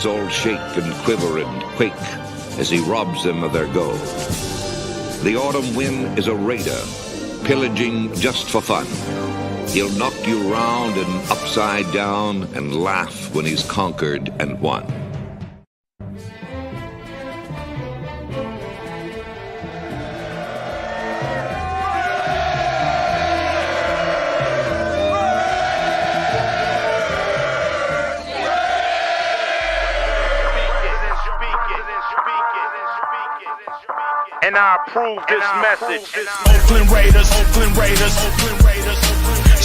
all shake and quiver and quake as he robs them of their gold. The autumn wind is a raider, pillaging just for fun. He'll knock you round and upside down and laugh when he's conquered and won. And I approve this message. Oakland Raiders, Oakland Raiders, Oakland Raiders.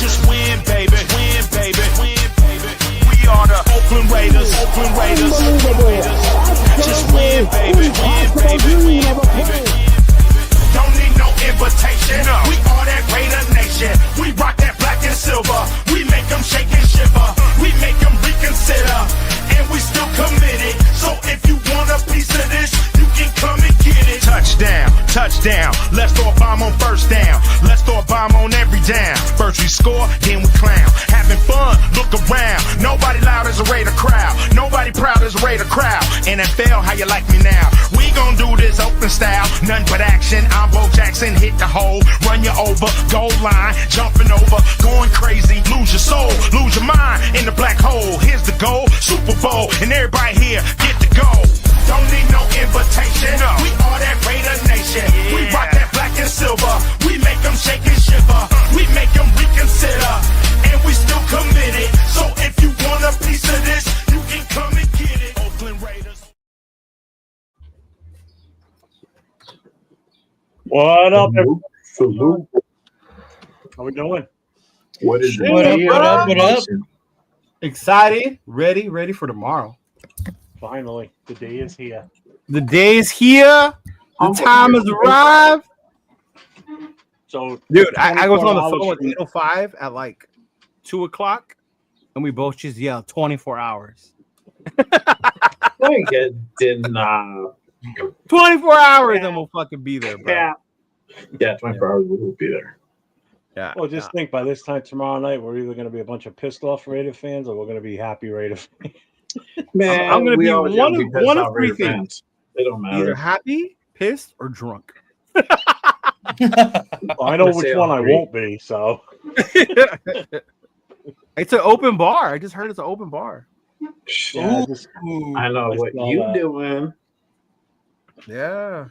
Just win, baby, win, baby, win, baby. We are the Oakland Raiders, Oakland Raiders, Oakland Raiders. Just win, baby, win, baby, win, baby. Don't need no invitation. We are that Raider Nation. We rock that black and silver. We make them shake and shiver. We make them reconsider. And we still committed. So if you want a piece of this, you can come and get it. Touchdown, touchdown. Let's throw a bomb on first down. Let's throw a bomb on every down. First we score, then we clown. Having fun, look around. Nobody loud as a Raider crowd. Nobody proud as a Raider crowd. NFL, how you like me now? We gon' do this open style. Nothing but action. I'm Bo Jackson. Hit the hole, run you over. Goal line, jumping over. Going crazy. Lose your soul, lose your mind in the black hole. Here's the goal, Super Bowl. And everybody here get to go. Don't need no invitation. No. We are that Raider Nation. Yeah. We rock that black and silver. We make them shake and shiver. We make them reconsider. And we still committed. So if you want a piece of this, you can come and get it. Oakland Raiders. What up, everyone? Salute. How we doing? What is it? What up? What up? Excited, ready for tomorrow. Finally, the day is here. The day is here. The time has arrived. So, Dude, I was on the phone with stream. 805 at like 2 o'clock, and we both just yelled 24 hours. I didn't. 24 hours, and we'll fucking be there, bro. Yeah, 24 hours we'll be there. Yeah. Well, just think by this time tomorrow night, we're either going to be a bunch of pissed off Raider fans or we're going to be happy Raider fans. Man, I'm going to be always one gotta be of pissed off three Raider things. fans. It don't matter. Either happy, pissed, or drunk. Well, I know I'm gonna which say one all I three. won't be, so. It's an open bar. I just heard it's an open bar. Yeah, just, I know I what saw you that. doing. Yeah.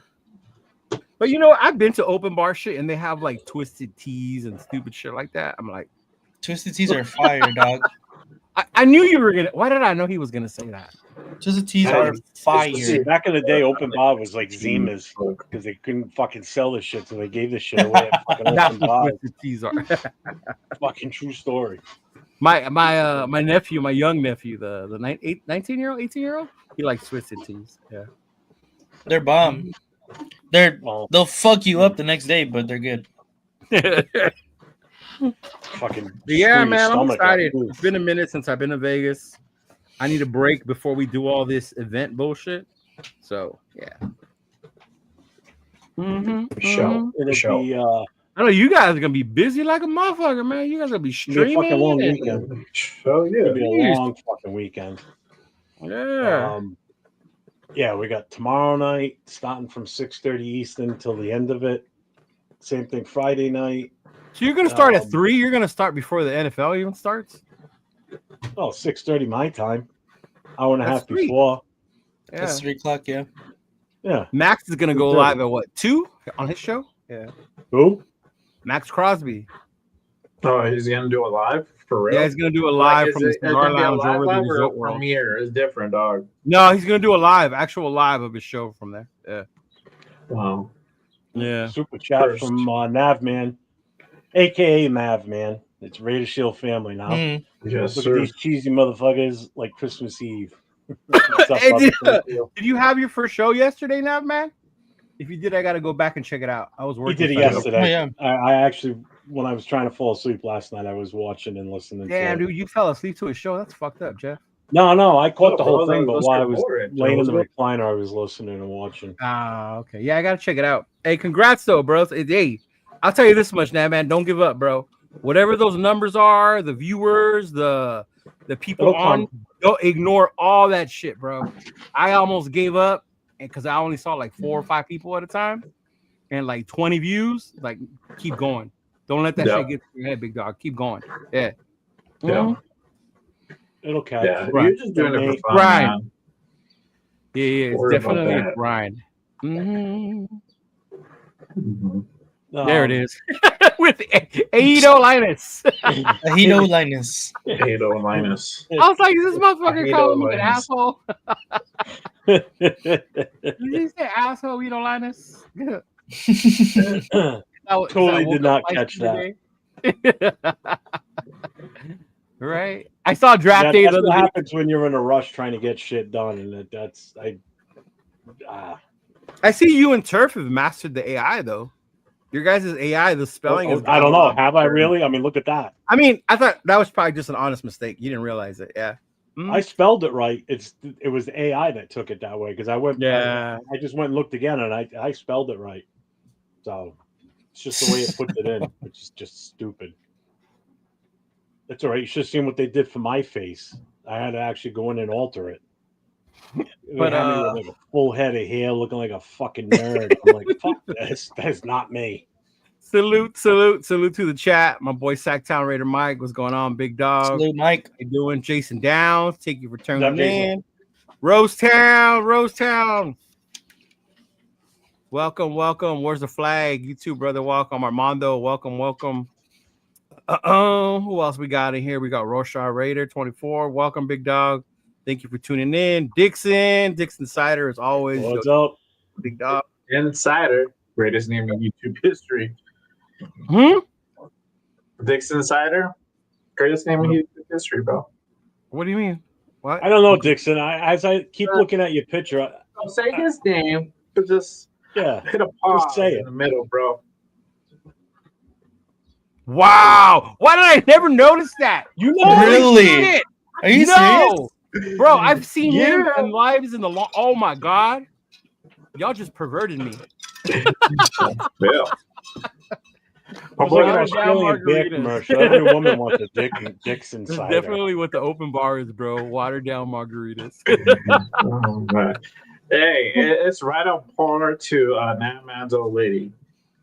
But you know, I've been to open bar shit and they have like twisted teas and stupid shit like that. I'm like, Twisted teas are fire, dog. I knew you were gonna. Why did I know he was gonna say that? Twisted teas Yeah, are fire. See, back in the day, open bar was like Zima's because they couldn't fucking sell this shit, so they gave this shit away at fucking That's open what bars. twisted teas are. Fucking true story. my nephew, my young nephew, the 19-year-old, 18-year-old, he likes twisted teas. Yeah. They're bomb. They'll fuck you up the next day, but they're good. Fucking Yeah, screw your man, I'm stomach up, excited. too. It's been a minute since I've been to Vegas. I need a break before we do all this event bullshit. So yeah. Show. It'll Show. be I know you guys are gonna be busy like a motherfucker, man. You guys are gonna be it'll be a fucking long streaming. weekend. Oh, yeah. It'll be a long fucking weekend. Yeah. Yeah, we got tomorrow night starting from 6:30 Eastern till the end of it. Same thing Friday night. So you're gonna start at 3. You're gonna start before the NFL even starts. Oh, 6:30 my time. Hour and a That's half sweet. before. Yeah. That's 3 o'clock, yeah. Yeah. Max is gonna go 2:30. live at what 2 on his show? Yeah. Who? Max Crosby. Oh, he's going to do it live? For real? Yeah, he's gonna do a live Like, from is the it cigar gonna be a lounge live over the live or resort a world. premiere? It's different, dog. No, he's gonna do a actual live of his show from there. Yeah. Wow. Yeah. Super chat First. from Navman, aka Mavman. It's Raider Shield family now. Mm. Yes, Look sir. at these cheesy motherfuckers like Christmas Eve. What's up, Hey, brother? Did you have your first show yesterday, Nav man? If you did, I gotta go back and check it out. I was He working. did it Sunday. yesterday. Oh, yeah. I actually, when I was trying to fall asleep last night, I was watching and listening. Damn, to it. dude, you fell asleep to a show. That's fucked up, Jeff. No, I caught the whole bro, thing, but those while I are was boring. laying in the Those recliner, I was listening and watching. Ah, okay. Yeah, I gotta check it out. Hey, congrats though, bro. Hey, I'll tell you this much now, man. Don't give up, bro. Whatever those numbers are, the viewers, the The people It'll on come. don't ignore all that shit, bro. I almost gave up, and because I only saw like 4 or 5 people at a time, and like 20 views. Like, keep going. Don't let that Yeah. shit get to your head, big dog. Keep going. Yeah. Yeah. Mhm. It'll catch. Yeah. Right. You're just doing it for fun, Right. man. Yeah, it's Worry about definitely a that. grind. Mhm. Mhm. There it is. With Chidolinus. Chidolinus. Halo minus. I was like, is this motherfucker Chidolinus. calling me an asshole? Did he say asshole, Chidolinus? Totally did not catch that. Right? I saw draft day. That's what happens when you're in a rush trying to get shit done, and I see you and Turf have mastered the AI though. Your guys' AI, the spelling is. I don't know. Have I really? I mean, look at that. I mean, I thought that was probably just an honest mistake. You didn't realize it. Yeah. I spelled it right. It was the AI that took it that way because I went. Yeah. I just went and looked again, and I spelled it right. So it's just the way it puts it in, which is just stupid. That's all right. You should have seen what they did for my face. I had to actually go in and alter it. But, They had me with like a full head of hair, looking like a fucking nerd. I'm like, fuck this. That's not me. Salute to the chat. My boy Sacktown Raider Mike, what's going on, big dog? Salute, Mike. How you doing? Jason Downs, thank you for tuning Jason? in. Rosetown. Welcome. Where's the flag? You too, brother. Welcome. Armando, welcome. Who else we got in here? We got Roshaw Raider 24. Welcome, big dog. Thank you for tuning in. Dixon Cider, as always. What's up? Big dog. Insider, greatest name in YouTube history. Dixon Insider, greatest name in YouTube history, bro. What do you mean? What? I don't know, Dixon. As I keep looking at your picture, I'll say his name, but just hit a pause say it in the middle, bro. Wow. Why did I never notice that? You know, Really? Shit. Are you serious? Bro, I've seen him in lives in the long. Oh my god. Y'all just perverted me. Yeah. It's like an Australian beer commercial. Every woman wants a Dixon This is cider. definitely what the open bar is, bro. Watered down margaritas. Oh, man. Hey, it's right on par to Nat Man's old lady.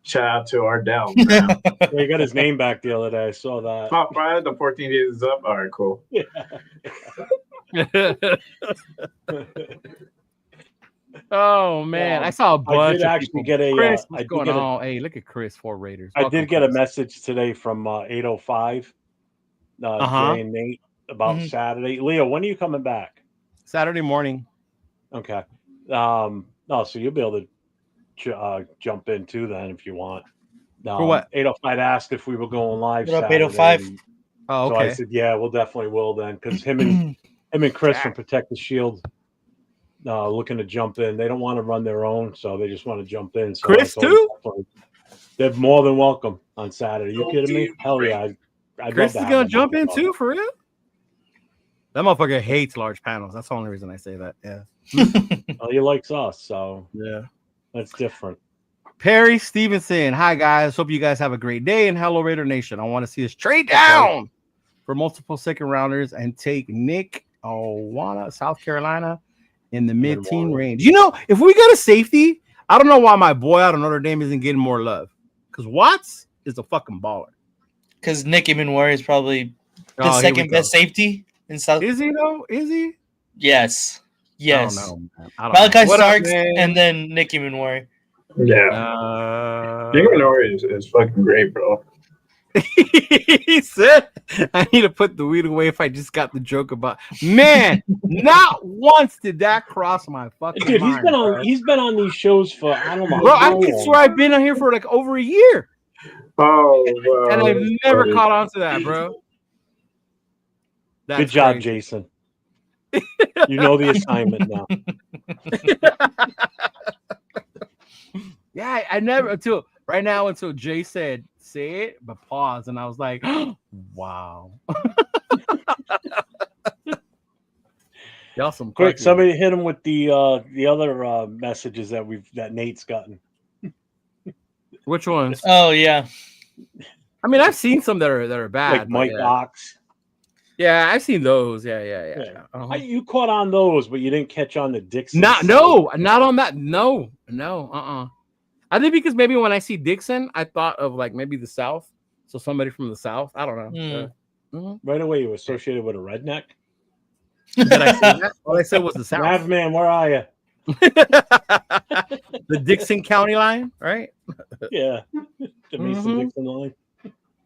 Shout out to Ardell. Man. Yeah, he got his name back the other day. I saw that. Top 5, the 14 days is up. All right, cool. Yeah. Oh man, I saw a bunch. I did actually get a. Chris, what's going on? Hey, look at Chris for Raiders. I did get a message today from 805. Jay and Nate about Saturday. Leo, when are you coming back? Saturday morning. Okay. So you'll be able to jump in too then if you want. For what? 805 asked if we were going live. What up, Saturday. 805? Oh, okay. So I said, yeah, we'll definitely will then, because him and Chris from Protect the Shield looking to jump in. They don't want to run their own, so they just want to jump in. So Chris too? They're more than welcome on Saturday. You kidding me? Hell yeah! I'd Chris love is to gonna have jump them. in too, for real? That motherfucker hates large panels. That's the only reason I say that. Yeah. Well, he likes us, so yeah, that's different. Perry Stevenson. Hi guys. Hope you guys have a great day. And hello Raider Nation. I want to see us trade down for multiple second rounders and take Nick Owana, South Carolina, in the mid-teen range. You know, if we got a safety, I don't know why my boy out of Notre Dame isn't getting more love. Because Watts is a fucking baller. Because Nick Emenwari is probably the second best safety in South. Is he though? Is he? Yes. Yes. I don't know, man. Malachi Starks and then Nick Emenwari. Yeah. Emenwari is fucking great, bro. He said, I need to put the weed away if I just got the joke about man. Not once did that cross my fucking Dude, mind. He's been on these shows for I don't know. Bro, I can swear I've been on here for like over a year. Oh, and I've never caught on to that, bro. Good job, Jason. You know the assignment now. Yeah, I never until right now until Jay said say it, but pause, and I was like, wow. Y'all some quick. Somebody hit him with the other messages that Nate's gotten. Which ones? Oh yeah. I mean, I've seen some that are bad. Like Mike Ox. Yeah, I've seen those. Yeah. You caught on those, but you didn't catch on the Dixon. Not on that. No. I think because maybe when I see Dixon, I thought of like maybe the South. So somebody from the South. I don't know. Right away, you were associated with a redneck. Did I say that? All I said was the South. Man, where are you? The Dixon County line, right? Yeah, the Mason-Dixon line.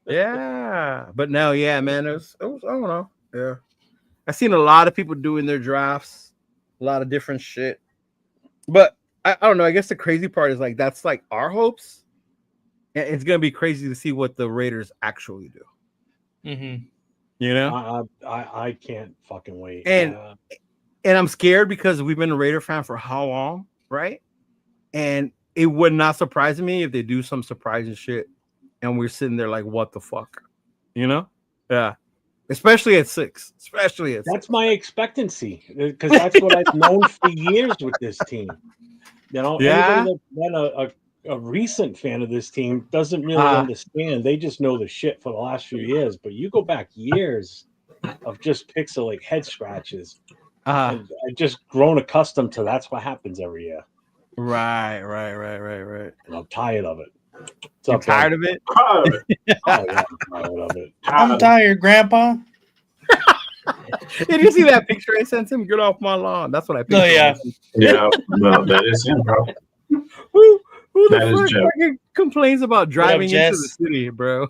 Yeah, but no, yeah, man, it was I don't know. Yeah, I've seen a lot of people doing their drafts, a lot of different shit. But I don't know. I guess the crazy part is like that's like our hopes. And it's gonna be crazy to see what the Raiders actually do. Mm-hmm. You know, I can't fucking wait. And I'm scared because we've been a Raider fan for how long, right? And it would not surprise me if they do some surprising shit, and we're sitting there like, what the fuck, you know? Yeah, especially at 6. That's my expectancy because that's what I've known for years with this team. You know, anybody that's been a recent fan of this team doesn't really understand. They just know the shit for the last few years. But you go back years of just pixel like head scratches. And I've just grown accustomed to that's what happens every year. Right. And I'm tired of it. I'm tired of it? Oh, yeah, I'm tired of it. I'm tired, Grandpa. Did you see that picture I sent him? Get off my lawn. That's what I pictured. Oh, yeah. Yeah, no, that is him, bro. Who the fuck fucking complains about driving into the city, bro?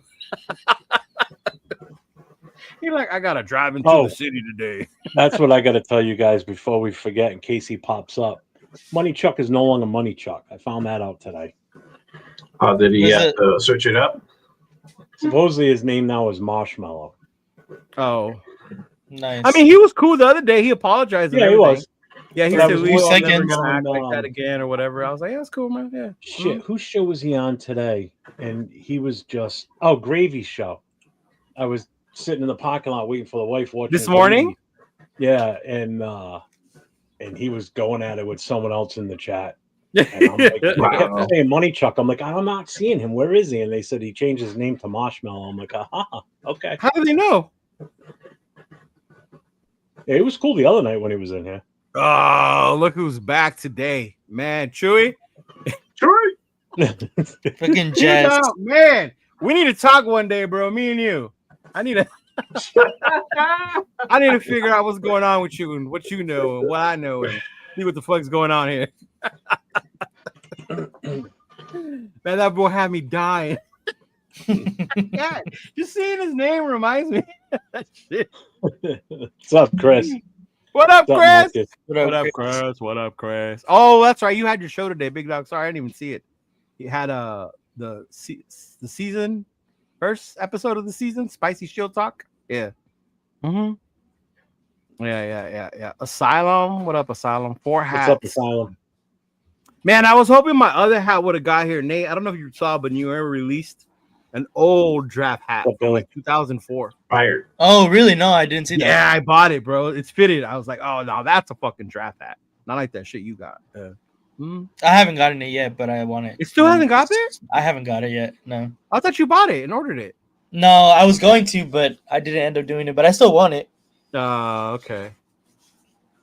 You're like, I gotta drive into the city today. That's what I gotta tell you guys before we forget in case he pops up. Money Chuck is no longer Money Chuck. I found that out today. Did he have to switch it up? Supposedly his name now is Marshmallow. Oh, nice. I mean, he was cool the other day. He apologized. Yeah, he was. Yeah, he But said we never seconds. gonna act like that again or whatever. I was like, yeah, that's cool, man. Yeah. Shit, whose show was he on today? And he was just Gravy's show. I was sitting in the parking lot waiting for the wife watching this morning. Yeah, and he was going at it with someone else in the chat. And I'm like, he kept saying Money Chuck. I'm like, I'm not seeing him. Where is he? And they said he changed his name to Marshmallow. I'm like, okay. How do they know? Yeah, it was cool the other night when he was in here. Oh, look who's back today, man. Chewy. Freaking Jets. Man, we need to talk one day, bro. Me and you. I need to figure out what's going on with you and what you know and what I know and see what the fuck's going on here. Man, that boy had me dying. God, just seeing his name reminds me of that shit. What's up, Chris? What up, Chris? What up, Chris? What up, Chris? Oh, that's right. You had your show today, Big Dog. Sorry, I didn't even see it. You had the season first episode of the season, Spicy Shield Talk. Yeah. Mm-hmm. Yeah. Asylum. What up, Asylum? 4 hats. What's up, Asylum? Man, I was hoping my other hat would have got here. Nate, I don't know if you saw, but you ever released an old draft hat from like 2004. Fired. Oh, really? No, I didn't see that. Yeah, I bought it, bro. It's fitted. I was like, oh, no, that's a fucking draft hat. Not like that shit you got. I haven't gotten it yet, but I want it. It still hasn't got there? I haven't got it yet. No. I thought you bought it and ordered it. No, I was going to, but I didn't end up doing it. But I still want it. Okay.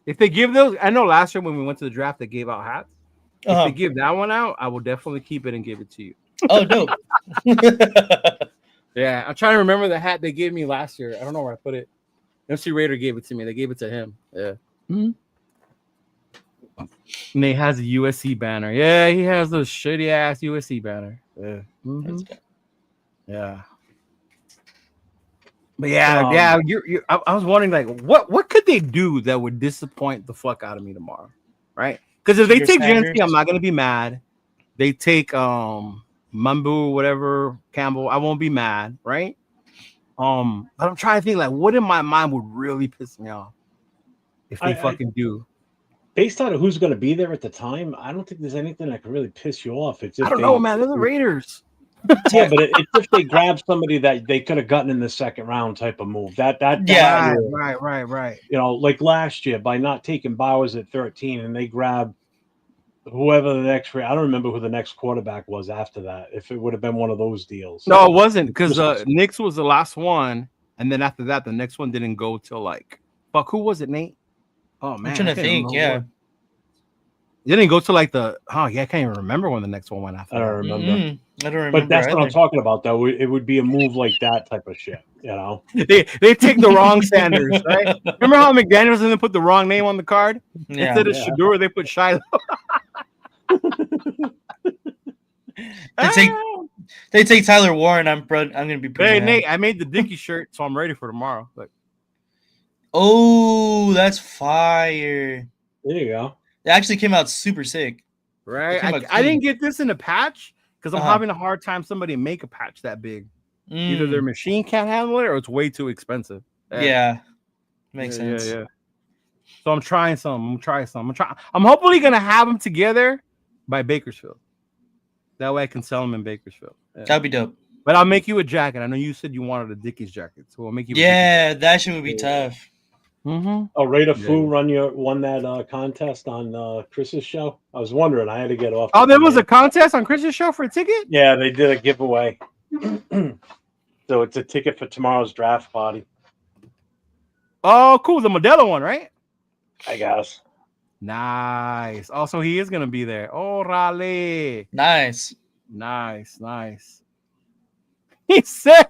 If they give those, I know last year when we went to the draft, they gave out hats. If they give that one out, I will definitely keep it and give it to you. Oh, dope. Yeah, I'm trying to remember the hat they gave me last year. I don't know where I put it. MC Raider gave it to me. They gave it to him. Yeah. Mm-hmm. And he has a USC banner. Yeah, he has those shitty ass USC banner. Yeah. Mm-hmm. Yeah. But yeah, I was wondering like what could they do that would disappoint the fuck out of me tomorrow, right? Because if they take Jency, I'm not gonna be mad. They take Mambu, whatever Campbell, I won't be mad, right? But I'm trying to think like what in my mind would really piss me off if they fucking do. Based on who's going to be there at the time, I don't think there's anything that could really piss you off. It's I don't know, man. They're the Raiders. Yeah, but it's if they grab somebody that they could have gotten in the second round type of move. Right. You know, like last year by not taking Bowers at 13 and they grabbed whoever the next. I don't remember who the next quarterback was after that. If it would have been one of those deals. No, it wasn't because Knicks was the last one, And then after that, the next one didn't go till like fuck. Who was it, Nate? Oh man, I'm trying to think. Yeah. It didn't go to like the I can't even remember when the next one went after. I don't remember. I don't remember. But that's what I'm either. talking about, though. It would be a move like that type of shit, you know? They take the wrong Sanders, right? Remember how McDaniels didn't put the wrong name on the card? Yeah. Instead of Shador, they put Shiloh. They take Tyler Warren. I'm gonna be pretty Hey mad. Nate, I made the Dickie shirt, so I'm ready for tomorrow. Look. Oh, that's fire! There you go. It actually came out super sick. Right? It came out I didn't clean. get this in a patch because I'm having a hard time somebody make a patch that big. Either their machine can't handle it or it's way too expensive. Yeah. Makes sense. Yeah. So I'm trying some. I'm hopefully gonna have them together by Bakersfield. That way I can sell them in Bakersfield. Yeah. That'd be dope. But I'll make you a jacket. I know you said you wanted a Dickies jacket, so I'll make you. Yeah, that shit would be tough. Mm-hmm. Oh, Raider Fu won that contest on Chris's show. I was wondering. I had to get off. Oh, there was a contest on Chris's show for a ticket? Yeah, they did a giveaway. So it's a ticket for tomorrow's draft party. Oh, cool. The Modelo one, right? I guess. Nice. Also, he is gonna be there. Oh, raleigh. Nice. He said,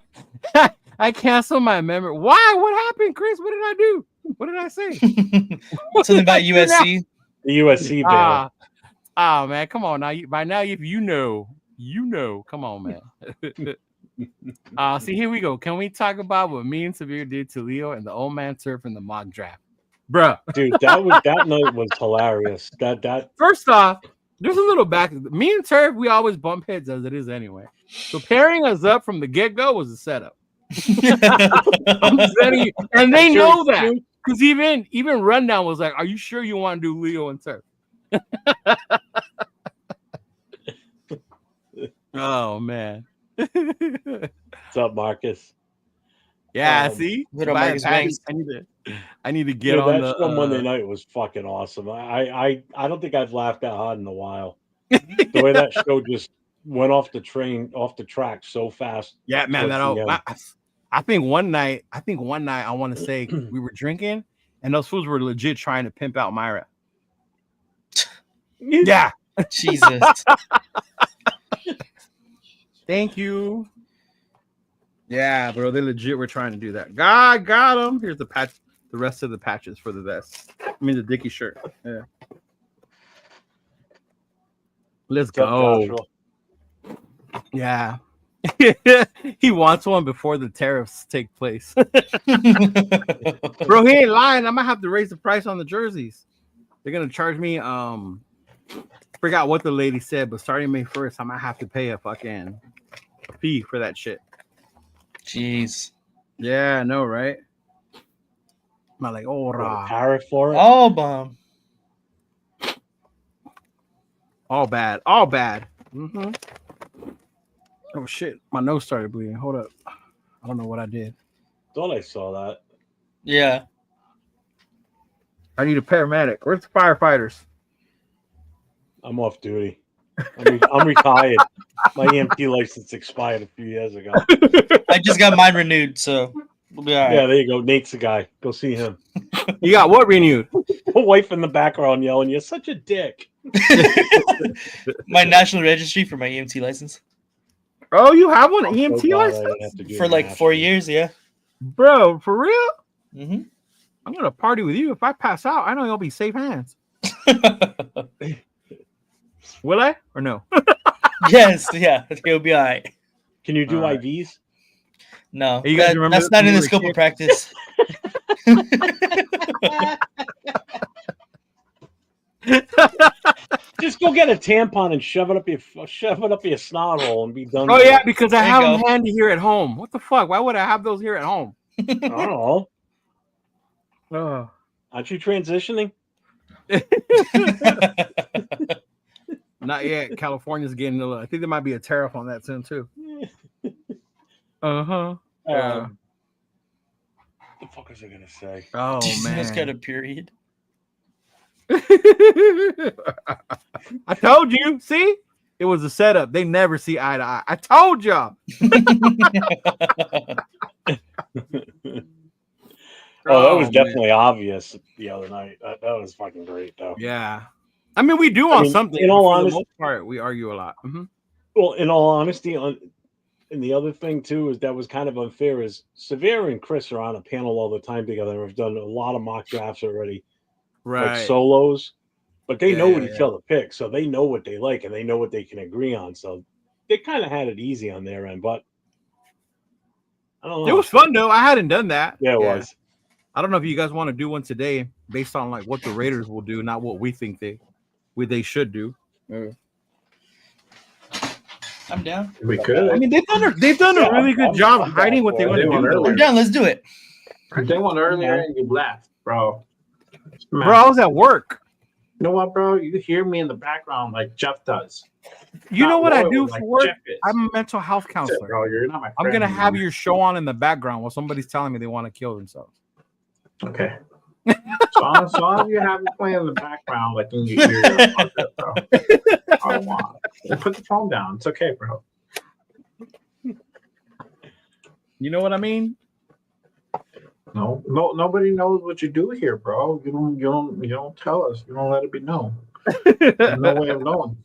"I canceled my member." Why? What happened, Chris? What did I do? What did I say? Something about USC. The USC bill. Man, come on now. By now, if you know. Come on, man. See, here we go. Can we talk about what me and Severe did to Leo and the old man turf in the mock draft, bruh? Dude, that night was hilarious. That First off, there's a little back. Me and Turf, we always bump heads as it is anyway. So pairing us up from the get-go was a setup. I'm telling you, and they know that because even Rundown was like, "Are you sure you want to do Leo and Turf?" Oh man. What's up, Marcus? Yeah, see, Little Marcus Banks. I need to get on the show Monday night was fucking awesome. I don't think I've laughed that hard in a while. The way that show just went off the track so fast. Yeah, man. I think one night I want to say we were drinking and those fools were legit trying to pimp out Myra. Yeah. Jesus. Thank you. Yeah, bro. They legit were trying to do that. God got him. Here's the patch. The rest of the patches for the vest. I mean the Dickie shirt. Yeah. Let's go. Yeah. He wants one before the tariffs take place. Bro, he ain't lying. I might have to raise the price on the jerseys. They're gonna charge me forgot what the lady said, but starting May 1st, I might have to pay a fucking fee for that shit. Jeez. Yeah, I know, right? I'm like, oh, tariff for it. All bomb. All bad. Mm-hmm. Oh shit, my nose started bleeding. Hold up. I don't know what I did. Thought I saw that. Yeah. I need a paramedic. Where's the firefighters? I'm off duty. I'm retired. My EMT license expired a few years ago. I just got mine renewed, so we'll be all right. Yeah, there you go. Nate's the guy. Go see him. You got what renewed? A wife in the background yelling, "You're such a dick." My national registry for my EMT license. Oh, you have one EMT license? For like 4 years, yeah. Bro, for real? Mm-hmm. I'm gonna party with you. If I pass out, I know you'll be safe hands. Will I or no? Yes, yeah, it'll be all right. Can you do All IVs? No, You guys remember that's not in the when you scope were of practice. Just go get a tampon and shove it up your snot hole and be done. Oh with yeah, it. because I There you have go. them handy here at home. What the fuck? Why would I have those here at home? I don't know. Oh. Aren't you transitioning? Not yet. California's getting a little. I think there might be a tariff on that soon too. Uh-huh. Yeah. What the fuck was I gonna say? Oh man. Just got a period. I told you. See, it was a setup. They never see eye to eye. I told y'all. Oh, that was man. definitely obvious the other night. That was fucking great, though. Yeah. I mean, we do on something. In all for the honesty, most part, we argue a lot. well, in all honesty, and the other thing too is that was kind of unfair. Is Severe and Chris are on a panel all the time together. We've done a lot of mock drafts already, like Right. solos, but they Yeah, know what yeah, each other picks, so they know what they like and they know what they can agree on. So they kind of had it easy on their end, but I don't know. It was fun though. I hadn't done that. Yeah, it was. I don't know if you guys want to do one today based on like what the Raiders will do, not what we think they should do. I'm down. We could. I mean, they've done a really good job hiding what they want to do. Though. I'm down. Let's do it. They went earlier and you left, bro. Bro, I was at work. You know what, bro? You hear me in the background like Jeff does. You know what I do like for work? Jeff is. I'm a mental health That's it, counselor. bro. You're not my I'm friend gonna have anymore. your show on in the background while somebody's telling me they want to kill themselves. Okay. So long as you have it playing in the background, like in your ear, fuck it, bro. I don't want. Put the phone down. It's okay, bro. You know what I mean? No, nobody knows what you do here, bro. You don't tell us. You don't let it be known. There's no way of knowing.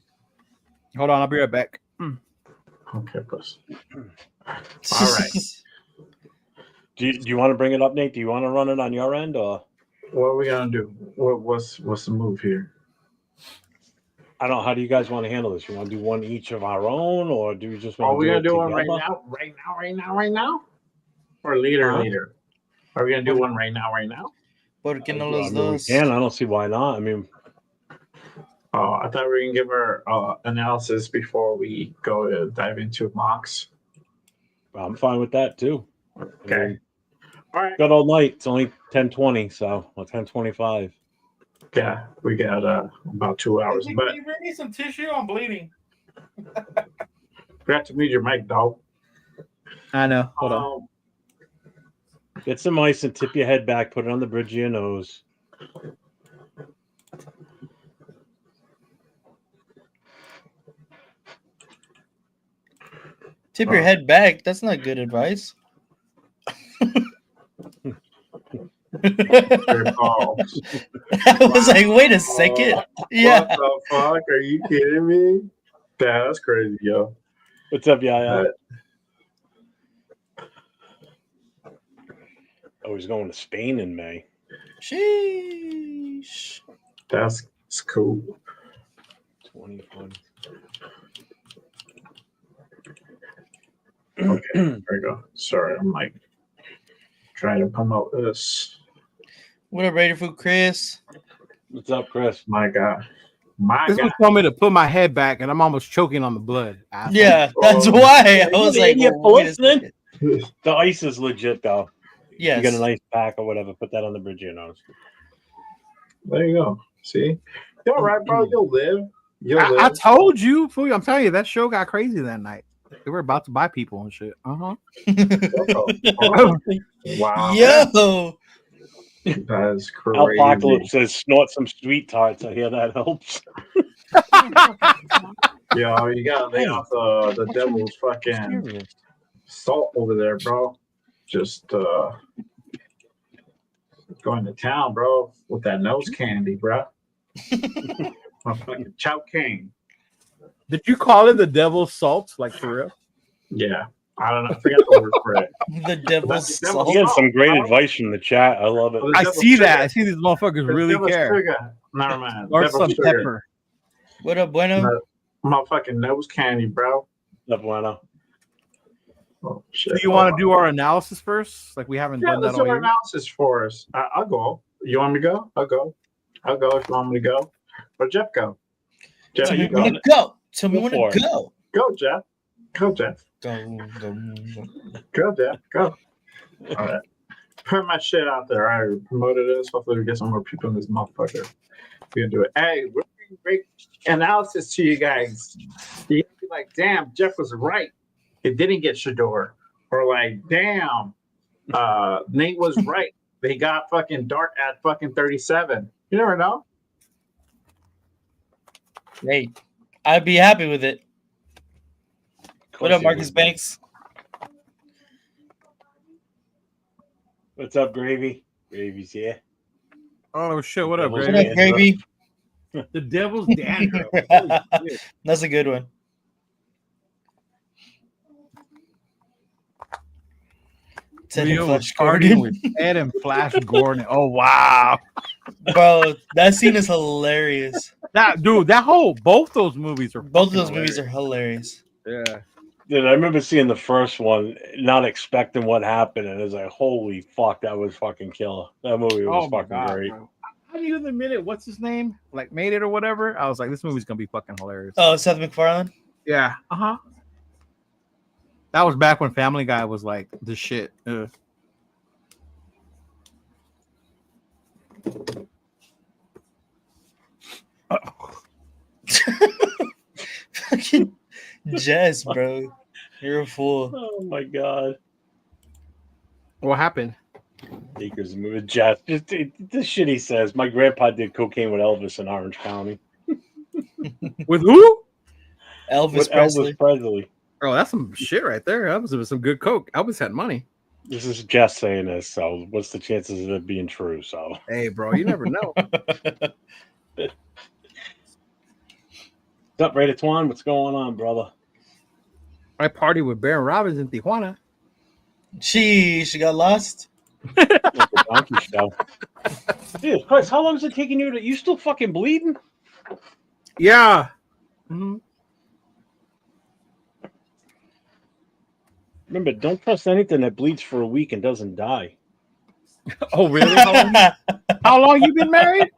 Hold on, I'll be right back. Okay, puss. All right. Do you want to bring it up, Nate? Do you want to run it on your end, or What are we gonna do? What's the move here? I don't know. How do you guys want to handle this? You want to do one each of our own, or do we just want Are we gonna it do one right together? now? Right now? Or later? Are we gonna do one right now? ¿Por qué no I los mean, we dos? can. I don't see why not. I mean, Oh, I thought we were gonna give our analysis before we go to dive into mocks. I'm fine with that too. Okay. I mean, All right. got all night. It's only 10:20, so 10:25. Yeah, we got about 2 hours. But Can you bring me some tissue? I'm bleeding. forgot to mute your mic, dog. I know. Hold on. Get some ice and tip your head back. Put it on the bridge of your nose. Tip your head back. That's not good advice. Good call. I was like, wait a second. Yeah. What the fuck? Are you kidding me? That's crazy, yo. What's up, Yaya? Oh, he's going to Spain in May. Sheesh. That's cool. 2020. Okay, there we go. Sorry, I'm like trying to promote this. What up, Raider Food Chris? What's up, Chris? My God. This one told me to put my head back, and I'm almost choking on the blood. Asshole. Yeah, that's why. I was like, wait a second. The ice is legit, though. Yes. You get an ice pack or whatever. Put that on the bridge of your nose. There you go. See? You're all right, bro. You'll live. I told you, fool. I'm telling you, that show got crazy that night. They were about to buy people and shit. Wow. Yo. That's crazy. Apocalypse says snort some sweet tarts. I hear that helps. Yo, you gotta lay off the devil's fucking salt over there, bro. Just going to town, bro, with that nose candy, bro. My fucking chow king. Did you call it the devil's salt? Like for real? Yeah. I don't know. I forgot the word for it. The devil's That's salt. You get some great advice from the chat. I love it. I see that. I see these motherfuckers really care. Sugar. Never mind. Or Devil's some sugar. pepper. What up, Bueno? My fucking nose candy, bro. Bueno. Oh, shit. Do you want to do our analysis first? Like we haven't Yeah, done that let's do all our year. analysis for us. I'll go. You want me to go? I'll go. I'll go if you want me to go. Or Jeff go. Jeff, Tell you me go. when to go. Tell me Go when for to it. go. Go, Jeff. Go, Jeff. Go. Go, Jeff. Go. All right. Put my shit out there. I already promoted this. Hopefully we get some more people in this motherfucker. We're gonna do it. Hey, we're bringing great analysis to you guys. You can be like, damn, Jeff was right. It didn't get Shador. Or like, damn, Nate was right. They got fucking Dart at fucking 37. You never know. Hey, I'd be happy with it. What up, Marcus Banks? What's up, Gravy? Baby's here. Oh shit! What up, Devil's What Gravy? up, Gravy? The Devil's Dandruff. Holy shit. That's a good one. Ted and Leo was Flash partying Gordon. with Ed and Flash Gordon. Oh wow, Bro, that scene is hilarious. both those movies are Both of those fucking movies are hilarious. Yeah. Dude, I remember seeing the first one, not expecting what happened, and it was like, holy fuck, that was fucking killer. That movie was my fucking God, great. bro. I knew the minute what's his name like made it or whatever. I was like, this movie's gonna be fucking hilarious. Oh, Seth MacFarlane? Yeah. That was back when Family Guy was like the shit. Ugh. Fucking Jess, bro. You're a fool. Oh my god. What happened? Acres movie. Jeff, just the shit he says. My grandpa did cocaine with Elvis in Orange County. With who? Elvis With Presley. Elvis Presley. Oh, that's some shit right there. That was some good coke. Elvis had money. This is Jess saying this, so what's the chances of it being true? So Hey, bro, you never know. what's up, Ray Twan? What's going on, brother? I partied with Baron Robbins in Tijuana. She got lost. Like the donkey show. Dude, Chris, how long is it taking you to? You still fucking bleeding? Yeah. Mm-hmm. Remember, don't trust anything that bleeds for a week and doesn't die. Oh, really? How long you been married?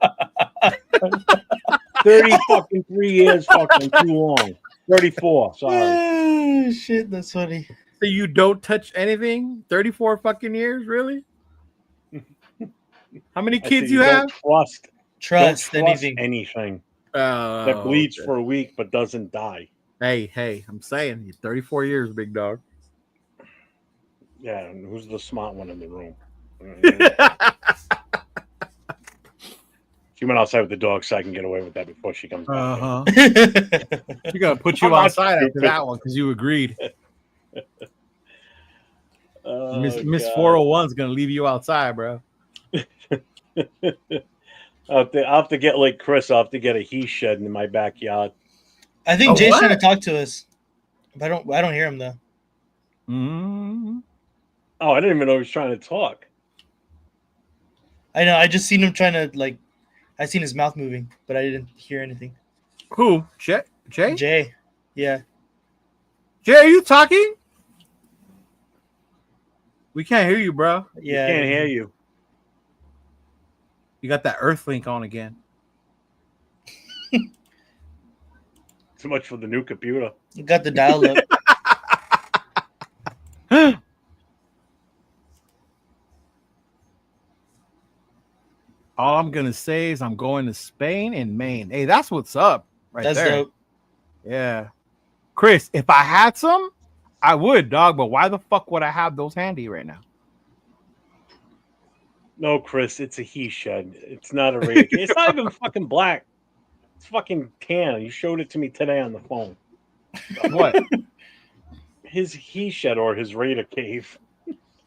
30 fucking 3 years, fucking too long. 34, sorry. Oh, shit, that's funny. So you don't touch anything? 34 fucking years, really? How many I kids said you don't have? Trust don't anything. anything Oh, that bleeds okay. for a week but doesn't die. Hey, I'm saying you're 34 years, big dog. Yeah, and who's the smart one in the room? She went outside with the dog so I can get away with that before she comes back. She gonna put you I'm not outside after stupid. that one because you agreed. Oh, Miss God. 401's gonna leave you outside, bro. I'll have to get like Chris. I'll have to get a he shed in my backyard. I think Oh, Jay's what? trying to talk to us. But I don't hear him though. Mm-hmm. Oh, I didn't even know he was trying to talk. I know, I just seen him trying to I seen his mouth moving, but I didn't hear anything. Who? Jay? Jay. Yeah. Jay, are you talking? We can't hear you, bro. Yeah. I can't hear you. You got that Earth link on again. Too much for the new computer. You got the dial up. All I'm gonna say is I'm going to Spain and Maine. Hey, that's what's up, right That's there. dope. Yeah, Chris. If I had some, I would, dog. But why the fuck would I have those handy right now? No, Chris, it's a he shed. It's not a Raider. It's not even fucking black. It's fucking tan. You showed it to me today on the phone. What? His he shed or his Raider cave.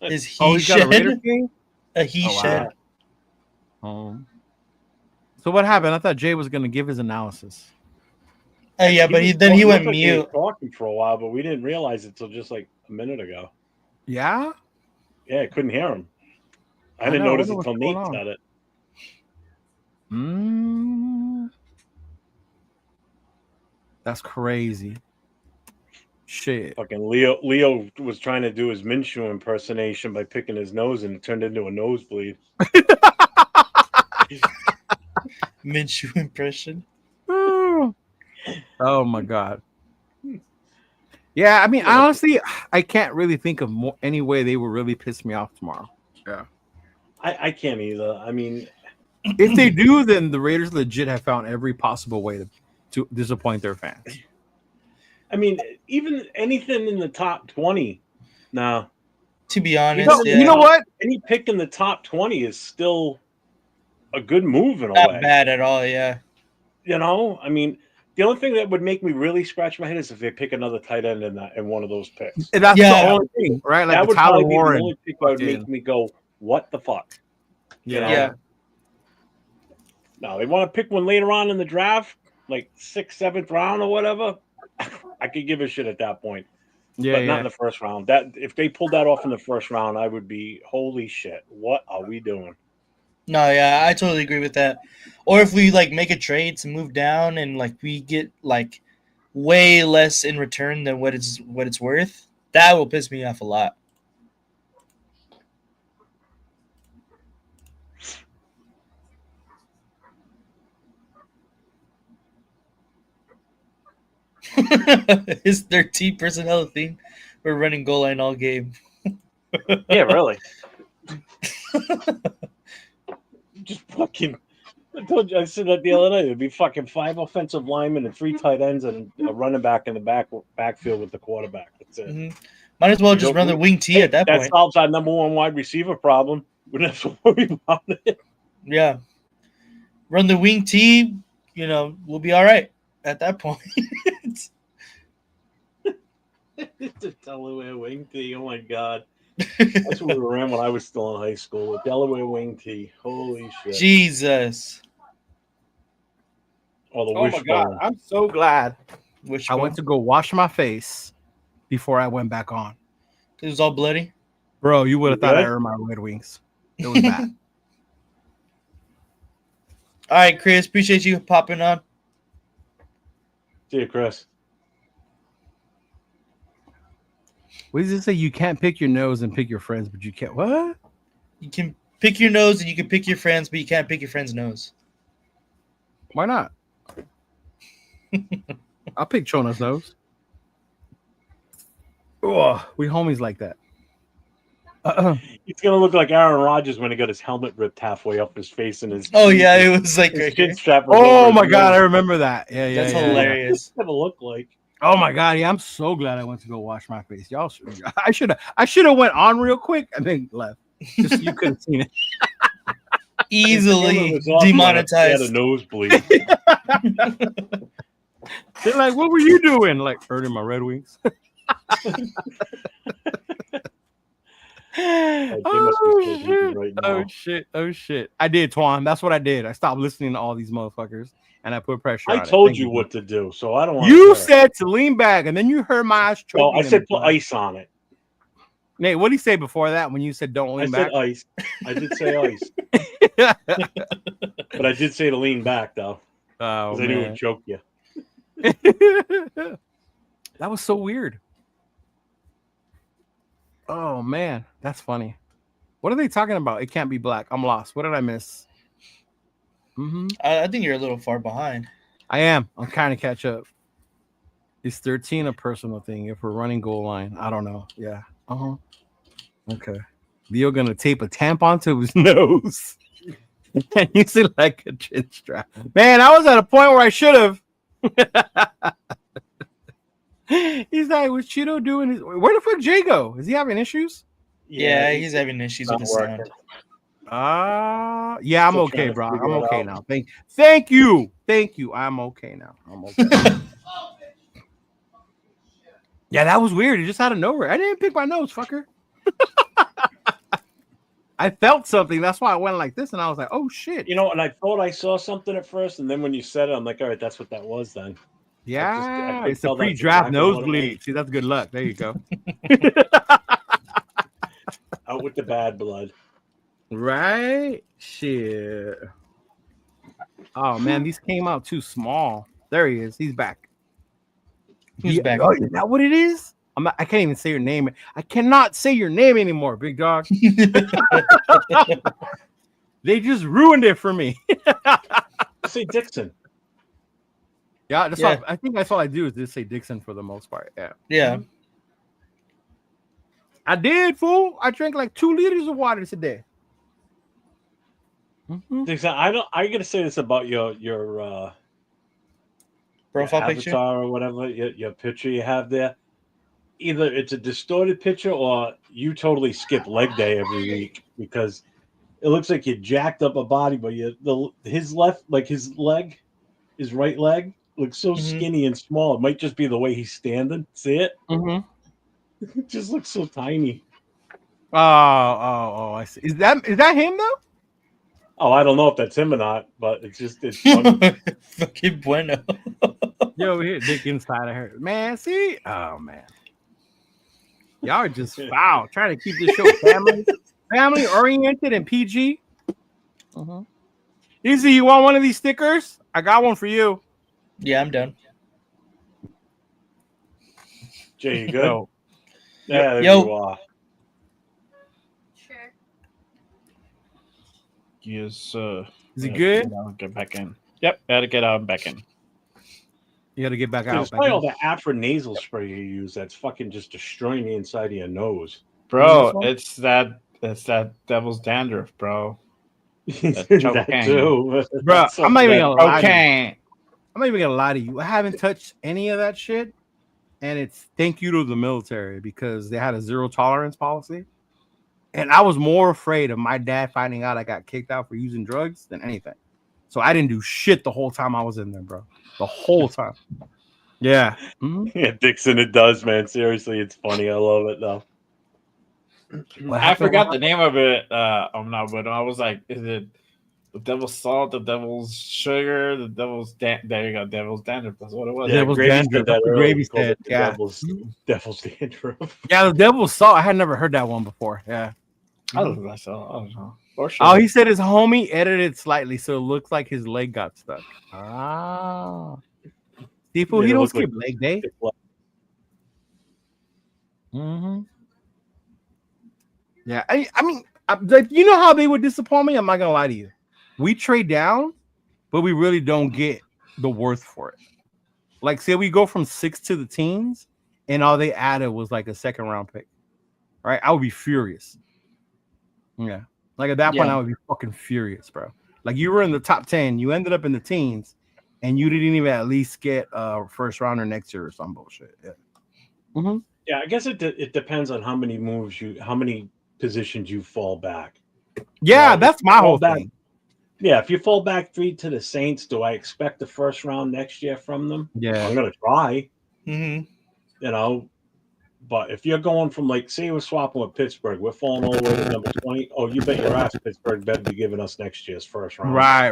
Is he Oh, he's got a shed? Raider King? A he Oh, wow. shed. So what happened? I thought Jay was gonna give his analysis. Yeah, but he looked went like he was mute. talking for a while, but we didn't realize it till just like a minute ago. Yeah. Yeah, I couldn't hear him. I I didn't know, I notice wonder until what's Nate going on. said it. That's crazy. Shit. Fucking Leo was trying to do his Minshew impersonation by picking his nose, and it turned into a nosebleed. Minshew impression. Oh my god. Yeah, I mean, honestly, I can't really think of any way they will really piss me off tomorrow. Yeah. I can't either. I mean, If they do, then the Raiders legit have found every possible way to disappoint their fans. I mean, even anything in the top 20. No. To be honest, You know what? Any pick in the top 20 is still a good move in a Not way. bad at all, yeah. You know, I mean, the only thing that would make me really scratch my head is if they pick another tight end in one of those picks. And that's Yeah. the only thing, right? Like That the would Tyler probably be the Warren. only pick that would fucking- make me go, what the fuck? You know? Yeah. No, they want to pick one later on in the draft, like 6th, 7th round or whatever. I could give a shit at that point. Yeah, But not in the first round. That if they pulled that off in the first round, I would be holy shit. What are we doing? No, yeah, I totally agree with that. Or if we like make a trade to move down and like we get like way less in return than what it's worth, that will piss me off a lot. His 13 personnel thing. We're running goal line all game. Yeah, really. Just fucking. I said that the other night. It'd be fucking 5 offensive linemen and 3 tight ends and a running back in the backfield with the quarterback. That's it. Mm-hmm. Might as well just run the wing T at that point. That solves our number 1 wide receiver problem. We don't have to worry about it. Yeah. Run the wing T, we'll be all right at that point. The Delaware wing tee. Oh my god. That's what we ran when I was still in high school. The Delaware wing tee. Holy shit. Jesus. Oh, the Oh my god, wishbone. I'm so glad Which I went to go wash my face before I went back on. It was all bloody. Bro, you would have You thought I good? earned my Red Wings. It was bad. All right, Chris. Appreciate you popping on. See you, Chris. What does it say? You can't pick your nose and pick your friends, but you can't. What? You can pick your nose and you can pick your friends, but you can't pick your friend's nose. Why not? I'll pick Chona's nose. Oh, we homies like that. He's gonna look like Aaron Rodgers when he got his helmet ripped halfway up his face and his. Oh yeah, it was like his right chin here. strap was Oh over my his god, I nose. remember that. Yeah, That's yeah. hilarious. What's it gonna look like? Oh my god, yeah, I'm so glad I went to go wash my face. Y'all, I should have went on real quick and then left. Just so you could have seen it. Easily It was awesome. He demonetized. had a nosebleed. They're like, "What were you doing?" Like, earning my Red Wings. They must be so busy right now. Oh shit! I did, Twan. That's what I did. I stopped listening to all these motherfuckers, and I put pressure. I on told it. you Thank what to do, so I don't want. You said to lean back, and then you heard my eyes choking. No, I said in put the- ice on it. Nate, what did he say before that? When you said don't I lean said back? ice. I did say ice, but I did say to lean back though, Oh because I knew it man, would choke you. that was so weird. Oh man, that's funny. What are they talking about? It can't be black. I'm lost. What did I miss? I think you're a little far behind. I am. I'm kind of catch up. Is 13 a personal thing? If we're running goal line, I don't know. Yeah. Okay. Leo gonna tape a tampon to his nose and use it like a chin strap. Man, I was at a point where I should have. He's like, what's Chido doing? Where the fuck Jay go? Is he having issues? Yeah, he's having issues with not the sound. working. Yeah, I'm Still okay, trying to bro. figure I'm it okay out. now. Thank you. I'm okay now. I'm okay. Yeah, that was weird. It just out of nowhere. I didn't pick my nose, fucker. I felt something. That's why I went like this, and I was like, "Oh shit!" You know, and I thought I saw something at first, and then when you said it, I'm like, all right, that's what that was then. Yeah, could it's a tell that's pre-draft exactly what it nosebleed. was. See, that's good luck. There you go. Out with the bad blood. Right? Shit. Oh man, these came out too small. There he is. He's back. Who's back? Oh, is that what it is? I can't even say your name. I cannot say your name anymore, big dog. They just ruined it for me. Say Dixon. Yeah, that's Yeah. All, I think that's all I do is just say Dixon for the most part. Yeah. Yeah. I did, fool. I drank like 2 liters of water today. Dixon, I gotta say this about your Profile your picture. avatar or whatever, your picture you have there. Either it's a distorted picture or you totally skip leg day every week because it looks like you jacked up a body, but his left, like his right leg looks so skinny and small. It might just be the way he's standing. See it? It just looks so tiny. Oh, I see. Is that him though? Oh, I don't know if that's him or not, but it's funny. Fucking bueno. Yo, here, dick inside of her. Man, see? Oh, man. Y'all are just foul. Trying to keep this show family oriented and PG. Easy, you want one of these stickers? I got one for you. Yeah, I'm done. Jay, you good? Yo. Yeah, there Yo. you are. Sure. Yes, Is he good? Get back in. Yep, gotta get out and back in. You got to get back Dude, out. it's probably all that Afro-nasal spray you use that's fucking just destroying the inside of your nose. Bro, it's that devil's dandruff, bro. That cocaine. too. Bro, That's I'm not even that- gonna lie to you. Okay. I'm not even gonna lie to you. I haven't touched any of that shit, and it's thank you to the military because they had a zero tolerance policy, and I was more afraid of my dad finding out I got kicked out for using drugs than anything. So I didn't do shit the whole time I was in there, bro. The whole time. Yeah. Mhm. Yeah, Dixon, it does, man. Seriously, it's funny. I love it though. What I happened? forgot the name of it. I'm not, but I was like, is it the devil's salt, the devil's sugar, the devil's there you go, devil's dandruff. That's what it was. Yeah, Devil's Gravy dandruff. said that That's what earlier. Gravy He called said, it the yeah. Devil's dandruff. Yeah, the devil's salt. I had never heard that one before. Yeah. I don't know. I don't know. Or sugar. Oh, he said his homie edited slightly so it looks like his leg got stuck. Ah. People, Made he it don't look skip like- leg day. Mm-hmm. Yeah, I mean, like, you know how they would disappoint me? I'm not gonna lie to you. We trade down, but we really don't get the worth for it. Like, say we go from 6 to the teens, and all they added was like a second round pick. Right? I would be furious. Yeah. Like at that point, Yeah. I would be fucking furious, bro. Like you were in the top 10, you ended up in the teens, and you didn't even at least get a first rounder next year or some bullshit. Yeah. Mm-hmm. Yeah, I guess it depends on how many positions you fall back. Yeah, Well, that's if my you whole fall back- thing. Yeah, if you fall back 3 to the Saints, do I expect the first round next year from them? Yeah. I'm gonna try, Mm-hmm. you know. But if you're going from like, say we're swapping with Pittsburgh, we're falling all the way to number 20. Oh, you bet your ass Pittsburgh better be giving us next year's first round. Right.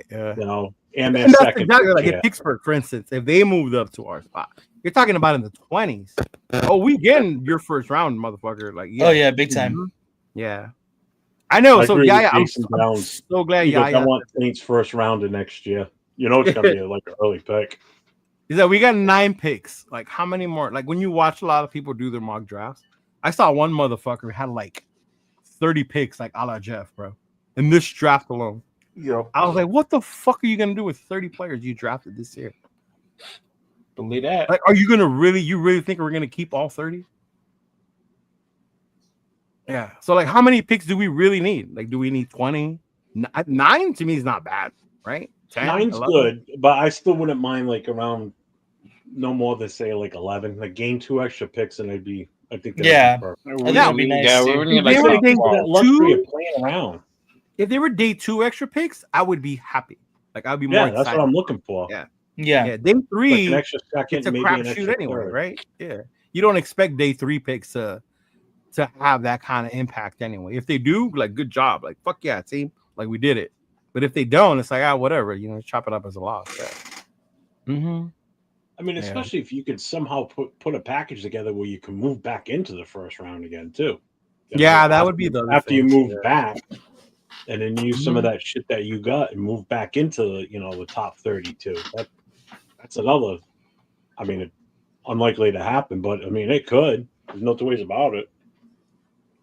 Yeah. You know, and their And that's second. exactly like yeah. in Pittsburgh, for instance, if they moved up to our spot, you're talking about in the 20s. Oh, we getting your first round, motherfucker. Like, yeah. Oh yeah, big time. Yeah. I know. I So agree yeah, with I'm Jason so Downs. glad. He goes, Yeah. I want Saints first rounder next year. You know it's gonna be like an early pick. Is that we got 9 picks? Like, how many more? Like, when you watch a lot of people do their mock drafts, I saw one motherfucker who had like 30 picks, like a la Jeff, bro. In this draft alone, I was like, what the fuck are you gonna do with 30 players you drafted this year? Believe that. Like, are you gonna you really think we're gonna keep all 30? Yeah. So, like, how many picks do we really need? Like, do we need 20? 9 to me is not bad, right? 10, 9's 11? good, but I still wouldn't mind like around no more than say like 11. Like gain 2 extra picks, and I'd be. I think that'd Yeah. be perfect. That would be nice. Yeah, too. we need If like they were six day balls. That luxury 2, of playing around. if they were day 2 extra picks, I would be happy. Like, I'd be more Yeah, excited. that's what I'm looking for. Yeah. Yeah. Yeah, day Like 3, an extra second, it's a maybe an crapshoot extra anyway, third. right? Yeah, you don't expect day 3 picks to have that kind of impact anyway. If they do, like, good job, like, fuck yeah, team, like, we did it. But if they don't, it's like, whatever, you know, chop it up as a loss. Yeah. Mm-hmm. I mean, Yeah. especially if you could somehow put a package together where you can move back into the first round again too. You know, Yeah, that after- would be the other after you thing. move Yeah. back, and then use some of Mhm. that shit that you got and move back into the top 32. That's another. I mean, it's unlikely to happen, but I mean, it could. There's no two ways about it.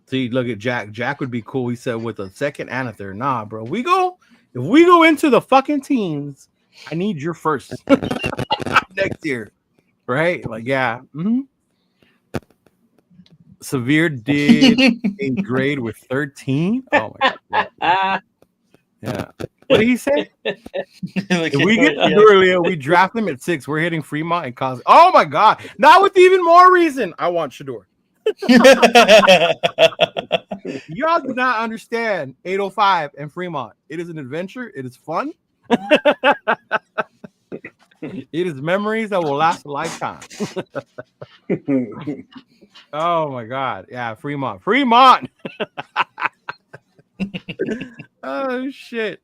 See, look at Jack. Jack would be cool. He said with a second and a third. Nah, bro. If we go into the fucking teens, I need your first next year. Right? Like, yeah. Mm-hmm. Severe did a grade with 13. Oh my god. Yeah. What did he say? If we get to earlier, we draft him at 6. We're hitting Fremont and Cosby. Oh my god. Now with even more reason, I want Shador. Y'all do not understand 805 and Fremont. It is an adventure. It is fun. It is memories that will last a lifetime. Oh my god. Yeah, Fremont. Oh shit!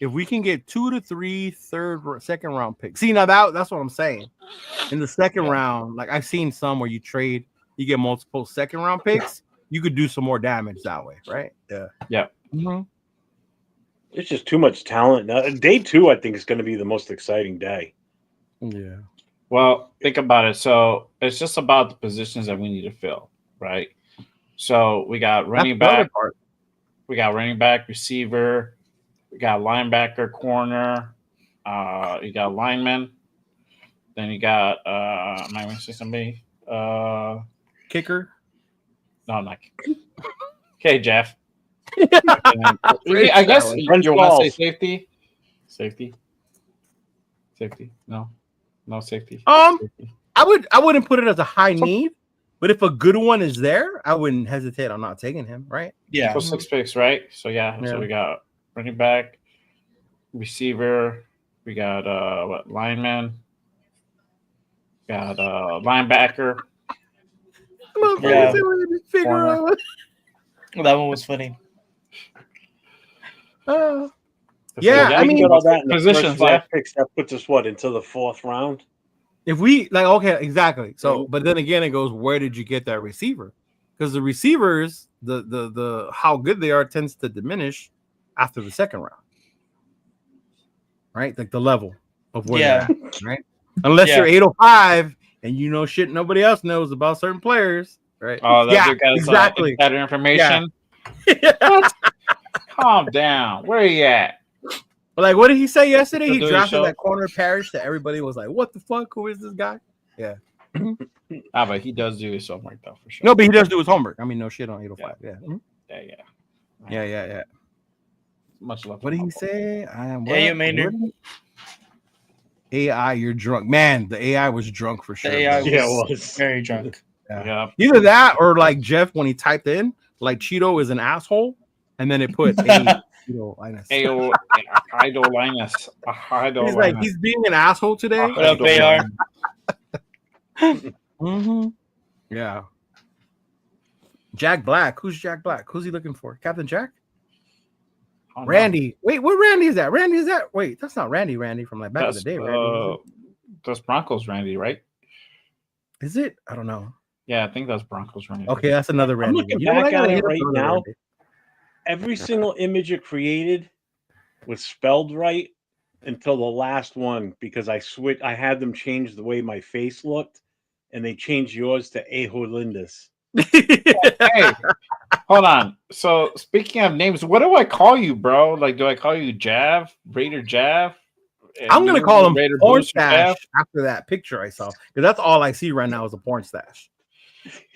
If we can get 2 to 3 second round picks, see now that's what I'm saying. In the second round, like I've seen some where you trade, you get multiple second round picks. You could do some more damage that way, right? Yeah. Yeah. Mm-hmm. It's just too much talent. Now, day 2, I think, is going to be the most exciting day. Yeah. Well, think about it. So it's just about the positions that we need to fill, right? So we got running back. We got running back, receiver. We got linebacker, corner. You got lineman. Then you got am I missing somebody? Kicker. No, I'm not. Okay, Jeff. I guess you want to say safety. Safety. No safety. Safety. I wouldn't put it as a high need, but if a good one is there, I wouldn't hesitate on not taking him. Right? Yeah. So 6 picks, right? So So we got running back, receiver. We got lineman. Got linebacker. Yeah. That one was funny. Yeah, I mean, all that in the positions, first 5 picks, that puts us into the 4th round. if we okay, exactly. So, but then again, it goes, where did you get that receiver? Because the receivers, the how good they are tends to diminish after the second round, right? Like the level of where they're at, right? Unless you're 805 and you know shit nobody else knows about certain players, right? Oh, exactly. Better information. Calm down. Where are you at? But like, what did he say yesterday? He Doing drafted show. that corner parish that everybody was like, "What the fuck? Who is this guy?" Yeah. But he does do his homework though, for sure. No, but he does do his homework. I mean, no shit on 805. Yeah. Much love. What did he say? I am. Yeah, you Maynard. AI, you're drunk, man. The AI was drunk for sure. The AI bro. was very drunk. Yeah. Either that or like Jeff when he typed in like Cheeto is an asshole, and then it put Chidolinus. Chidolinus. He's like he's being an asshole today. What up, AR? Mm-hmm. Yeah. Jack Black. Who's Jack Black? Who's he looking for? Captain Jack? Oh, Randy. No. Wait, what Randy is that? Randy is that? Wait, that's not Randy from like back in the day, Randy. That's Broncos Randy, right? Is it? I don't know. Yeah, I think that's Broncos Randy. Okay, that's another Randy. I'm looking back at it right now. Every single image it created was spelled right until the last one because I had them change the way my face looked, and they changed yours to Chidolinus. Hey, hold on. So speaking of names, what do I call you, bro? Like, do I call you Jav, Raider Jav? I'm gonna call him Raider porn Booster stash Jav? after that picture I saw, because that's all I see right now is a porn stash.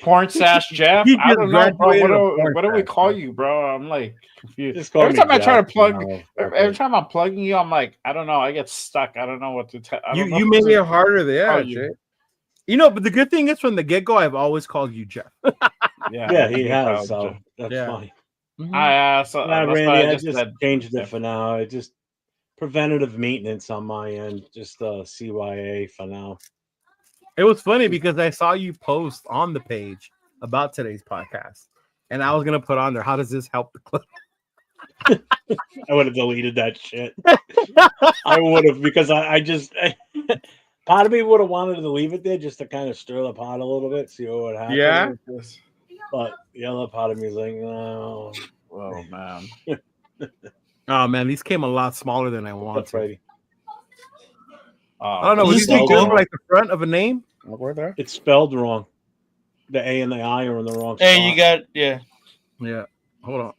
Porn stash Jeff? He I don't know, bro. graduated What do we stash, call bro. you, bro? I'm like confused. Just call Every me time I try to Jeff, plug, no, every time I'm plugging you, I'm like, I don't know. I get stuck. I don't know what to tell. You made it harder there, call Jay. You know, but the good thing is from the get-go, I've always called you Jeff. Yeah, he has. So that's Yeah. fine. Mhm. So Nah, that's Randy, why I just just said changed it for now. It just preventative maintenance on my end. Just CYA for now. It was funny because I saw you post on the page about today's podcast, and I was gonna put on there, how does this help the club? I would have deleted that shit. I would have, because I just part of me would have wanted to leave it there just to kind of stir the pot a little bit, see what would happen. Yeah. But the other part of me is like, no. Oh man. Oh man, these came a lot smaller than I wanted. That's right. I don't know. Was these things good for like the front of a name? Where there? It's spelled wrong. The A and the I are in the wrong spot. Hey, you got yeah. Hold on.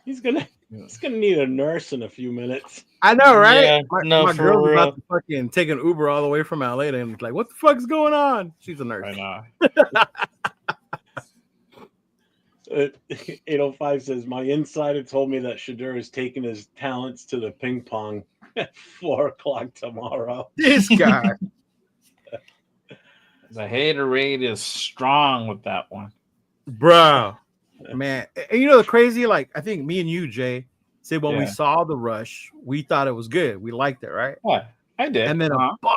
He's gonna need a nurse in a few minutes. I know, right? Yeah, my girl's about to fucking take an Uber all the way from LA, and it's like, what the fuck's going on? She's a nurse. I know. 805 says, my insider told me that Shadur is taking his talents to the ping pong at 4:00 tomorrow. This guy. The hater rate is strong with that one. Bro. Man. And you know the crazy, like, I think me and you, Jay, said when we Yeah. saw the rush, we thought it was good. We liked it, right? Yeah. I did. And then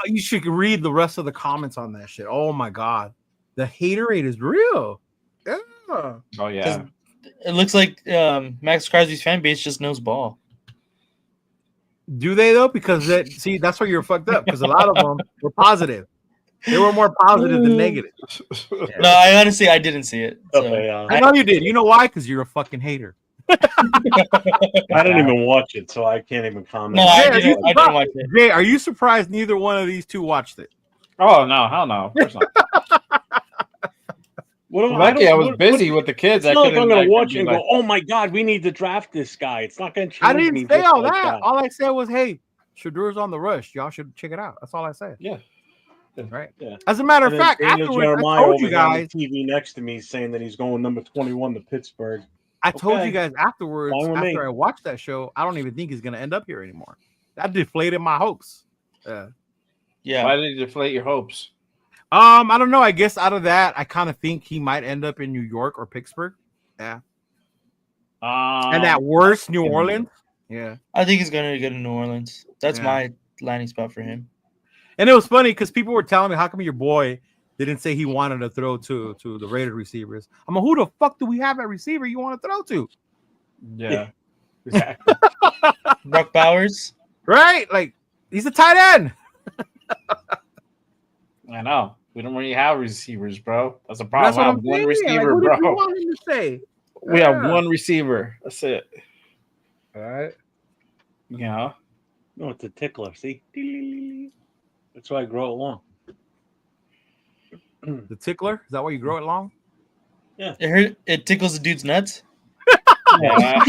you should read the rest of the comments on that shit. Oh my god, the haterade is real. Yeah. Oh yeah. It looks like Max Crosby's fan base just knows ball. Do they though? Because that's where you're fucked up. Because a lot of them were positive. They were more positive than negative. No, I didn't see it. So. Okay, I know you did. You know why? Because you're a fucking hater. I didn't even watch it, so I can't even comment. No, I didn't watch it. Jay, are you surprised neither one of these two watched it? Oh no, hell no. Of course not. I was busy with the kids. It's not like I'm going to watch it and go, oh my God, we need to draft this guy. It's not going to change. I didn't say all that. All I said was, hey, Shadur's on the rush. Y'all should check it out. That's all I said. Yeah. Right. Yeah. As a matter of fact, afterwards, I told you guys. On the TV next to me saying that he's going number 21 to Pittsburgh. I told you guys afterwards, after I watched that show, I don't even think he's going to end up here anymore. That deflated my hopes. Yeah. Why did it deflate your hopes? I don't know. I guess out of that, I kind of think he might end up in New York or Pittsburgh. Yeah. And at worst, New Orleans. Yeah. I think he's going to go to New Orleans. That's my landing spot for him. And it was funny because people were telling me, how come your boy didn't say he wanted to throw to the Raiders receivers? I'm like, who the fuck do we have at receiver you want to throw to? Yeah. Exactly. Brock Bowers? Right? Like, he's a tight end. I know. We don't really have receivers, bro. That's a problem. That's what I'm one saying. receiver, like, what bro. do you want him to say? We have one receiver. That's it. All right. Yeah. No, it's a tickler. See? That's why I grow it long. The tickler? Is that why you grow it long? Yeah. It tickles the dude's nuts? Yeah.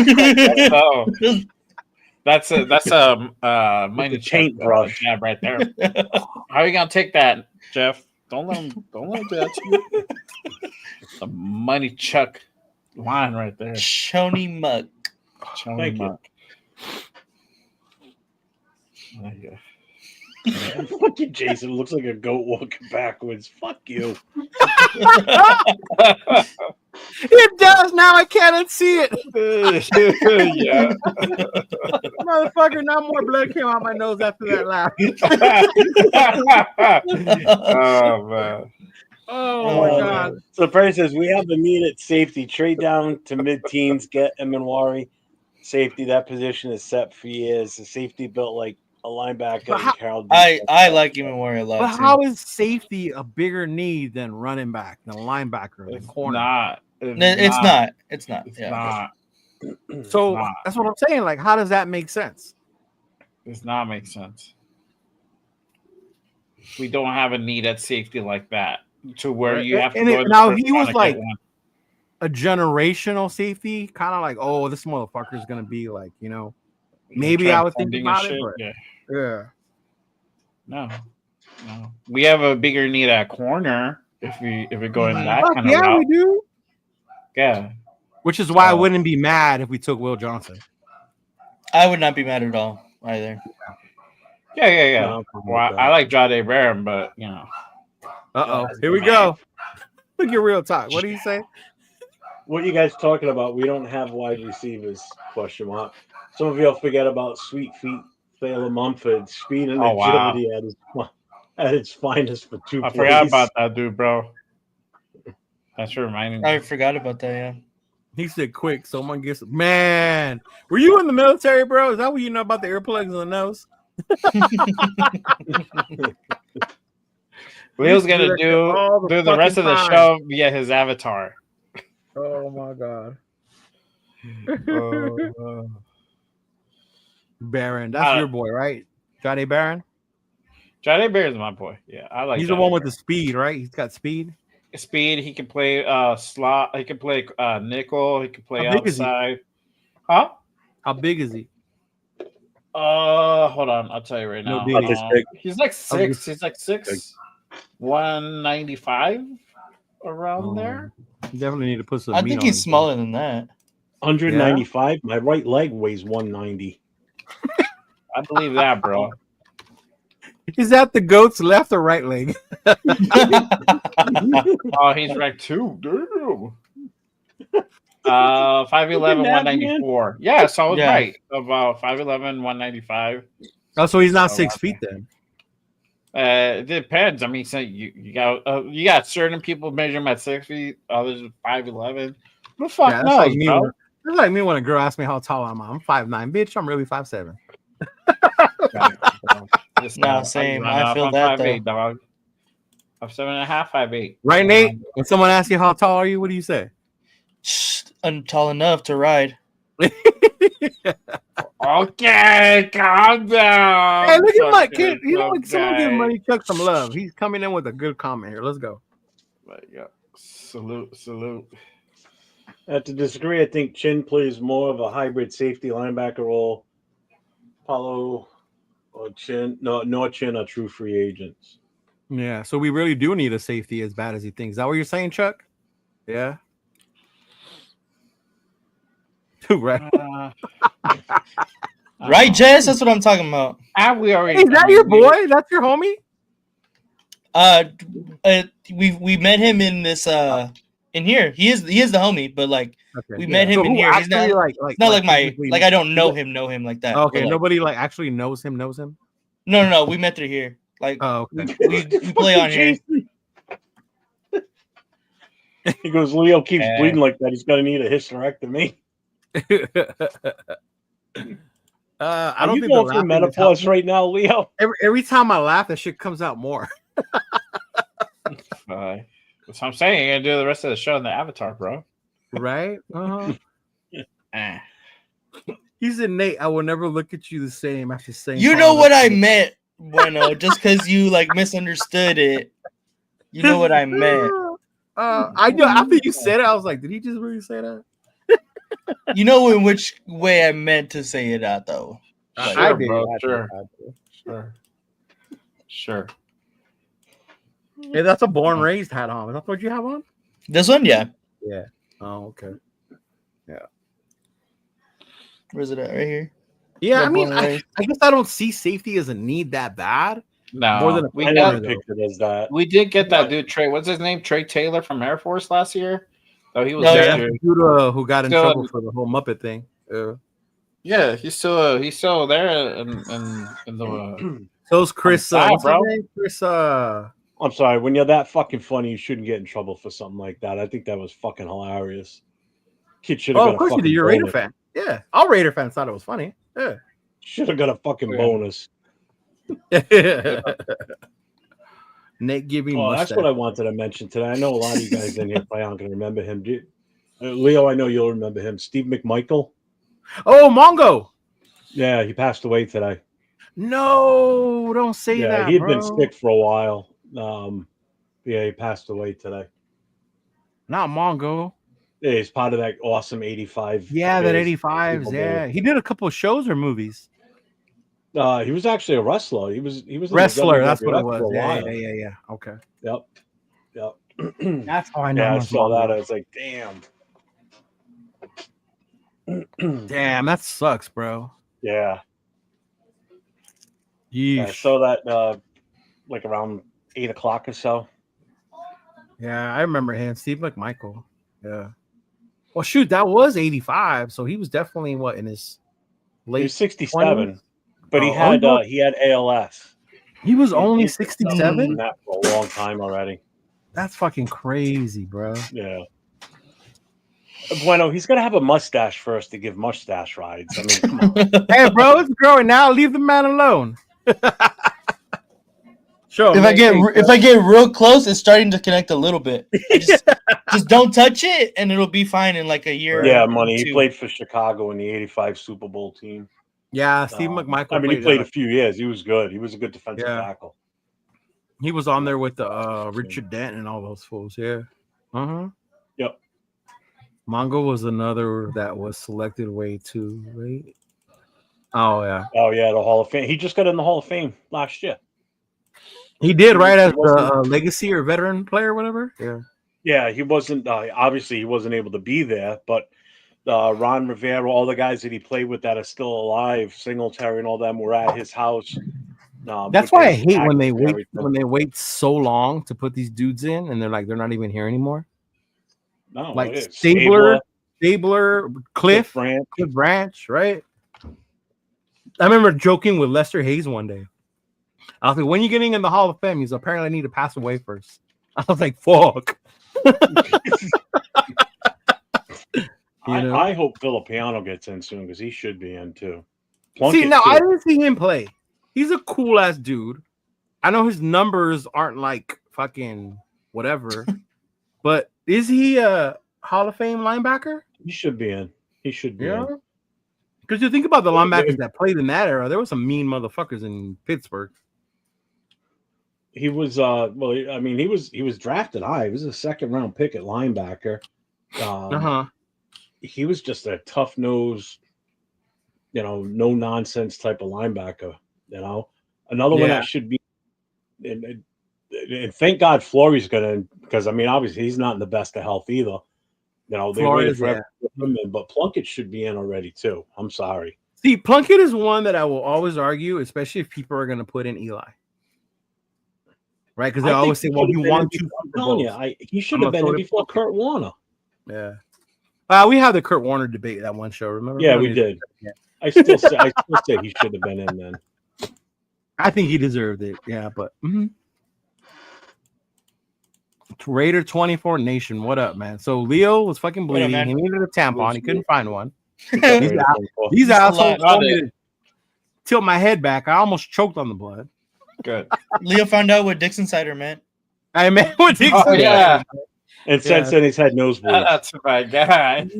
That's a money paintbrush jab right there. How are you gonna take that, Jeff? Don't let him do that to you. The money chuck line right there. Chony Muck. Chony Muck. There you go. Fuck you, Jason. Looks like a goat walking backwards. Fuck you. It does now. I can't unsee it. Yeah. Motherfucker, not more blood came out my nose after that laugh. Oh man. Oh my god. So Perry says we have a need at safety. Trade down to mid-teens, get Emanwari. Safety, that position is set for years. The safety built like a linebacker. I like Emanwari a lot. But how is safety a bigger need than running back, than linebacker, than corner? It's not. It's not. So that's what I'm saying. Like, how does that make sense? Does not make sense. We don't have a need at safety like that to where you have to go. Now he was like a generational safety, kind of like, oh, this motherfucker is gonna be like, maybe I would think about it. But yeah. No. We have a bigger need at corner if we go in that kind of route. Yeah, we do. Yeah. Which is why I wouldn't be mad if we took Will Johnson. I would not be mad at all either. Yeah. No, well, I like Jade Barron, but Here we go. Look at real talk. What do you say? What you guys talking about? We don't have wide receivers, question mark. Some of y'all forget about Sweet Feet, Thaler Mumford, speed and agility at its finest for 2 plays. I forgot about that dude, bro. That's reminding me. I forgot about that, yeah. He said quick, someone gets man. Were you in the military, bro? Is that what you know about the earplugs in the nose? Leo's gonna do the rest of the show via his avatar. Oh my god. Barron, that's your boy, right? Jade Barron? Jade Barron's my boy. Yeah, I like. He's the one with the speed, right? He's got speed. Speed. He can play slot. He can play nickel. He can play outside. Huh? How big is he? Hold on. I'll tell you right now. He's like 6. He's like 6, 195 around there. You definitely need to put some. I think he's smaller than that. 195. Yeah. My right leg weighs 190. I believe that, bro. Is that the goat's left or right leg? Oh, he's right too. Damn. 5'11", 194. Yeah, so I was right. About 5'11", 195. Oh, so he's not 6 feet then. It depends. I mean, so you got certain people measure them at 6 feet, others 5'11". Who the fuck Yeah, knows, bro? It's like me when a girl asks me how tall I'm 5'9". Bitch, I'm really 5'7". Nah, same. I feel that, though. 5'8", dog. I'm 7.5, 5'8". Right, Nate? When someone asks you how tall are you, what do you say? I'm tall enough to ride. Okay, calm down. Hey, look at my kid. You know, someone give Money Chuck some love. He's coming in with a good comment here. Let's go. Yeah. Salute. To disagree, I think Chin plays more of a hybrid safety linebacker role. Paulo or Chin, nor Chin are true free agents. Yeah, so we really do need a safety as bad as he thinks. Is that what you're saying, Chuck? Yeah. Right. Right, Jess? That's what I'm talking about. We already. Hey, is that your boy? That's your homie? We met him in this in here. He is the homie, but like we met him in here. He's not like my I don't know him like that. Okay, nobody like actually knows him. No, we met through here. Like okay. we play on here. He goes, Leo keeps bleeding like that. He's gonna need a hysterectomy. I don't think going through menopause right now, Leo. Every time I laugh, that shit comes out more. That's what I'm saying. You're gonna do the rest of the show in the Avatar, bro. Right? He said, Nate, I will never look at you the same after saying. You know what I meant, Bueno. Just because you like misunderstood it. You know what I meant. I know. After you said it, I was like, did he just really say that? You know in which way I meant to say it out, though. Sure, bro. Sure. Hey, that's a born raised hat on. Is that what you have on? This one, yeah. Yeah. Oh, okay. Yeah. Where's it at? Right here. Yeah, I mean, I guess I don't see safety as a need that bad. No, more than a corner, picture as that. We did get that dude Trey. What's his name? Trey Taylor from Air Force last year. Oh, he was dude who got in trouble for the whole Muppet thing. Yeah, he's still there in the. So's Chris. Bro. Chris. I'm sorry. When you're that fucking funny, you shouldn't get in trouble for something like that. I think that was fucking hilarious. Kid should have got of course a you did. You're a bonus. Raider fan. Yeah, all Raider fans thought it was funny. Yeah, should have got a fucking bonus. Nate giving. That's what I wanted to mention today. I know a lot of you guys in here probably aren't going to remember him. Leo, I know you'll remember him. Steve McMichael. Oh, Mongo. Yeah, he passed away today. No, don't say that. He'd been sick for a while. He passed away today. Not Mongo. Yeah, he's part of that awesome 85. Yeah, that 85s. Yeah, he did a couple of shows or movies. He was actually a wrestler. He was wrestler. That's what it was. Yeah. Okay. Yep. That's how I know. Yeah, I saw that. I was like, damn. Damn, that sucks, bro. Yeah. Yeah, I saw that like around 8 o'clock or so. Yeah, I remember him, Steve McMichael. Yeah. Well, shoot, that was 85, so he was definitely in his late. He was 67, 20s? but he had ALS. He was only 67. That for a long time already. That's fucking crazy, bro. Yeah. Bueno, he's gonna have a mustache first to give mustache rides. I mean, come on. Hey, bro, it's growing now. Leave the man alone. Sure. If I get real close, it's starting to connect a little bit. Just don't touch it, and it'll be fine in like a year. Yeah, money. He played for Chicago in the '85 Super Bowl team. Yeah, Steve McMichael. I mean, he played a few years. He was good. He was a good defensive tackle. He was on there with the Richard Dent and all those fools. Yeah. Yep. Mongo was another that was selected way too late. Oh yeah. Oh yeah, the Hall of Fame. He just got in the Hall of Fame last year. He did, right, as the legacy or veteran player, whatever. Yeah. Yeah, he wasn't. Obviously, he wasn't able to be there, but Ron Rivera, all the guys that he played with that are still alive, Singletary and all them were at his house. That's why I hate when they wait so long to put these dudes in, and they're not even here anymore. No, like Stabler, Cliff Branch, right? I remember joking with Lester Hayes one day. I was like, when are you getting in the Hall of Fame? He's apparently I need to pass away first. I was like, fuck. I hope Filippiano gets in soon because he should be in too. See, now I didn't see him play. He's a cool ass dude. I know his numbers aren't like fucking whatever, but is he a Hall of Fame linebacker? He should be in. He should be in. Because you think about the linebackers that played in that era, there were some mean motherfuckers in Pittsburgh. He was he was drafted high. He was a second round pick at linebacker. He was just a tough nosed, no nonsense type of linebacker. Another one that should be, and thank God Florey's gonna, because obviously he's not in the best of health either. They waited forever to put him in, but Plunkett should be in already too. I'm sorry. See, Plunkett is one that I will always argue, especially if people are going to put in Eli. Right? Because they always say, well, he won 2 Super Bowls. He should have been in before Kurt Warner. Yeah. We had the Kurt Warner debate that one show, remember? Yeah, we did. Yeah. I still say he should have been in then. I think he deserved it. Yeah, but Raider 24 Nation, what up, man? So Leo was fucking bleeding. He needed a tampon. He couldn't find one. These assholes told me to tilt my head back. I almost choked on the blood. Good. Leo found out what Dixon cider meant. I meant what Dixon cider. Yeah. And since then he's had nosebleeds. That's my God.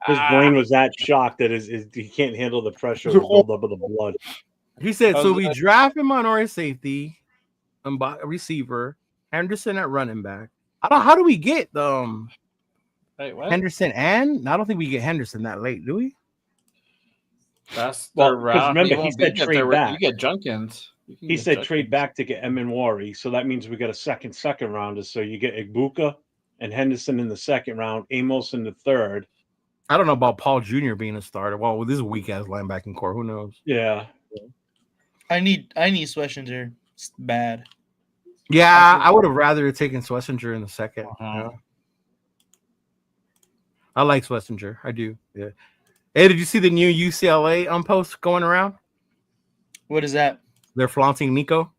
His brain was that shocked that he can't handle the pressure of the buildup of the blood. He said, so we draft him on our safety, receiver, Henderson at running back. How do we get Henderson and I don't think we get Henderson that late, do we? That's the route. Remember, he said trade back. You get Junkins. He said trade back to get Eminwari, so that means we got a second rounder. So you get Igbuka and Henderson in the second round, Amos in the third. I don't know about Paul Jr. being a starter. Well, with this weak ass linebacking core, who knows? Yeah. I need Schlesinger. It's bad. Yeah, I would have rather taken Schlesinger in the second. I like Schlesinger. I do. Yeah. Hey, did you see the new UCLA post going around? What is that? They're flaunting Nico.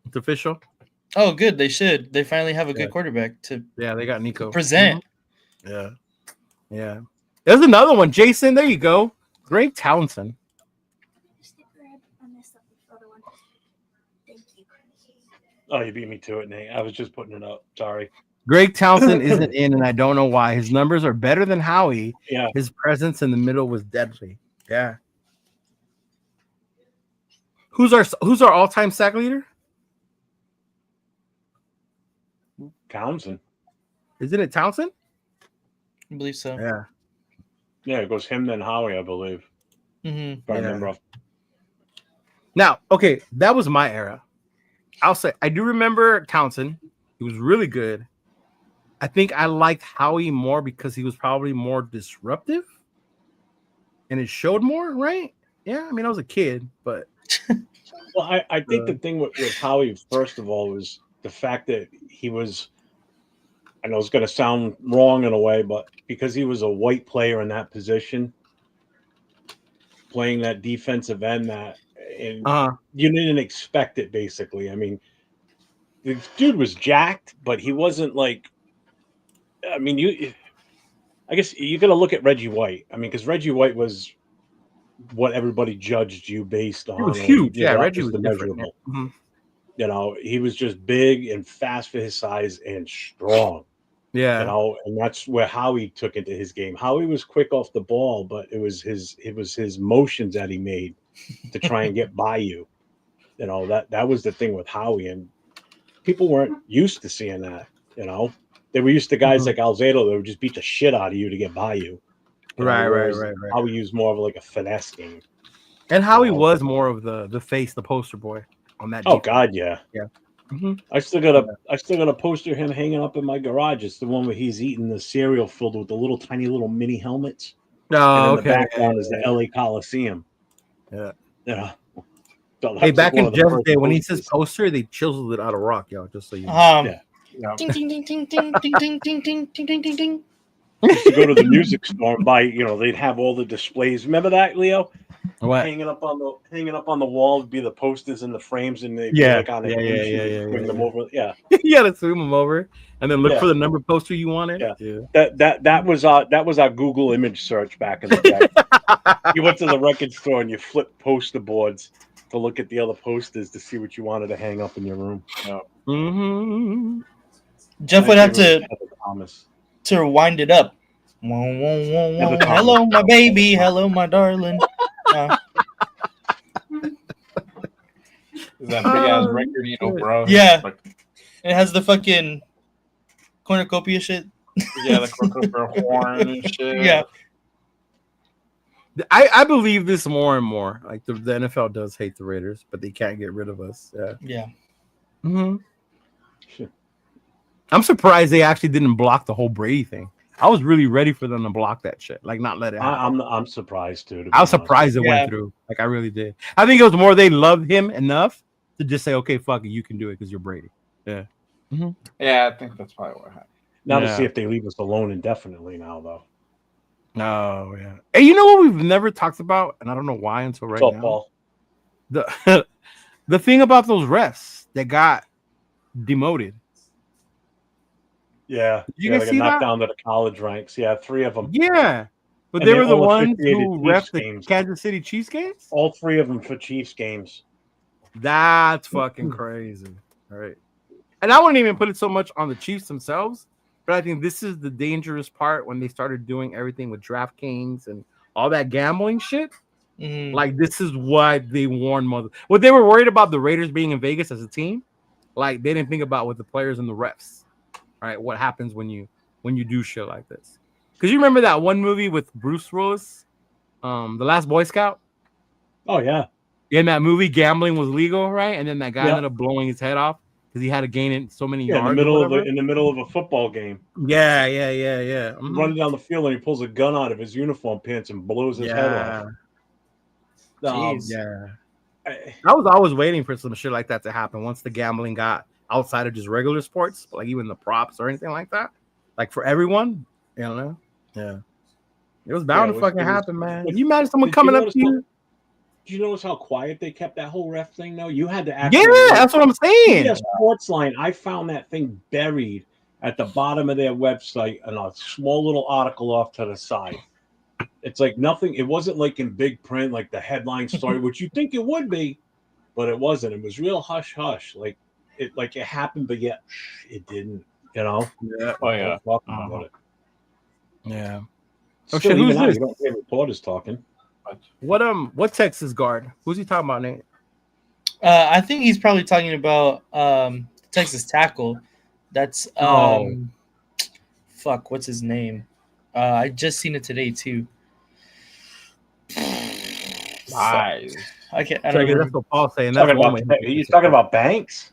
It's official. Oh, good. They should. They finally have a good quarterback to. Yeah, they got Nico. Present. Mm-hmm. Yeah. There's another one. Jason, there you go. Greg Townsend. Oh, you beat me to it, Nate. I was just putting it up. Sorry. Greg Townsend isn't in, and I don't know why. His numbers are better than Howie. Yeah. His presence in the middle was deadly. Yeah. Who's our all-time sack leader? Townsend. Isn't it Townsend? I believe so. Yeah. Yeah, it goes him then Howie, I believe. Mm-hmm. If I remember off. Now, okay, that was my era. I'll say I do remember Townsend. He was really good. I think I liked Howie more because he was probably more disruptive and it showed more, right? Yeah, I was a kid, but well, I think the thing with Howie, first of all, was the fact that he was, I know it's going to sound wrong in a way, but because he was a white player in that position, playing that defensive end, you didn't expect it, basically. The dude was jacked, but he wasn't like, I guess you got to look at Reggie White. Because Reggie White was what everybody judged you based on. He was huge. Yeah, Reggie was measurable. Mm-hmm. He was just big and fast for his size and strong. Yeah. And that's where Howie took into his game. Howie was quick off the ball, but it was his motions that he made to try and get by you. That was the thing with Howie, and people weren't used to seeing that. They were used to guys like Alzado that would just beat the shit out of you to get by you. Right. Howie used more of like a finesse game. And Howie was more of the face, the poster boy on that. Oh God, yeah. Mm-hmm. I still got a poster of him hanging up in my garage. It's the one where he's eating the cereal filled with the tiny little mini helmets. Oh, and in the background is the LA Coliseum. Yeah. So hey, back in Jeff's day, when he says poster, they chiseled it out of rock, y'all. Just so you know. Yeah. Ding ding ding ding ding ding ding ding ding ding ding ding ding. Used to go to the music store and buy, they'd have all the displays. Remember that, Leo? What? hanging up on the wall would be the posters and the frames, and they Yeah, like on a hinge, and bring them over. Yeah, You gotta swing them over and then look Yeah. for the number poster you wanted. Yeah. That was our Google image search back in the day. You went to the record store and you flipped poster boards to look at the other posters to see what you wanted to hang up in your room. Mm-hmm. Jeff would have to Thomas. wind it up. Hello, my baby. Hello, my darling. Is that big ass record, bro? Yeah. Like, it has the fucking cornucopia shit. yeah, the cornucopia horn and shit. Yeah. I believe this more and more. Like the NFL does hate the Raiders, but they can't get rid of us. Yeah. Yeah. Mm-hmm. I'm surprised they actually didn't block the whole Brady thing. I was really ready for them to block that shit, like not let it happen. I'm surprised too. I was surprised it went through. Like I really did. I think it was more they loved him enough to just say, "Okay, fuck it, you can do it because you're Brady." Yeah. Mm-hmm. Yeah, I think that's probably what happened. Now to see if they leave us alone indefinitely now, though. Oh yeah. Hey, you know what we've never talked about, and I don't know why until right now. Paul? The thing about those refs that got demoted. Yeah, you they guys got see knocked that? down to the college ranks. Yeah, 3 of them. Yeah, but And they were the all ones officiated who Chiefs ref the games. Kansas City Chiefs games. All 3 of them for Chiefs games. That's fucking crazy. All right. And I wouldn't even put it so much on the Chiefs themselves, but I think this is the dangerous part when they started doing everything with DraftKings and all that gambling shit. Mm-hmm. Like, this is why they warned what they were worried about the Raiders being in Vegas as a team. Like, they didn't think about with the players and the refs, right? What happens when you do shit like this? Because you remember that one movie with Bruce Willis, The Last Boy Scout? Oh yeah. In that movie, gambling was legal, right? And then that guy ended up blowing his head off because he had to gain in so many yards. In the middle of a football game. Yeah. Mm-hmm. Running down the field and he pulls a gun out of his uniform pants and blows his head off. Yeah. I was always waiting for some shit like that to happen once the gambling got outside of just regular sports, like even the props or anything like that. Like for everyone, you know? Yeah. It was bound to fucking happen, man. Can you imagine someone coming up to you? Did you notice how quiet they kept that whole ref thing, though? You had to actually... Yeah, that's what I'm saying. Yeah, Sportsline, I found that thing buried at the bottom of their website in a small little article off to the side. It's like nothing. It wasn't like in big print, like the headline story, which you think it would be, but it wasn't. It was real hush hush, like it happened, but yet it didn't. You know? Yeah. Oh yeah. Talking about it. Yeah. Oh shit! Who's this? You don't hear reporters talking. What Texas guard? Who's he talking about, Nate? I think he's probably talking about Texas tackle. That's fuck. What's his name? I just seen it today too. Nice. I can't. I don't know. That's what Paul's saying. He's talking about Banks.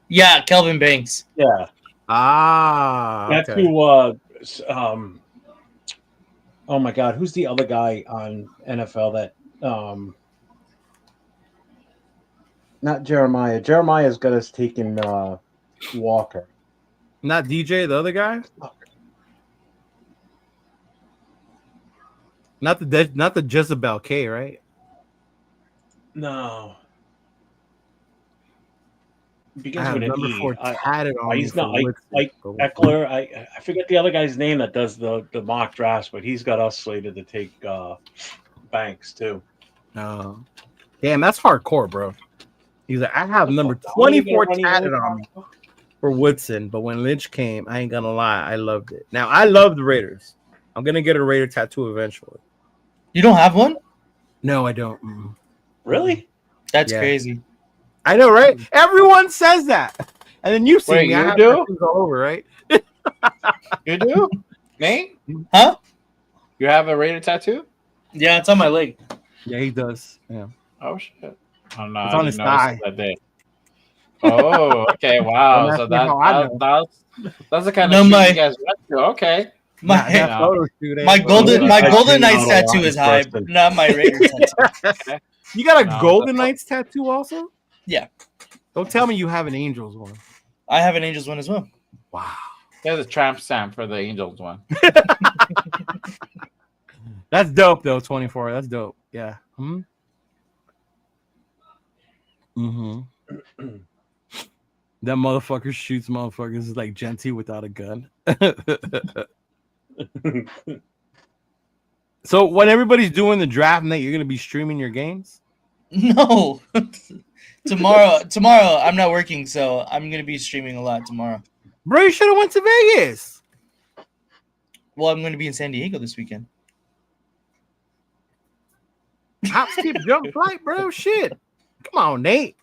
Yeah, Kelvin Banks. Yeah. That's okay. Who? Oh my God, who's the other guy on NFL that? Not Jeremiah. Jeremiah's got us taking Walker. Not DJ, the other guy. Not the Jezebel K, right? No. I have number 4 tatted on. He's not like Eckler. I forget the other guy's name that does the mock drafts, but he's got us slated to take Banks too. Oh, damn, that's hardcore, bro. He's like, I have number 24 tatted on me for Woodson, but when Lynch came, I ain't gonna lie, I loved it. Now I love the Raiders. I'm gonna get a Raider tattoo eventually. You don't have one? No, I don't. Mm. Really? That's crazy. I know, right? Everyone says that, and then you see me. You do all over, right? You do, Nate? Huh? You have a Raider tattoo? Yeah, it's on my leg. Yeah, he does. Yeah. Oh shit! Oh no, it's on his thigh. That day. Oh, okay. Wow. So that's the kind of shit you guys went to. Okay. My Golden Knights tattoo is high, but not my Raider tattoo. Okay. You got a Golden Knights tattoo also? Yeah. Don't tell me you have an Angels one. I have an Angels one as well. Wow. There's a tramp stamp for the Angels one. That's dope though. 24. That's dope. Yeah. Mm-hmm. That motherfucker shoots motherfuckers like Genty without a gun. So when everybody's doing the draft night, you're gonna be streaming your games? No. Tomorrow I'm not working, so I'm gonna be streaming a lot tomorrow. Bro, you should have went to Vegas. Well, I'm gonna be in San Diego this weekend. Hop, skip, jump, flight, bro. Shit. Come on, Nate.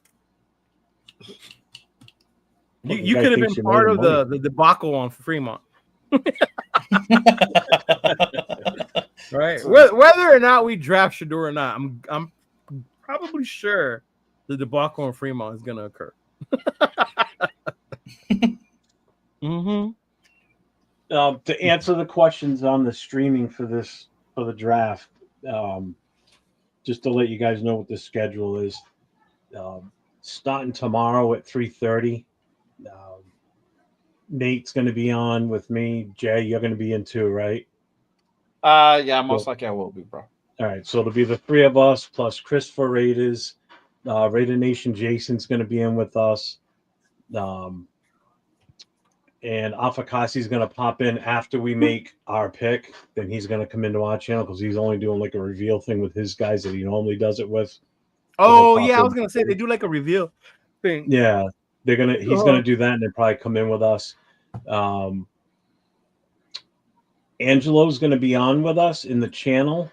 You could have been part of the debacle on Fremont. Right. Whether or not we draft Shador or not, I'm probably sure the debacle on Fremont is gonna occur. Mm-hmm. To answer the questions on the streaming for the draft, just to let you guys know what the schedule is. Starting tomorrow at 3:30. Nate's going to be on with me. Jay, you're going to be in too, right? Yeah, most likely I will be, bro. All right, so it'll be the three of us plus Chris for Raiders. Raider Nation Jason's going to be in with us. And Afakasi's going to pop in after we make our pick. Then he's going to come into our channel because he's only doing like a reveal thing with his guys that he normally does it with. Oh, yeah, I was going to say they do like a reveal thing. Yeah, he's going to do that and then probably come in with us. Angelo's going to be on with us in the channel,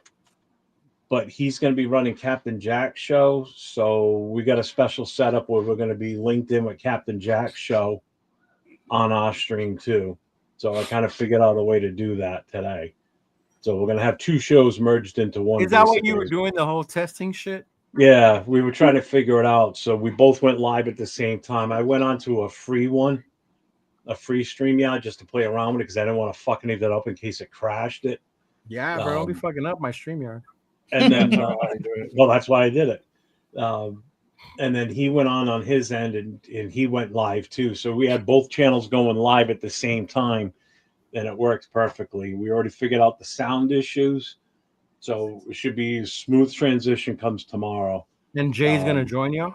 but he's going to be running Captain Jack's show. So we got a special setup where we're going to be linked in with Captain Jack's show on our stream too. So I kind of figured out a way to do that today. So we're going to have two shows merged into one. Is that what you were doing, the whole testing shit? Yeah, we were trying to figure it out. So we both went live at the same time. I went onto a free StreamYard just to play around with it because I didn't want to fuck anything up in case it crashed it. Yeah, bro, don't be fucking up my StreamYard. And then, well, that's why I did it. And then he went on his end and he went live too. So we had both channels going live at the same time and it worked perfectly. We already figured out the sound issues. So it should be a smooth transition comes tomorrow. And Jay's going to join you?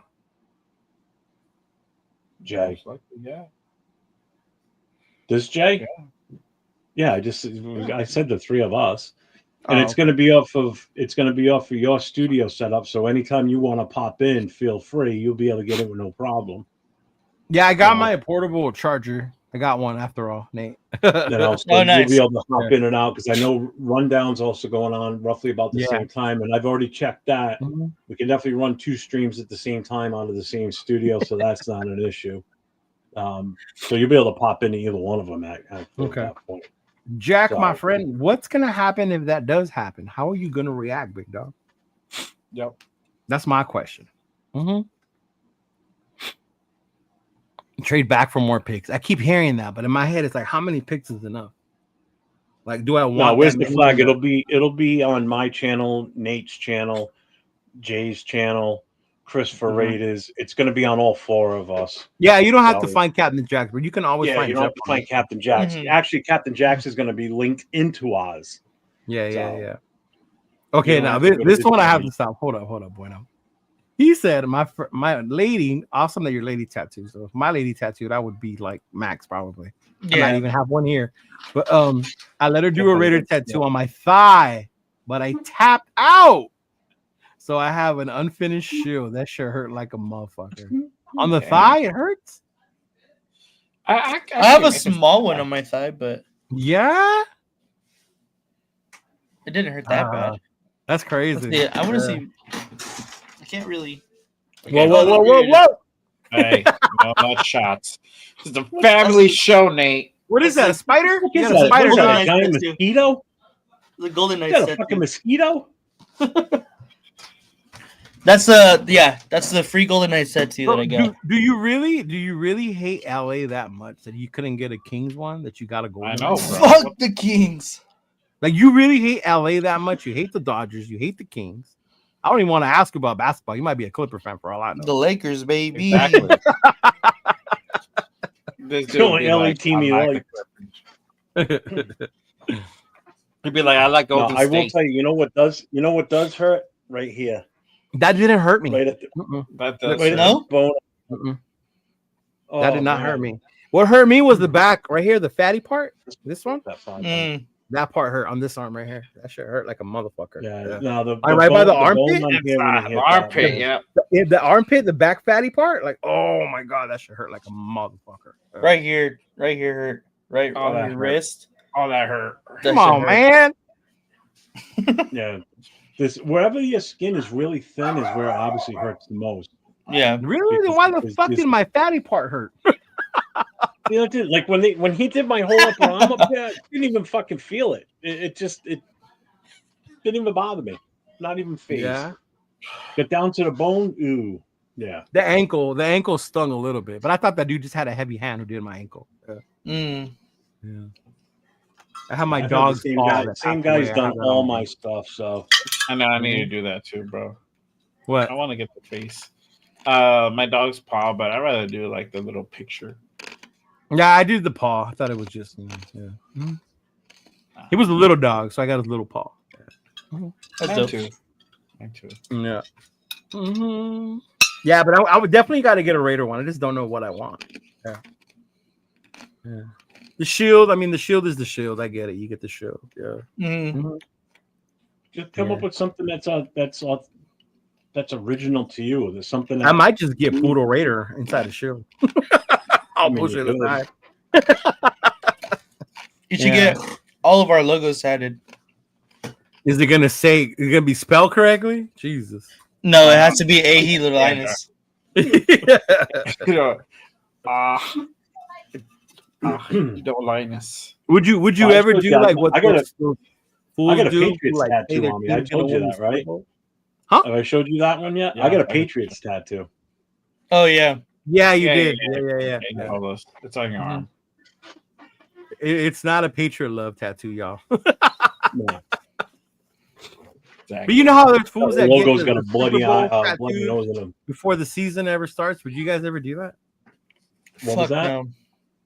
Jay. Yeah. This Jay? Yeah, I said the three of us. And it's going to be off of your studio setup. So anytime you want to pop in, feel free. You'll be able to get it with no problem. Yeah, I got my portable charger. I got one after all, Nate. Nice. You'll be able to hop in and out because I know Rundown's also going on roughly about the same time. And I've already checked that. Mm-hmm. We can definitely run two streams at the same time out of the same studio. So that's not an issue. So you'll be able to pop into either one of them at that point. Jack, my friend, what's going to happen if that does happen? How are you going to react, big dog? Yep. That's my question. Mm-hmm. Trade back for more picks. I keep hearing that, but in my head, it's like, how many picks is enough? Like, do I want? No, where's the flag? It'll be on my channel, Nate's channel, Jay's channel, Chris for Raiders. It's going to be on all four of us. Yeah, you don't have to find Captain Jack, but you can always find. You don't have to find Captain Jack's. Mm-hmm. Actually, Captain Jack's is going to be linked into ours. Yeah. Okay, now this one I have to stop. Hold up, Bueno. He said, my lady, awesome that your lady tattoo. So if my lady tattoo, that would be like max probably. Yeah. I might even have one here. But I let her do a Raider tattoo on my thigh, but I tapped out. So I have an unfinished shield. That sure hurt like a motherfucker. On the thigh, it hurts? I have a small one on my thigh, but yeah, it didn't hurt that bad. That's crazy. I want to see. I can't really. Whoa! Hey, no more shots. This is a family show, Nate. What is that? A spider? What is that? Spider? A giant mosquito? The golden knight. Is that a fucking mosquito? That's the free golden knight tattoo that I got. Do you really hate LA that much that you couldn't get a Kings one that you got to go? I know, bro. Fuck the Kings. Like you really hate LA that much? You hate the Dodgers. You hate the Kings. I don't even want to ask you about basketball. You might be a Clipper fan for all I know. The Lakers, baby. Exactly. The only LA team you like. He'd be like, I like Golden State. I will tell you. You know what does hurt right here. That didn't hurt me. Right at the, That does. right at No? the bone. Mm-mm. Oh, That did not man. hurt me. What hurt me was the back right here, the fatty part. This one, That fine. Mm. that part hurt on this arm right here. That shit hurt like a motherfucker. Yeah, no, the Right by the armpit? bone on It's here when you not hit armpit, that, yeah. The armpit, the back fatty part, like, oh my god, that shit hurt like a motherfucker. Right here hurt. Right Oh, on that your hurt. wrist. Oh, that hurt. That Come shit on, hurt. man. Yeah, this wherever your skin is really thin is where it obviously hurts the most. Yeah. Really? Then Because why the this- fuck this- did my fatty part hurt? You know, dude, like when he did my whole upper arm up there, I didn't even fucking feel it. It didn't even bother me. Not even phased. Yeah. Get down to the bone. Ooh, yeah. The ankle stung a little bit, but I thought that dude just had a heavy hand who did my ankle. Mm. Yeah. I have my I heard dog's the paw. same that guy's halfway. I done have that all on my me. stuff. So I know I need to do that too, bro. What? I want to get the face. My dog's paw, but I'd rather do like the little picture. Yeah, I did the paw. I thought it was just yeah. Mhm. He was a little dog, so I got his little paw. That's Mine dope. too. Mine too. Yeah. Yeah, but I would definitely got to get a Raider one. I just don't know what I want. Yeah. Yeah. The shield. I mean, the shield is the shield. I get it. You get the shield. Yeah. Mm. just come up with something that's original to you. There's something that I might just get Poodle Raider inside the shield. I'll push it you aside. You should Yeah. get all of our logos added. Is it gonna say? Is it gonna be spelled correctly? Jesus. No, it has to be A Chidolinus. You know, Chidolinus. Would you Well, I ever suppose, do yeah, like what I got those fools I got a do? Patriots Like, tattoo hey, their on me. I team's told gonna you win that, the right? Super Bowl? Have I showed you that one yet? Yeah. I got a Patriots tattoo. Oh yeah. Yeah, you Yeah, did. yeah, Yeah. All those. It's on your arm. It's not a Patriot love tattoo, y'all. Yeah. Exactly. But you know how there's fools The that logo's get got a the bloody Super Bowl eye, bloody tattoo nose in him. before the season ever starts. Would you guys ever do that? What Fuck was that? no.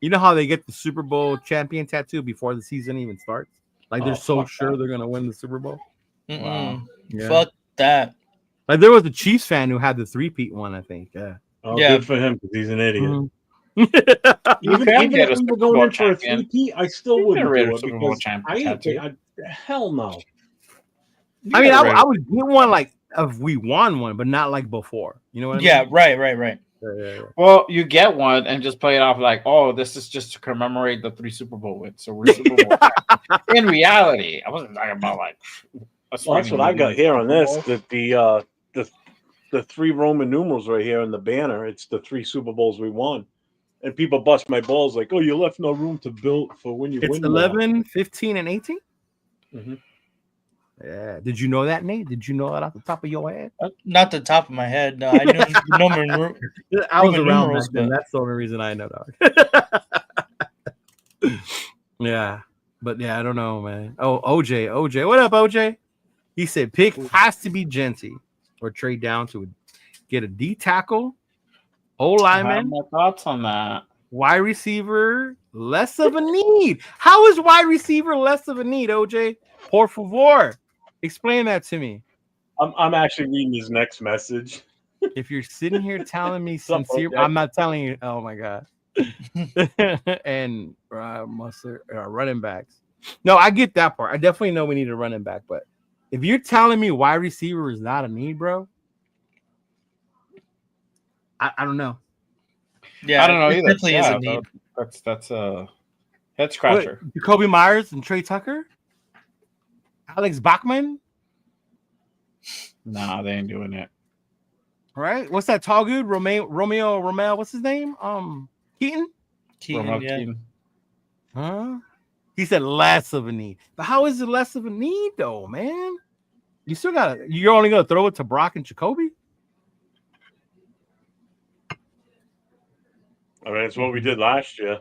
You know how they get the Super Bowl champion tattoo before the season even starts? Like they're Oh, so fuck sure that. they're gonna win the Super Bowl. Mm-mm. Wow. Yeah. Fuck that. Like there was a Chiefs fan who had the 3-peat one, I think. Yeah. Oh, Yeah. good for him because he's an idiot. Mhm. You can get a if we Super were going Bowl in for a champion. 3-peat, I still You can wouldn't get rid do of it Super Bowl because champion I ain't. tattoo. Hell no. I mean, You gotta I would get one like if we won one, but not like before. You know what I mean? Yeah, right. Yeah. Well, you get one and just play it off like, oh, this is just to commemorate the 3 Super Bowl wins. So we're Super Bowl. In reality, I wasn't talking about like. Well, that's what I got here on this. The 3 Roman numerals right here in the banner. It's the 3 Super Bowls we won. And people bust my balls like, oh, you left no room to build for when you It's win. more." 11, 15, and 18. Mhm. Yeah. Did you know that, Nate? Did you know that off the top of your head? Not the top of my head. No, I knew the number. I was Roman around numerals, back then. but- That's the only reason I know, dog. Yeah. But yeah, I don't know, man. Oh, OJ. What up, OJ? He said pick has to be Genty or trade down to get a D tackle, O I have lineman, my thoughts on that. wide receiver, less of a need. How is wide receiver less of a need, OJ? Por favor. Explain that to me. I'm actually reading his next message. If you're sitting here telling me What's up, sincere, OJ? I'm not telling you. Oh my god. And running backs. No, I get that part. I definitely know we need a running back, but if you're telling me wide receiver is not a need, bro, I don't know. Yeah, I don't know it either. definitely is Yeah, a need. That's a head scratcher. What, Jacoby Myers and Trey Tucker, Alex Bachman, Nah, they ain't doing it. right? What's that tall dude? Romeo. What's his name? Keaton. Keaton, Remote yeah. team. Huh? He said less of a need. But how is it less of a need though, man? You still gotta. You're only gonna throw it to Brock and Jacoby. I mean, it's what we did last year.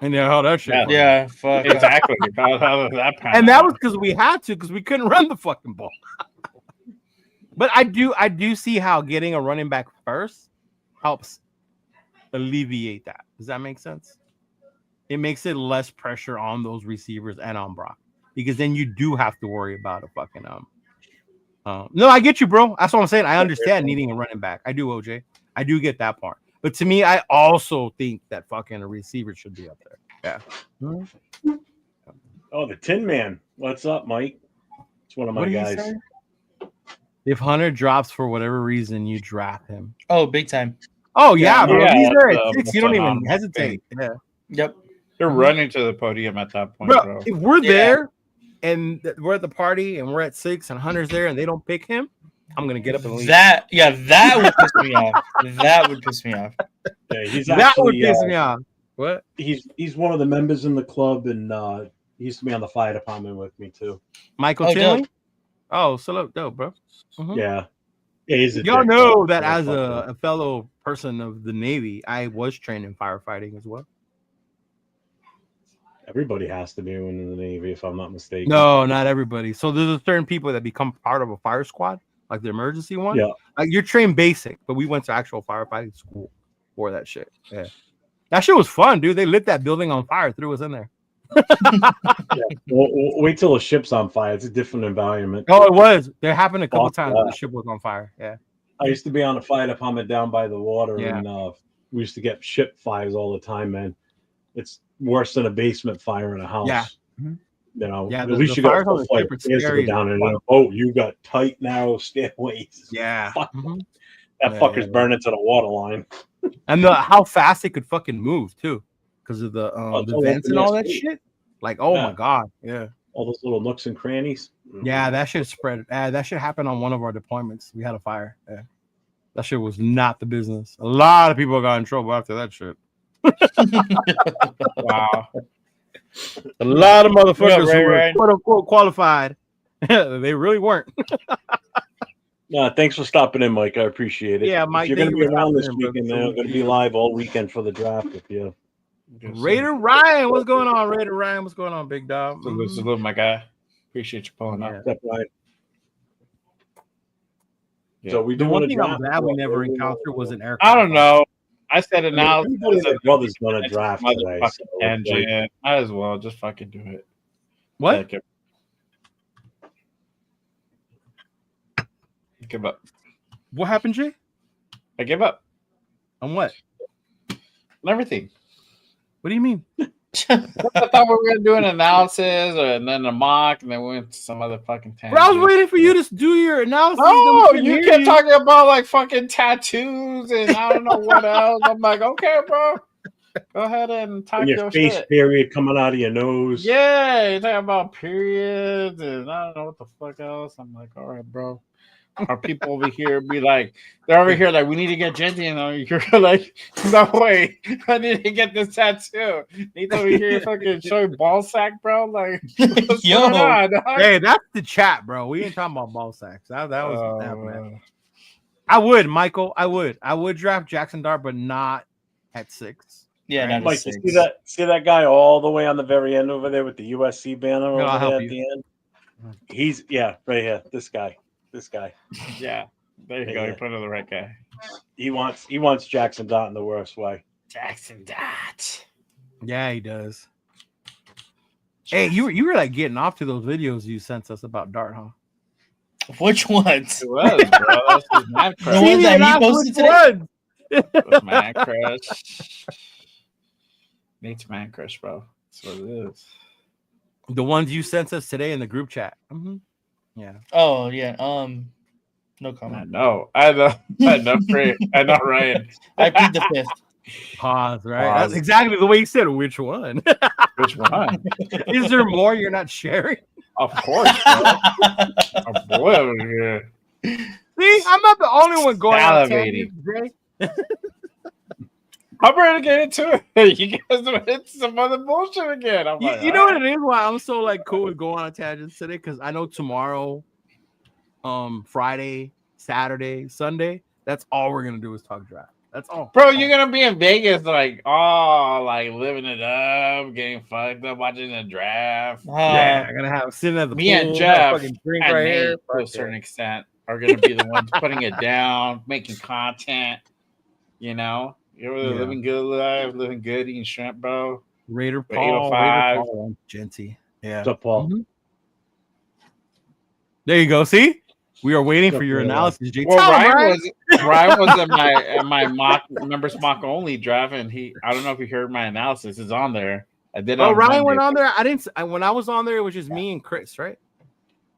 And then how that shit. Yeah. went. Yeah, fuck. Exactly. How does that pan And that out? was because we had to, because we couldn't run the fucking ball. But I do see how getting a running back first helps alleviate that. Does that make sense? It makes it less pressure on those receivers and on Brock, because then you do have to worry about a fucking No, I get you, bro. That's what I'm saying. I understand needing a running back. I do, OJ. I do get that part. But to me, I also think that fucking a receiver should be up there. Yeah. Oh, the Tin Man. What's up, Mike? It's one of my What did he guys. say? If Hunter drops for whatever reason, you draft him. Oh, big time. Oh yeah, bro. yeah, He's there at that's 6. You don't even autonomous hesitate. Yeah. Yep. They're running to the podium at that point, Bro, bro. if we're Yeah. there and we're at the party and we're at 6 and Hunter's there and they don't pick him, I'm gonna get up and leave. That would piss me off. That would piss me off. Yeah, he's That would actually piss me off. What? he's one of the members in the club, and he used to be on the fire department with me too. Michael Oh, Tinley? dope. Oh, so dope, bro. Mhm. Yeah, he's a Y'all dick, know though. that Yeah, as fuck a fellow person of the Navy, I was trained in firefighting as well. everybody has to be in the Navy, if I'm not mistaken. No, not everybody. So there's a certain people that become part of a fire squad, like the emergency one. Yeah. Like you're trained basic, but we went to actual firefighting school for that shit. Yeah. That shit was fun, dude. They lit that building on fire, threw us in there. Wait till the ship's on fire. It's a different environment. Oh, it was. There happened a couple Fuck times when the that. ship was on fire. Yeah. I used to be on a fire department down by the water, Yeah. and we used to get ship fires all the time, man. It's worse than a basement fire in a house. Yeah. Mhm. You know, Yeah, at the least you got fires a on full the flight. ship are You have to scary go down as in fuck. a boat. You got tight, narrow stairways. Yeah. Fuck. Mhm. That Yeah, fucker's yeah. burning to the water line. And how fast it could fucking move too, because of the it's all vents and open all that space. shit. Like, oh Yeah. my god, yeah, All those little nooks and crannies. yeah, that shit spread. That shit happened on one of our deployments. We had a fire. Yeah, that shit was not the business. A lot of people got in trouble after that shit. Wow. A lot of motherfuckers Ray who were Ray? quote unquote qualified. They really weren't. Thanks for stopping in, Mike. I appreciate it. Yeah, If Mike, you're going thank to you be for around stopping this in, brother. weekend, I'm going to be live all weekend for the draft with you. Raider Ryan, what's going on? Raider Ryan, what's going on, big dog? Salute, my guy. Appreciate you pulling up. That's right. Yeah. So we The do one want to thing I'm glad we never encountered was an aircraft. I don't know. I said it now. Everybody and their brother's going to draft today. Motherfucking So it's tangent. like, Might as well just fucking do it. What? Like it. Give up. What happened, Jay? I give up On what? on everything. What do you mean? I thought we were gonna do an analysis and then a mock, and then we went to some other fucking tangent. Bro, I was waiting for you to do your analysis. No, then we you can kept hear talking about like fucking tattoos and I don't know what else. I'm like, okay, bro, go ahead and talk and your your face shit. period coming out of your nose. Yeah, you're talking about periods and I don't know what the fuck else. I'm like, all right, bro. Our people over here be like, they're over here like, we need to get Genty, and you're like, no way, I need to get this tattoo. He's over here fucking showing ball sack, bro. Like, what's Yo. going on, dog? Hey, that's the chat, bro. We ain't talking about ball sacks. That was that, Oh, man. I would, Michael. I would draft Jackson Dart, but not at 6. Yeah, not Mike, a you 6. see that guy all the way on the very end over there with the USC banner No, I'll over there help at you. the end? He's right here. This guy. Yeah, there you go. Yeah. You put it on the right guy. He wants Jackson Dart in the worst way. Jackson Dot. Yeah, he does. Hey, you were like getting off to those videos you sent us about Dart, huh? Which ones? It was, bro. This is man The crush. ones that he posted today? This is man crush. Nate's man crush, bro. That's what it is. The ones you sent us today in the group chat. Mm-hmm. Yeah. Oh yeah. No I comment. know, Ray. I know, Ryan. I plead the fifth. Pause, right? Pause. That's exactly the way you said it. Which one? Which one? Is there more you're not sharing? Of course, bro. Our boy over here. See, I'm not the only one going out Salivating. Jay. I'm ready to get into it. You guys are into some other bullshit again. I'm like, You know what it is? Why I'm so like cool with going on tangents today? Because I know tomorrow, Friday, Saturday, Sunday, that's all we're gonna do is talk draft. That's all. Bro, you're gonna be in Vegas, like, like living it up, getting fucked up, watching the draft. Yeah, I'm gonna have sitting at the Me pool, and have a Jeff fucking drink and right Nate, here. to a certain extent, are gonna be the ones putting it down, making content. You know, you're really living good life, living good, eating shrimp, bro. Raider With Paul, 805. Raider Paul, Genty. Yeah. What's up, Paul? Mhm. There you go. See, We are waiting for your analysis, Jay. Well, Tell him, Ryan was in my mock members mock only draft, and I don't know if you heard my analysis. It's on there. I did. Oh, Ryan Monday. went on there. I didn't. When I was on there, it was just me and Chris, right?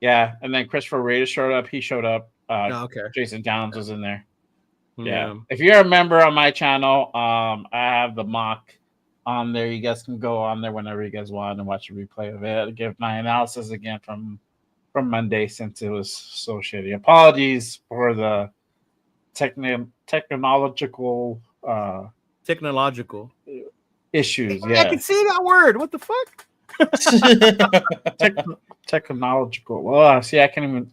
Yeah, and then Christopher Raiders showed up. He showed up. Okay. Jason Downs was in there. Yeah. Yeah. If you're a member on my channel, I have the mock on there. You guys can go on there whenever you guys want and watch a replay of it. I'll give my analysis again from Monday, since it was so shitty. Apologies for the technological issues. Yeah, I can see that word. What the fuck? Technological. See, I can't even.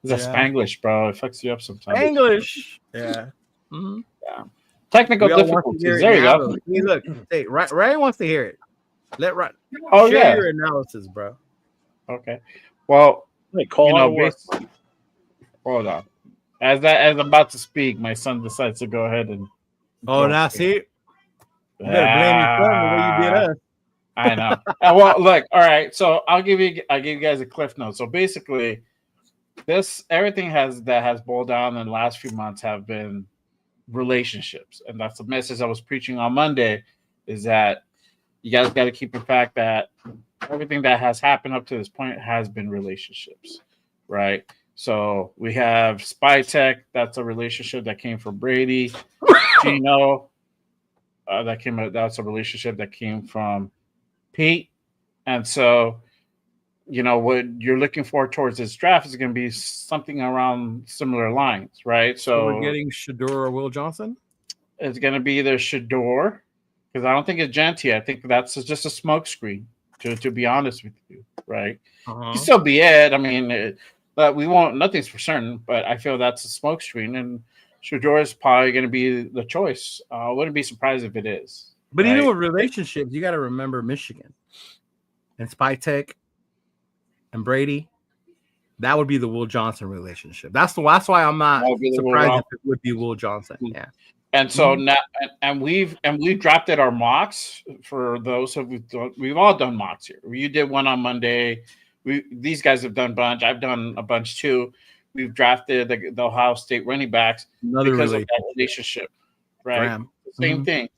It's a Spanglish, bro. It fucks you up sometimes. English. Yeah. Mm-hmm. Yeah. Technical difficulties. There you go. Hey, look. Hey, Ryan wants to hear it. Let Ryan. Oh, share your analysis, bro. Okay. Well, hold on. As I'm about to speak, my son decides to go ahead and. Oh, now see. You better blame your son the way you did us. I know. Well, look. All right. So I'll give you guys a cliff note. So basically, everything that has boiled down in the last few months have been relationships, and that's the message I was preaching on Monday. Is that you guys got to keep in fact that everything that has happened up to this point has been relationships, right? So we have Spy Tech. That's a relationship that came from Brady. Gino. That's a relationship that came from Pete. And so, what you're looking for towards this draft is going to be something around similar lines, right? So we're getting Shador or Will Johnson? It's going to be either Shador, because I don't think it's Genty. I think that's just a smokescreen, to be honest with you, right? Can still be it. I mean, but we won't, nothing's for certain, but I feel that's a smokescreen, and Shador is probably going to be the choice. I wouldn't be surprised if it is. But even with relationships, you got to remember Michigan and Spy Tech and Brady. That would be the Will Johnson relationship. That's why I'm not surprised if it would be Will Johnson. Yeah. And so now, and we've drafted our mocks for those we've all done mocks here. You did one on Monday. These guys have done a bunch. I've done a bunch too. We've drafted the Ohio State running backs because of that relationship, right? Same thing.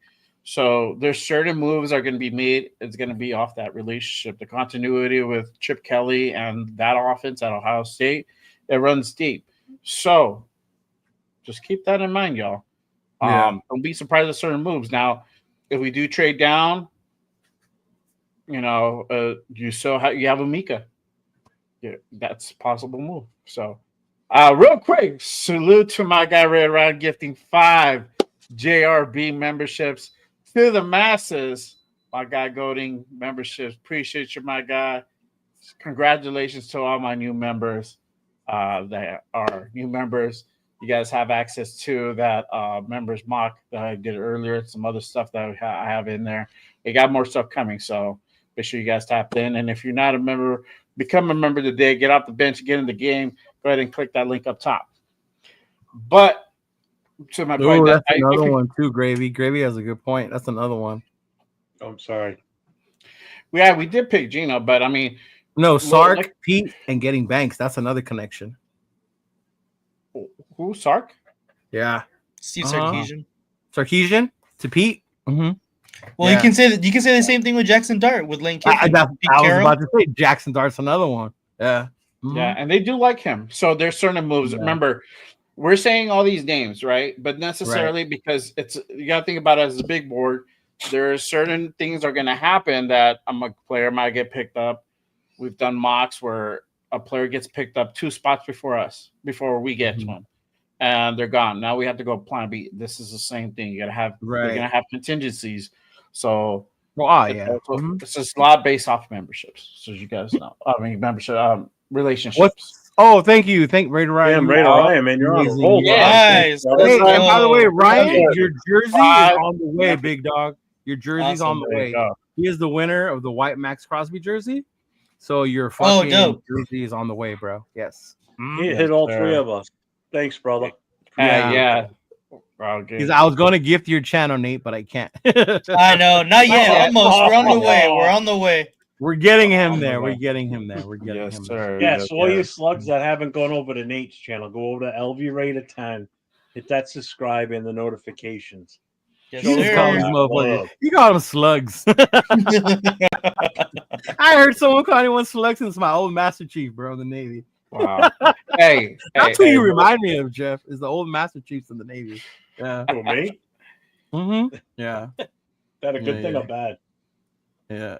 So there's certain moves are going to be made. It's going to be off that relationship. The continuity with Chip Kelly and that offense at Ohio State, it runs deep. So just keep that in mind, y'all. Don't be surprised at certain moves. Now, if we do trade down, you have a Mika. Yeah, that's a possible move. So real quick, salute to my guy Red Ryan gifting 5 JRB memberships to the masses. My guy Golding memberships. Appreciate you, my guy. Congratulations to all my new members that are new members. You guys have access to that members mock that I did earlier. Some other stuff that I have in there. We got more stuff coming, so make sure you guys tap in. And if you're not a member, become a member today. Get off the bench, get in the game. Go ahead and click that link up top. But to my point, that's another one too. Gravy has a good point. That's another one. Oh, I'm sorry. Yeah, we did pick Gino, but I mean, no, Sark, Pete, and getting Banks. That's another connection. Who, Sark? Yeah, Steve Sarkisian. Sarkisian to Pete. Mm-hmm. Well, you can say the same thing with Jackson Dart with Lane Kiffin. I was about to say Jackson Dart's another one. Yeah. Mm-hmm. Yeah, and they do like him. So there's certain moves. Yeah. Remember, we're saying all these names, right? But necessarily because you got to think about it as a big board. There are certain things are going to happen that a player might get picked up. We've done mocks where a player gets picked up 2 spots before we get to them, and they're gone. Now we have to go plan B. This is the same thing. You got to have you're going to have contingencies. So it's just a lot based off memberships. So you guys know. I mean membership relationships. Thank you. Raider Ryan. Raider Ryan, man, you're on a roll. Nice. Hey, and by the way, Ryan, your jersey is on the way, big dog. Your jersey's on the way. He is the winner of the white Max Crosby jersey. So your fucking jersey is on the way, bro. Yes. He hit all 3 of us. Thanks, brother. Yeah. I was going to gift your channel, Nate, but I can't. I know. Not yet. Almost. We're on the way. We're getting him there. We're getting him there. We're getting Yes, him sir. Yeah, Yes, so all sir. you slugs that haven't gone over to Nate's channel, go over to LV Raider 10, hit that subscribe and the notifications. Yes, You just Show call them these that motherfuckers. love. You call them slugs. I heard someone call anyone slugs since my old Master Chief, bro, in the Navy. Wow. Hey, That's who you remind me of, Jeff. Is the old Master Chiefs in the Navy. Yeah. Who, me? Mm-hmm. Yeah. That a good Yeah, thing yeah. or bad? Yeah.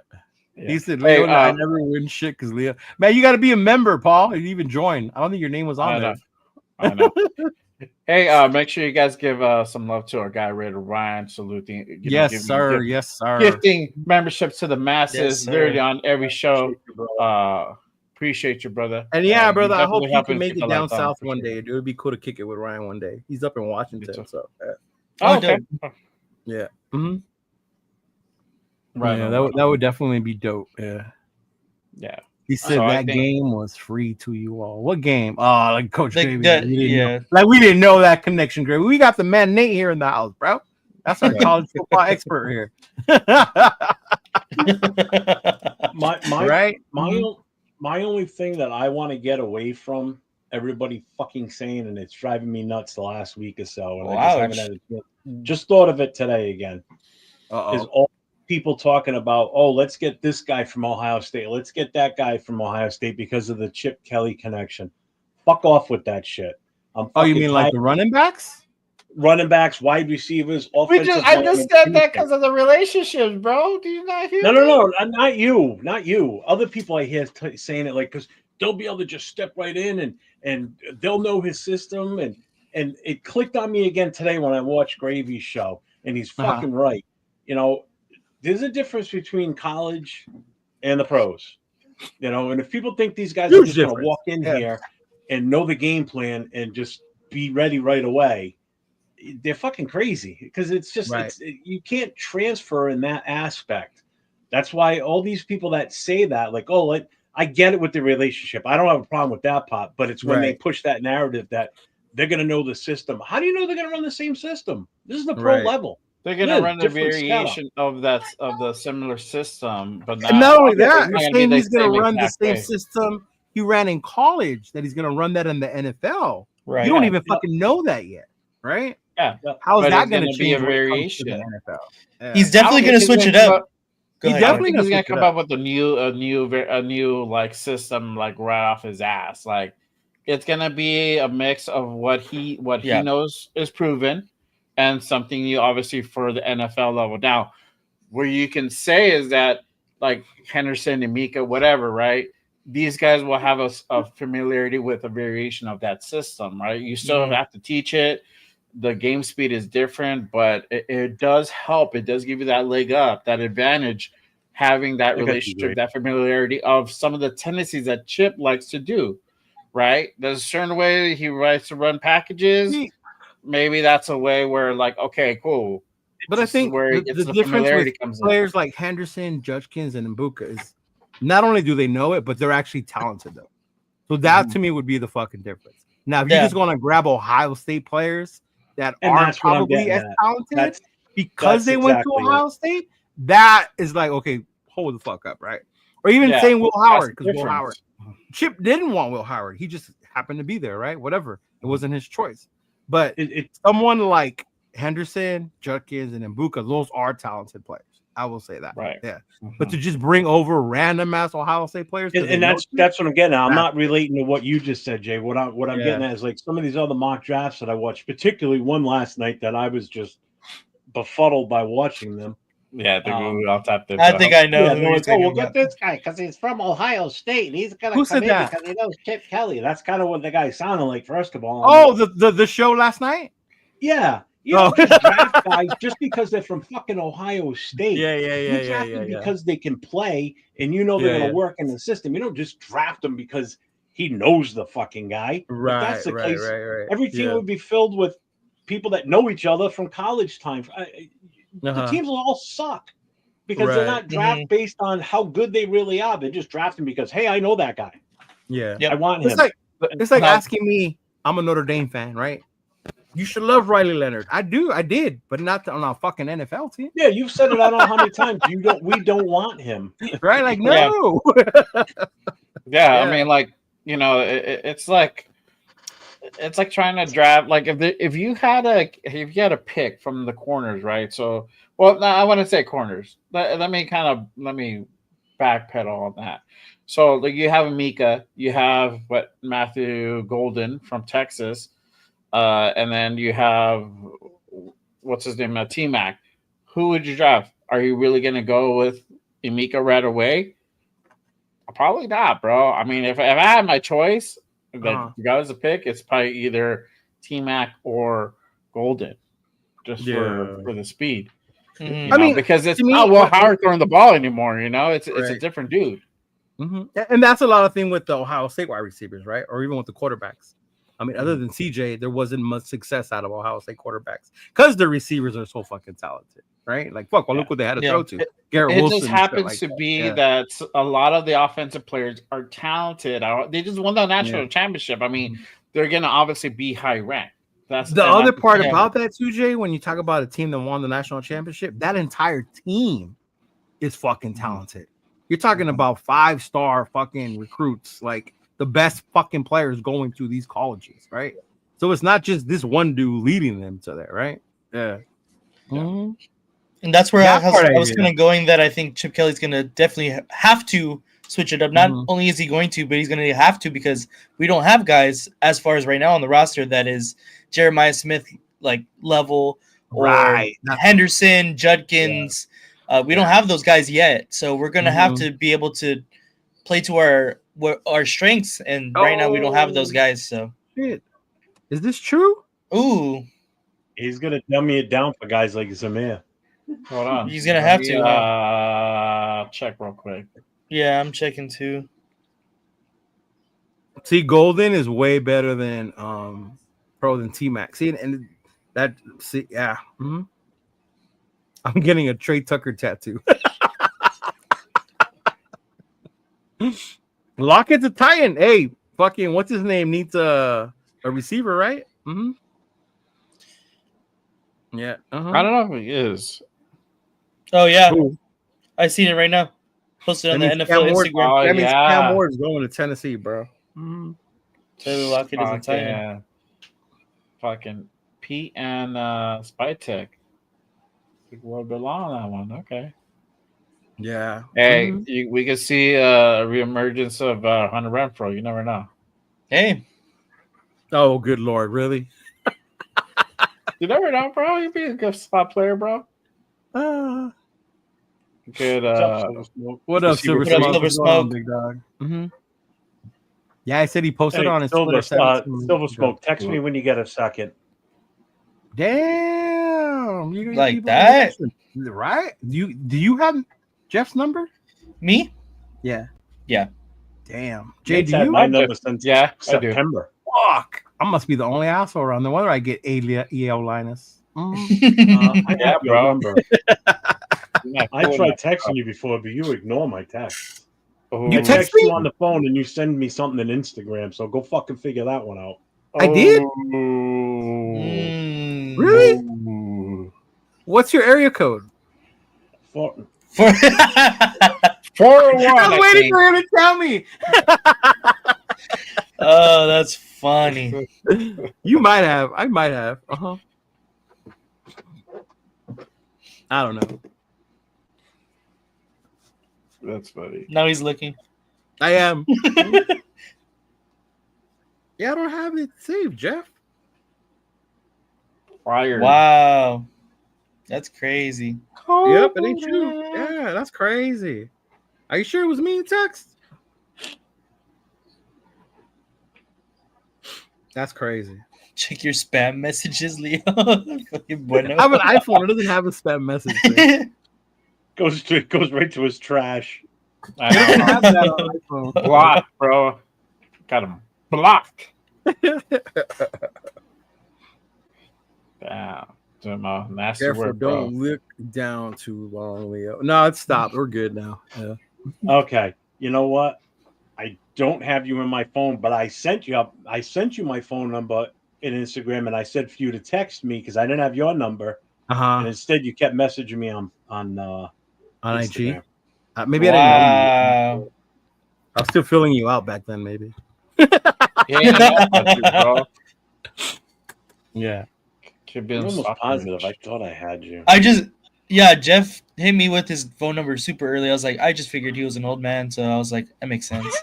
Yeah. He said, Hey, Leo, I never win shit because Leo. Man, you got to be a member, Paul. You even join. I don't think your name was on there. I know. Hey, make sure you guys give some love to our guy Raider Ryan, saluting. Yes, sir. Yes, sir. Gifting memberships to the masses, Yes, sir. literally on every show. Appreciate you, brother. Appreciate you, brother. And yeah, you're brother, I hope definitely you helping can make it people down like them, south for one sure. day. It would be cool to kick it with Ryan one day. He's up in Me Washington, too. so Oh, okay. yeah. Mm-hmm. Right. Yeah, on. that would definitely be dope. Yeah. Yeah. He said So I that think- game was free to you all. What game? Oh, like Coach Like Baby. that- We didn't know. yeah. Like we didn't know that connection, Greg. We got the man Nate here in the house, bro. That's our college football expert here. My Right? my only thing that I want to get away from everybody fucking saying, and it's driving me nuts the last week or so, and I just haven't had a chance. Just thought of it today again. Is all people talking about, oh, let's get this guy from Ohio State, let's get that guy from Ohio State because of the Chip Kelly connection. Fuck off with that shit. Oh, you mean like the running backs? Running backs, wide receivers, I offensive just linemen, said that anything. because of the relationships, bro. Do you not hear? No, not you, not you. Other people I hear saying it like, because they'll be able to just step right in and they'll know his system, and it clicked on me again today when I watched Gravy's show, and he's fucking right. You know, there's a difference between college and the pros. You know, and if people think these guys are just going to walk in here and know the game plan and just be ready right away, they're fucking crazy, because it's just you can't transfer in that aspect. That's why all these people that say that, like, oh, I get it with the relationship, I don't have a problem with that part, but it's when they push that narrative that they're going to know the system. How do you know they're going to run the same system? This is the pro level. They're going to run a variation of the similar system, but and not only that, you're saying he's going to run the same system he ran in college, that he's going to run that in the NFL. Right? You don't even fucking know that yet, right? Yeah. How is that going to be a variation? NFL? Yeah. He's definitely going to switch it up. He's definitely going to come up with a new like system, like right off his ass. Like, it's going to be a mix of what he knows is proven, and something new, obviously, for the NFL level. Now, where you can say is that, like Henderson and Mika, whatever, right? These guys will have a familiarity with a variation of that system, right? You still have to teach it. The game speed is different, but it does help. It does give you that leg up, that advantage, having that relationship, that familiarity of some of the tendencies that Chip likes to do, right? There's a certain way he likes to run packages. Maybe that's a way where, like, okay, cool. But I think where the difference with players like Henderson, Judkins, and Mbuka is not only do they know it, but they're actually talented, though. So that to me would be the fucking difference. Now, if you're just going to grab Ohio State players that aren't probably as talented because they went to Ohio State, that is like, okay, hold the fuck up, right? Or even saying Will Howard, because Will Howard, Chip didn't want Will Howard. He just happened to be there, right? Whatever. It wasn't his choice. But someone like Henderson, Judkins, and Mbuka, those are talented players. I will say that. Right. Yeah. But to just bring over random ass Ohio State players. And that's what I'm getting at. I'm not relating to what you just said, Jay. What I'm getting at is like some of these other mock drafts that I watched, particularly one last night that I was just befuddled by watching them. Yeah, I think I know. Yeah, we'll get this guy because he's from Ohio State and he's gonna come in because he knows Chip Kelly. That's kind of what the guy sounded like, first of all. Oh, the show last night? Yeah. You don't just draft guys just because they're from fucking Ohio State. You draft them because they can play and you know they're going to work in the system. You don't just draft them because he knows the fucking guy. Right, if that's the case, right. every team would be filled with people that know each other from college time. The teams will all suck because they're not drafted based on how good they really are. They're just drafting because, hey, I know that guy. Yeah. I want him. It's like asking me, I'm a Notre Dame fan, right? You should love Riley Leonard. I did, but not on a fucking NFL team. Yeah, you've said it. I don't know how many times. We don't want him. Right? Like, no. Yeah, I mean, like, you know, it's like trying to draft. Like, if you had a pick from the corners, right? So, well, no, I want to say corners. Let me backpedal on that. So, like, you have Mika, you have Matthew Golden from Texas, and then you have what's his name, T-Mac. Who would you draft? Are you really going to go with Emeka right away? Probably not, bro. I mean, if I had my choice, that you guys a pick, it's probably either T-Mac or Golden, just for the speed. Mhm. I mean, because it's not Will Howard throwing the ball anymore. You know, it's a different dude. Mm-hmm. And that's a lot of thing with the Ohio State wide receivers, right? Or even with the quarterbacks. I mean, other than CJ, there wasn't much success out of Ohio State quarterbacks because the receivers are so fucking talented, right? Like, fuck, well, look what they had to throw to. Garrett Wilson. It just happens to be that a lot of the offensive players are talented. They just won the national championship. I mean, they're going to obviously be high ranked. That's the other part about that, too, Jay, when you talk about a team that won the national championship, that entire team is fucking talented. You're talking about 5-star fucking recruits, like the best fucking players going to these colleges, right? So it's not just this one dude leading them to there, right? Yeah. Mm-hmm. And that's where I was kind of going, that I think Chip Kelly's going to definitely have to switch it up. Not only is he going to, but he's going to have to, because we don't have guys as far as right now on the roster that is Jeremiah Smith like level, or Henderson, Judkins. We don't have those guys yet, so we're going to have to be able to play to our strengths, and right now we don't have those guys. So, shit. Is this true? Ooh, he's gonna dummy it down for guys like Zamir. Hold on, he's gonna have to check real quick. Yeah, I'm checking too. See, Golden is way better than T-Mac. See, and that Mm-hmm. I'm getting a Trey Tucker tattoo. Lockett's a Titan. Hey, fucking what's his name? Needs a receiver, right? Mm-hmm. Yeah. I don't know if he is. Oh yeah, I seen it right now. Posted on the NFL Instagram. That means Cam Ward is going to Tennessee, bro. Mm-hmm. Taylor Lockett is a Titan. Fucking Pete and Spytek. Well, belong on that one. Okay. Yeah. Hey, we can see a reemergence of Hunter Renfrow. You never know. Hey. Oh, good Lord. Really? You never know, bro. You'd be a good spot player, bro. Good. What up, Silver Smoke? Big dog. Mm-hmm. Yeah, I said he posted on his Twitter. Silver Smoke, text me when you get a second. Damn, you like that, right? Do you have Jeff's number? Me? Yeah. Damn, Jay, do you? My number since September. Fuck, I must be the only asshole around there. Whether I get Linus. I have your number. I tried texting you before, but you ignore my texts. You text you on the phone and you send me something on Instagram, so go fucking figure that one out. I did. Really? What's your area code? 401. I was waiting for him to tell me. Oh, that's funny. You might have. I might have. I don't know. That's funny. Now he's looking. I am. Yeah, I don't have it saved, Jeff. Fired. Wow. That's crazy. Yep, it ain't you. Yeah, that's crazy. Are you sure it was me in text? That's crazy. Check your spam messages, Leo. Bueno. I have an iPhone. It doesn't have a spam message. Goes right to his trash. I don't have that on iPhone. Blocked, bro. Got him blocked. Damn. Nasty Careful, word, don't look down too long, Leo. No, it's stopped. We're good now. Yeah. Okay. You know what? I don't have you in my phone, but I sent you my phone number in Instagram, and I said for you to text me because I didn't have your number, and instead you kept messaging me on IG. Instagram. Maybe I didn't know you. I was still filling you out back then, maybe. Yeah. Could be I'm almost stalking. positive. I thought I had you. Jeff hit me with his phone number super early. I was like, I just figured he was an old man, so I was like, that makes sense.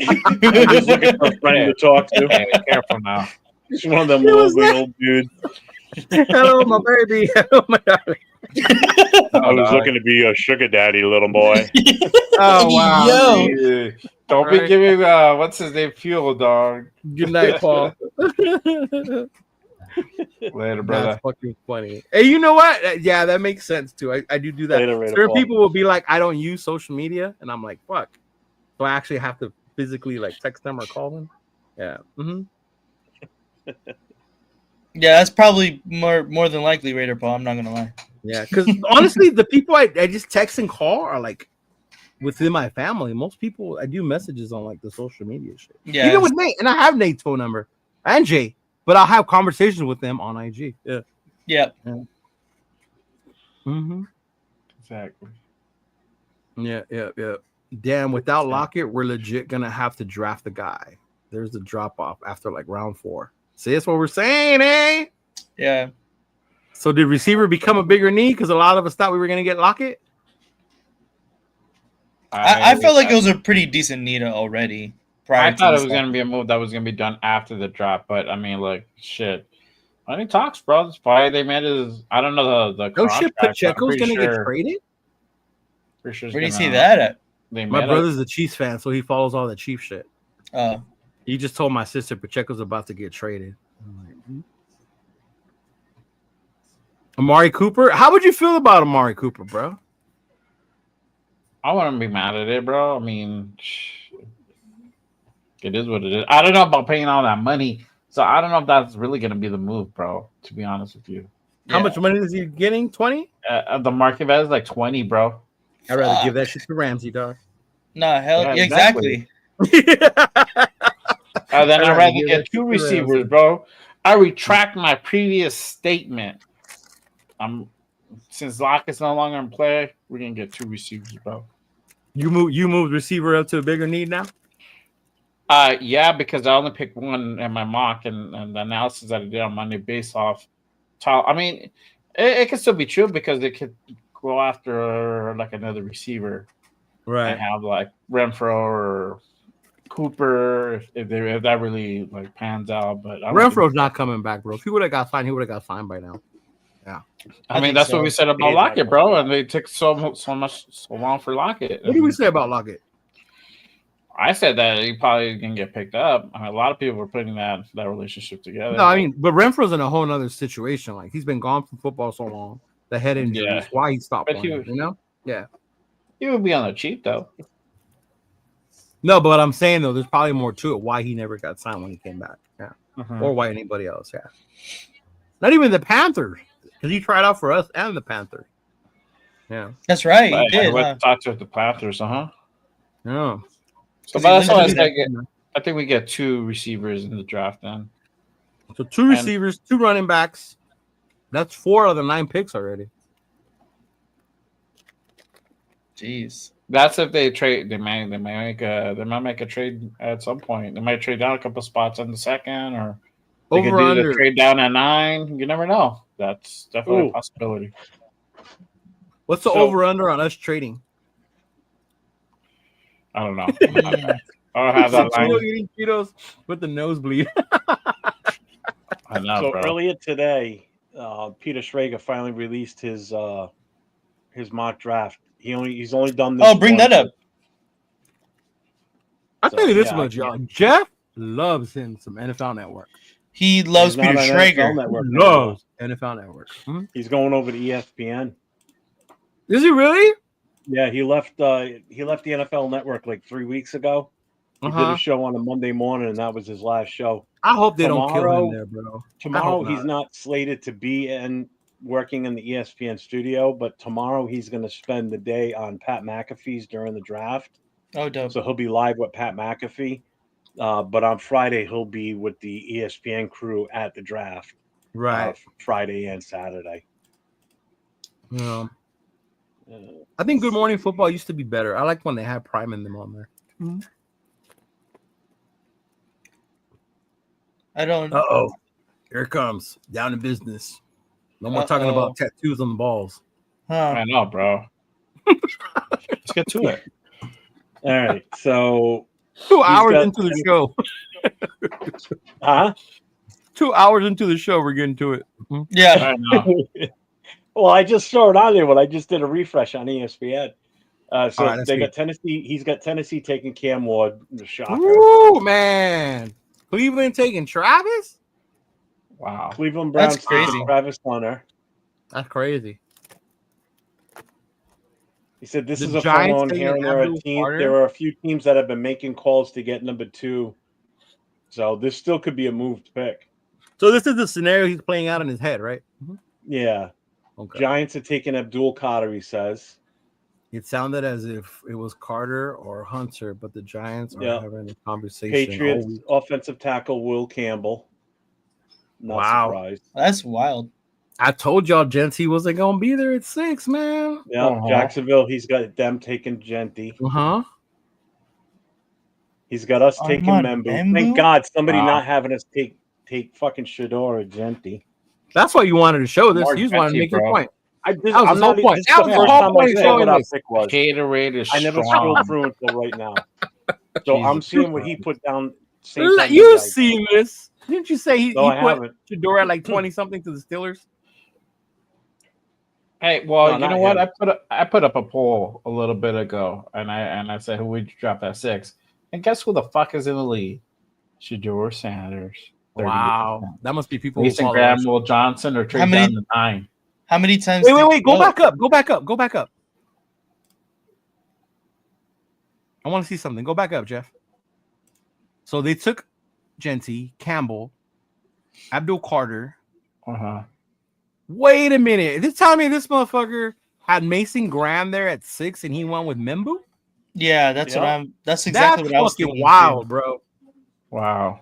I'm just looking for a friend to talk to. Hey, careful now. He's one of them old dudes. Hello, my baby. Hello, my darling. I was looking to be a sugar daddy, little boy. Oh, wow. Yo. Don't be giving what's his name fuel, dog. Good night, Paul. Later, brother. That's fucking funny. Hey, you know what? Yeah, that makes sense too. I do that. Later, Certain Paul. people will be like, I don't use social media, and I'm like, fuck. So I actually have to physically like text them or call them. Yeah. Mm-hmm. Yeah, that's probably more than likely Raider Paul. I'm not gonna lie. Yeah, because honestly, the people I just text and call are like within my family. Most people I do messages on like the social media shit. Yeah, even with Nate, and I have Nate's phone number and Jay, but I'll have conversations with them on IG. Yeah. Yeah. Mm-hmm. Exactly. Yeah. Damn, without Lockett, we're legit gonna have to draft the guy. There's the drop off after like round 4. See, that's what we're saying, eh? Yeah. So did receiver become a bigger need because a lot of us thought we were gonna get Lockett? I felt like it was a pretty decent need already. I thought it was going to be a move that was going to be done after the drop, but I mean, like, shit. Money talks, bro. That's why they made it. I don't know the Oh shit, Pacheco's going to get traded? Where do you see that at? My brother's a Chiefs fan, so he follows all the Chiefs shit. Oh. He just told my sister Pacheco's about to get traded. I'm like, Amari Cooper? How would you feel about Amari Cooper, bro? I wouldn't be mad at it, bro. I mean, it is what it is. I don't know about paying all that money, so I don't know if that's really going to be the move, bro, to be honest with you. How much money is he getting? 20? The market value is like 20, bro. I'd rather give that shit to Ramsey, dog. No, hell, yeah, exactly. Then I'd rather get 2 receivers, bro. I retract my previous statement. Since Lockett's no longer in play, we're gonna get 2 receivers, bro. You moved receiver up to a bigger need now? Yeah, because I only picked one in my mock, and the analysis that I did on Monday based off. I mean, it could still be true because they could go after like another receiver, right? And have like Renfro or Cooper if that really like pans out. But Renfro's not coming back, bro. If he would have got signed, he would have got signed by now. Yeah, I mean that's what we said about Lockett, bro, and they took so long for Lockett. What did we say about Lockett? I said that he probably gonna get picked up. I mean, a lot of people were putting that relationship together. No, I mean, but Renfro's in a whole other situation. Like he's been gone from football so long, the head injury is why he stopped playing. You know, he would be on the cheap though. No, but what I'm saying though, there's probably more to it. Why he never got signed when he came back, or why anybody else, Not even the Panthers. Because he tried out for us and the Panthers. Yeah. That's right. He did. I went to talk to the Panthers, Yeah. So that's why I think we get 2 receivers in the draft then. So 2 receivers, 2 running backs. That's 4 of the 9 picks already. Jeez. That's if they trade. They might make a trade at some point. They might trade down a couple spots in the second, or they could do the trade down at 9. You never know. That's definitely a possibility. What's the over-under on us trading? I don't know. I don't have that line. Eating Cheetos with the nosebleed. I know, So bro. earlier today, Peter Schrager finally released his mock draft. He's only done this. Oh, bring that up. I'll tell you this much, y'all. Jeff loves him some NFL Network. He loves Peter Schrager. Loves NFL Network. He's going over to ESPN. Is he really? Yeah, he left the NFL Network like 3 weeks ago. He did a show on a Monday morning, and that was his last show. I hope they don't kill him there, bro. Tomorrow he's not slated to be working in the ESPN studio, but tomorrow he's going to spend the day on Pat McAfee's during the draft. Oh, dope. So he'll be live with Pat McAfee. But on Friday, he'll be with the ESPN crew at the draft. Right. Friday and Saturday. Yeah. I think Good Morning Football used to be better. I like when they had Prime in them on there. Mm-hmm. I don't. Uh-oh. Here it comes. Down to business. No more talking about tattoos on the balls. I know, bro. Let's get to it. All right. So 2 hours into the show. Huh? 2 hours into the show, we're getting to it. Yeah. I know. Well, I just saw it on there when I just did a refresh on ESPN. So All right, they got Tennessee. He's got Tennessee taking Cam Ward. The shocker. Ooh, man. Cleveland taking Travis? Wow. Cleveland Browns That's crazy. taking Travis Hunter. That's crazy. He said this The is a Giants fun one taking here, and there Abdul Carter? are a few teams that have been making calls to get number 2. So this still could be a moved pick. So this is the scenario he's playing out in his head, right? Yeah. Okay. Giants are taking Abdul Carter, he says. It sounded as if it was Carter or Hunter, but the Giants are having a conversation. Patriots offensive tackle Will Campbell. Not surprised. That's wild. I told y'all Genty wasn't going to be there at 6, man. Yeah, Jacksonville, he's got them taking Genty. Uh-huh. He's got us taking Membu. Thank God somebody not having us take fucking Shador or Genty. That's why you wanted to show this. You just wanted to make your point. That was the whole point. That was the whole point of showing this. Gatorade is I never strong. scrolled through until right now. So I'm seeing what he put down. You've seen this. Didn't you say he haven't. put Shador at like 20-something to the Steelers? Hey, well, No, you know not what? him. I put up a poll a little bit ago, and I said who would you drop at 6? And guess who the fuck is in the lead? Shador Sanders. 30%. Wow, that must be people. Mason Graham, Will Johnson, or trade down to 9. How many times? Wait! Go back up! Go back up! I want to see something. Go back up, Jeff. So they took Genty, Campbell, Abdul Carter. Wait a minute! This telling me this motherfucker had Mason Graham there at 6, and he went with Membu. Yeah, that's what I'm. That's exactly what I was thinking. Wild, bro. Wow.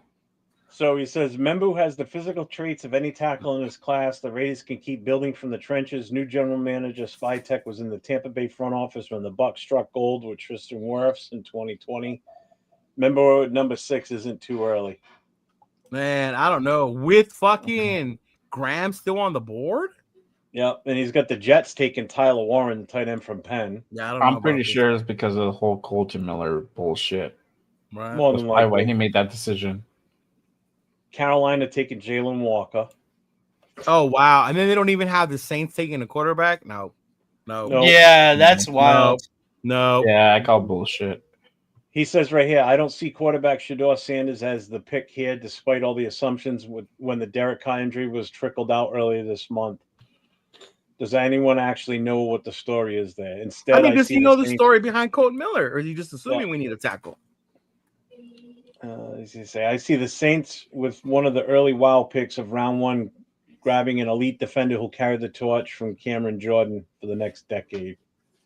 So he says Membu has the physical traits of any tackle in his class. The Raiders can keep building from the trenches. New general manager Spytek was in the Tampa Bay front office when the Bucs struck gold with Tristan Wirfs in 2020. Membu at number 6 isn't too early. Man, I don't know. With fucking Graham still on the board? Yep, and he's got the Jets taking Tyler Warren, the tight end from Penn. Yeah, I don't know. I'm pretty sure it's because of the whole Colton Miller bullshit. Right. More That's than why likely. he made that decision. Carolina taking Jalen Walker. Oh wow! And then they don't even have the Saints taking a quarterback. No. Yeah, that's wild. No. Yeah, I call bullshit. He says right here, I don't see quarterback Shador Sanders as the pick here, despite all the assumptions when the Derek Carr injury was trickled out earlier this month. Does anyone actually know what the story is there? Instead, does he know the story behind Colton Miller, or is he just assuming we need a tackle? As you say, I see the Saints with one of the early wild picks of round 1, grabbing an elite defender who'll carry the torch from Cameron Jordan for the next decade.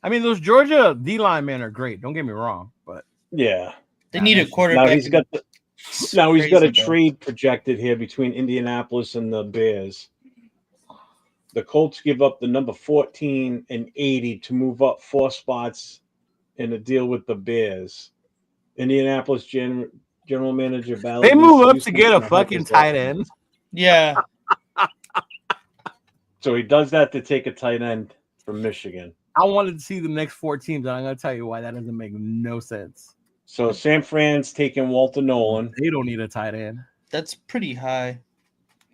I mean, those Georgia D linemen are great. Don't get me wrong, but yeah, they need a quarterback. Now he's got a trade projected here between Indianapolis and the Bears. The Colts give up the number 14 and 80 to move up 4 spots in a deal with the Bears. Indianapolis general manager Ballard. They move up to get a fucking tight end. Yeah. So he does that to take a tight end from Michigan. I wanted to see the next 4 teams, and I'm going to tell you why that doesn't make no sense. So San Fran's taking Walter Nolan. They don't need a tight end. That's pretty high.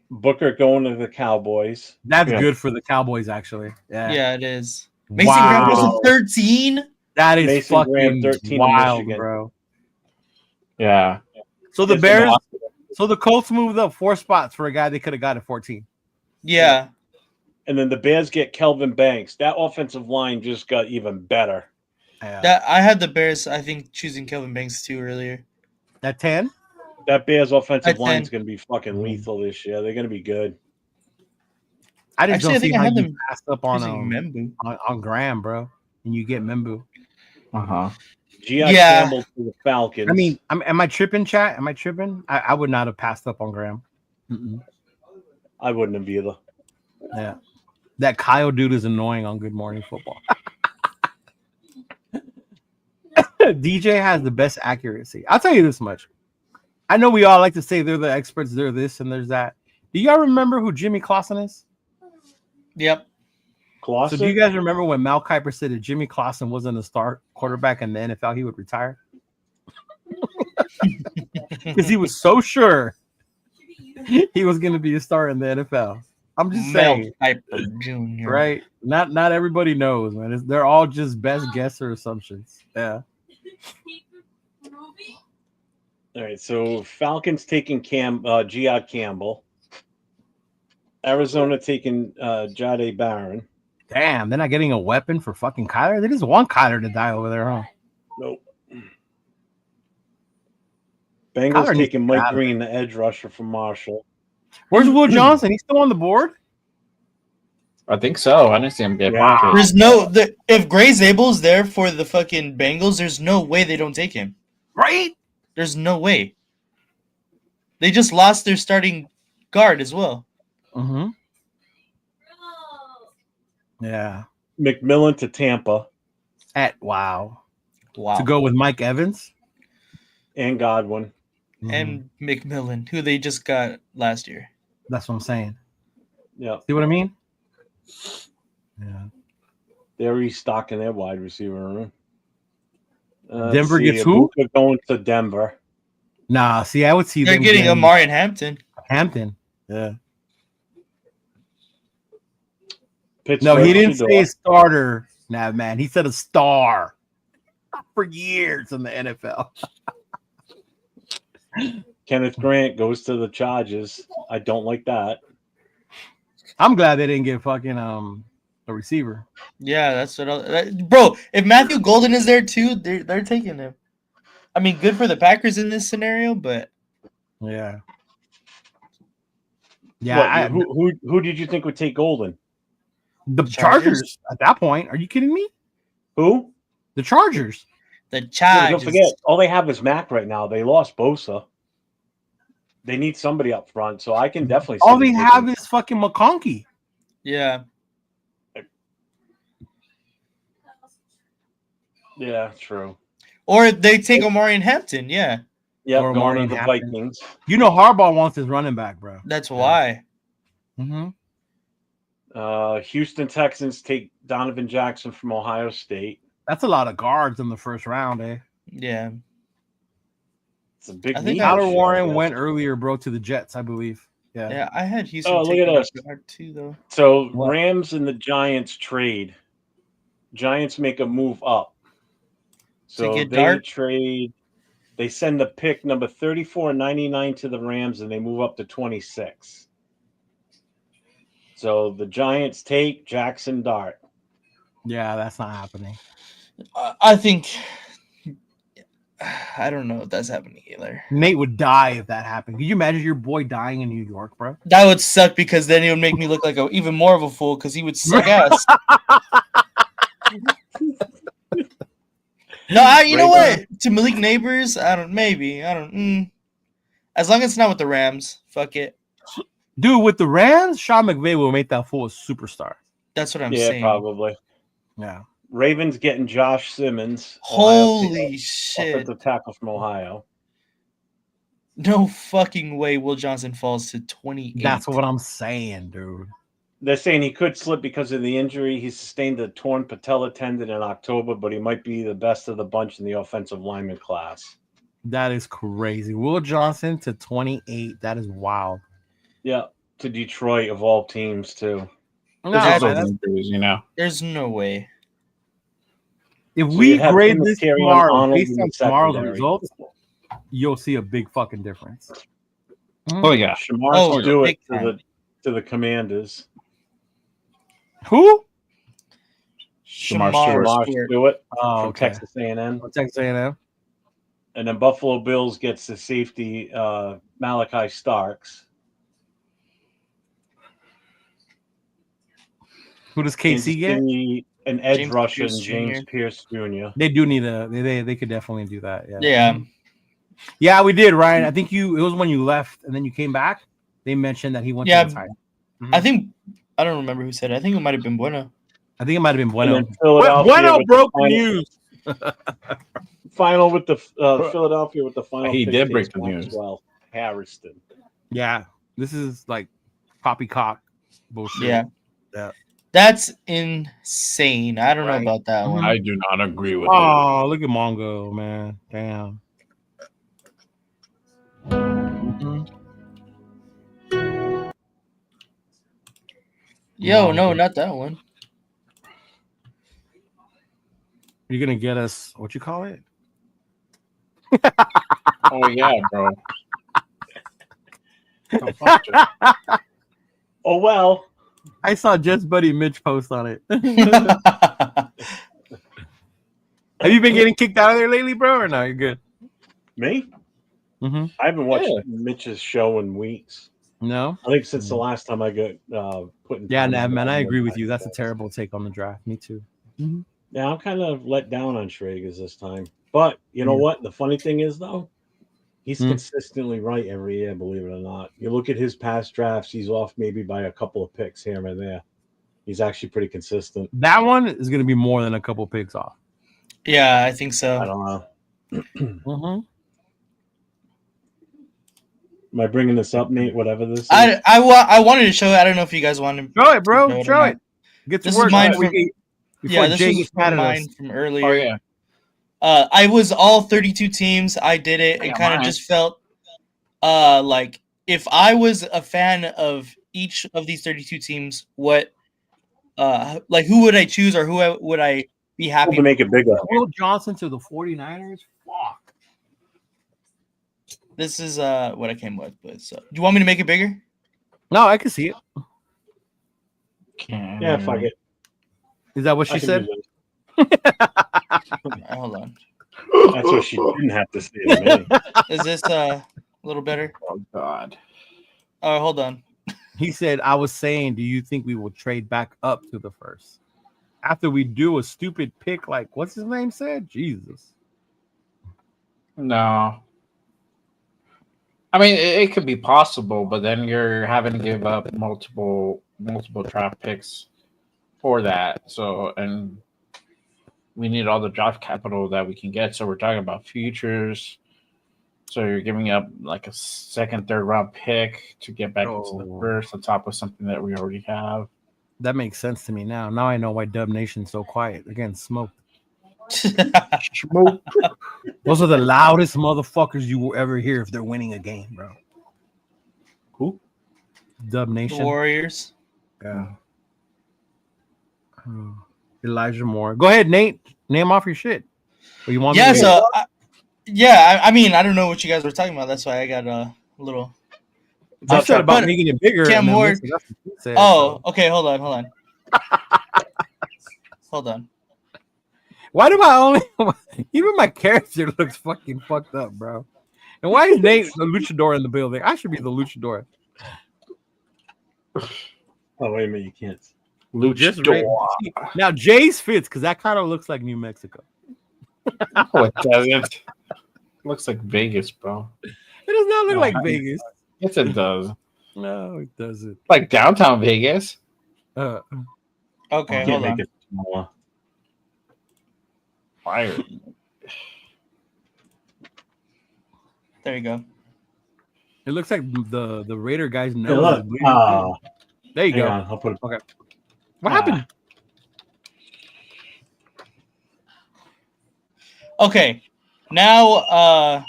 Booker going to the Cowboys. That's good for the Cowboys, actually. Yeah, it is. Mason Graham was 13. That is Mason Graham, fucking 13 wild, bro. Yeah. So the Bears, so the Colts moved up 4 spots for a guy they could have got at 14. Yeah. And then the Bears get Kelvin Banks. That offensive line just got even better. That I had the Bears, I think, choosing Kelvin Banks too earlier. At 10? That Bears offensive At line 10. is going to be fucking lethal this year. They're going to be good. I just Actually, don't see I how had you them passed up on Membu. on Graham, bro, and you get Membu. G.I. Yeah. Campbell to the Falcons. I mean, am I tripping, chat? Am I tripping? I would not have passed up on Graham. Mm-mm. I wouldn't have either. Yeah. That Kyle dude is annoying on Good Morning Football. DJ has the best accuracy. I'll tell you this much. I know we all like to say they're the experts, they're this and there's that. Do y'all remember who Jimmy Clausen is? Yep. Clausen? So do you guys remember when Mel Kiper said that Jimmy Clausen wasn't a star quarterback in the NFL, he would retire? Because he was so sure he was going to be a star in the NFL. I'm just saying, Kiper Jr. right? Not everybody knows, man. They're all just best guess or assumptions. Yeah. All right, so Falcons taking G.I. Campbell. Arizona taking Jade Barron. Damn, they're not getting a weapon for fucking Kyler? They just want Kyler to die over there, huh? Nope. Bengals taking Mike Green, the edge rusher from Marshall. Where's Will Johnson? He's still on the board? I think so. I didn't see him get Yeah. There's no if Gray Zabel's there for the fucking Bengals, there's no way they don't take him. Right? There's no way. They just lost their starting guard as well. Mm-hmm. Yeah. McMillan to Tampa. Wow. Wow. To go with Mike Evans and Godwin. And McMillan, who they just got last year. That's what I'm saying. Yeah. See what I mean? Yeah. They're restocking their wide receiver room. Denver gets who? Going to Denver. Nah, see, I would see they're them getting Amari and Hampton. Yeah. Pittsburgh, no, he didn't say a starter. Nah, man. He said a star for years in the NFL. Kenneth Grant goes to the Chargers. I don't like that. I'm glad they didn't get fucking a receiver. Yeah, that's what bro, if Matthew Golden is there too, they're taking him. I mean, good for the Packers in this scenario, but yeah. Yeah, who did you think would take Golden? The Chargers at that point. Are you kidding me? Who? The Chargers. The Chargers. Don't forget, all they have is Mac right now. They lost Bosa. They need somebody up front, so I can definitely. All they have is fucking McConkey. Yeah. Yeah, true. Or they take Amari and Hampton. Yeah. Yeah, or going to the Vikings. You know Harbaugh wants his running back, bro. That's why. Mm-hmm. Houston Texans take Donovan Jackson from Ohio State. That's a lot of guards in the first round, eh? Yeah. It's a big. I think Tyler Warren went earlier, bro, to the Jets, I believe. Yeah. Yeah, I had Houston. Oh, look at us. Too, though. So Rams and the Giants trade. Giants make a move up. So they trade. They send the pick number 34.99 to the Rams, and they move up to 26. So the Giants take Jackson Dart. Yeah, that's not happening. I think. I don't know if that's happening either. Nate would die if that happened. Could you imagine your boy dying in New York, bro? That would suck because then it would make me look like even more of a fool because he would suck ass. No, you know what? To Malik Neighbors, I don't. As long as it's not with the Rams, fuck it. Dude, with the Rams, Sean McVay will make that fool a superstar. That's what I'm saying. Yeah, probably. Yeah. Ravens getting Josh Simmons. Holy shit. Offensive tackle from Ohio. No fucking way Will Johnson falls to 28. That's what I'm saying, dude. They're saying he could slip because of the injury. He sustained a torn patella tendon in October, but he might be the best of the bunch in the offensive lineman class. That is crazy. Will Johnson to 28. That is wild. Yeah, to Detroit of all teams, too. There's no way. If we grade this tomorrow based on tomorrow's results, you'll see a big fucking difference. Oh, yeah. Shamar Stewart to the Commanders. Who? Shamar Stewart from okay. Texas A&M. Texas A&M. And then Buffalo Bills gets the safety Malachi Starks. Who does KC get? An edge James rusher Pierce and James Jr. Pierce Jr. They do need a. They could definitely do that. Yeah. Yeah. Yeah, we did, Ryan. I think it was when you left and then you came back. They mentioned that he went Yeah, to the Titans. I think I don't remember who said it. I think it might have been Bueno. I think it might have been Bueno. And then Philadelphia Bueno with broke the the final- news. Final with the Philadelphia with the final. He pick did takes break the news. Maxwell Harrison. Yeah, this is like poppycock bullshit. Yeah. Yeah. That's insane. I don't know Right. about that one. I do not agree with it. Oh, look at Mongo, man. Damn. Mhm. Yo, no, not that one. You're gonna get us what you call it? Oh yeah, bro. Oh, fuck you. Oh well. I saw Just Buddy Mitch post on it. Have you been getting kicked out of there lately, bro, or no? You're good. Me? Mm-hmm. I haven't watched Yeah. Mitch's show in weeks. No. I think since the last time I got put in. Yeah, nah, man, I agree with you. That's a terrible take on the draft. Me too. Yeah, I'm kind of let down on Schrager's this time. But you know what? The funny thing is, though, he's consistently right every year, believe it or not. You look at his past drafts, he's off maybe by a couple of picks here and there. He's actually pretty consistent. That one is going to be more than a couple picks off. Yeah, I think so. I don't know. Mm-hmm. Am I bringing this up, Nate? Whatever this is. I wanted to show it. I don't know if you guys wanted. Show it, bro. No, Show no. it. Get to This work. is mine before from- before This Jay was gets mad from at mine us. from earlier. Oh yeah. I was all 32 teams. I did it and Yeah, kind of mine. just felt like if I was a fan of each of these 32 teams, what like who would I choose or would I be happy to make it bigger. Will Johnson to the 49ers? Fuck. This is what I came up with. So, do you want me to make it bigger? No, I can see it. Yeah, fuck it. Is that what I she can said? do Hold on. that. That's what she didn't have to say to me. Is this a little better? Oh god. Oh, hold on. He said, I was saying, do you think we will trade back up to the first? After we do a stupid pick, like, what's his name said? Jesus. No. I mean, it could be possible, but then you're having to give up multiple draft picks for that. So, and we need all the draft capital that we can get. So we're talking about futures. So you're giving up like a second, third round pick to get back into the first on top of something that we already have. That makes sense to me now. Now I know why Dub Nation's so quiet. Again, smoke. Smoke. Those are the loudest motherfuckers you will ever hear if they're winning a game, bro. Who? Dub The Nation. Warriors. Yeah. Elijah Moore. Go ahead, Nate. Name off your shit. Or you want me Yeah, to- so I mean, I don't know what you guys were talking about. That's why I got a little. I said about But making it bigger. Cam and then Ward- Winston, that's what you said, Oh, so. okay. Hold on. Hold on. Why do I only even my character looks fucking fucked up, bro? And why is Nate the luchador in the building? I should be the luchador. Oh, wait a minute. You can't. Just Luchador. now Jay's fits because that kind of looks like New Mexico. No, it doesn't. Looks like Vegas, bro. It does not look No, like I- Vegas. Yes, it does. No, it doesn't. Like downtown Vegas. Uh, Okay, Can't hold make on. it smaller. Fire. There you go. it looks like the Raider guy's Hey, nose. look. is bleeding. There you Hang go. on. I'll put it. Okay. What happened? Okay, now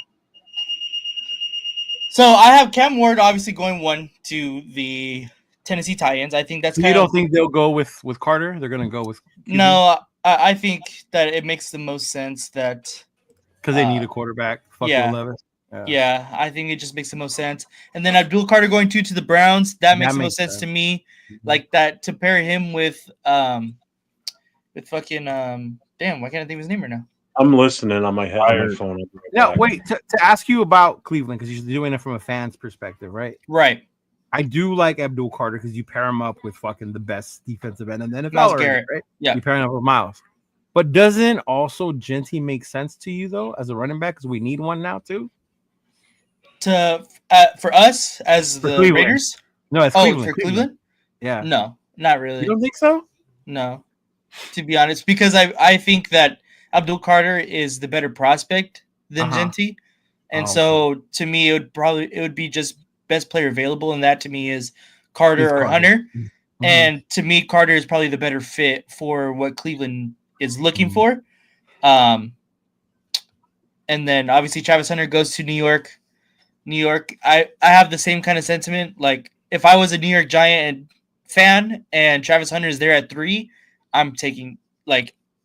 so I have Cam Ward obviously going 1 to the Tennessee Titans. I think that's You kind don't of think they'll go with Carter? They're gonna go with no. I think that it makes the most sense that because they need a quarterback. Fuck yeah. 11. yeah, I think it just makes the most sense. And then Abdul Carter going 2 to the Browns. That makes the most sense to me. Like that to pair him with fucking damn, why can't I think of his name right now? I'm listening on my head on my phone. Now, wait, to ask you about Cleveland, because you're doing it from a fan's perspective, right? Right. I do like Abdul Carter because you pair him up with fucking the best defensive end in the NFL. Myles already, Garrett. right? Yeah. You pair him up with Miles. But doesn't also Genty make sense to you though as a running back because we need one now too? For us as For the Cleveland. Raiders? No, it's Oh, Cleveland. for Cleveland? Yeah. No, not really. You don't think so? No, to be honest, because I think that Abdul Carter is the better prospect than Genty, and so to me it would be just best player available, and that to me is Carter or Hunter, and to me Carter is probably the better fit for what Cleveland is looking for. And then obviously Travis Hunter goes to New York. I have the same kind of sentiment. Like if I was a New York Giant fan and Travis Hunter is there at 3, I'm taking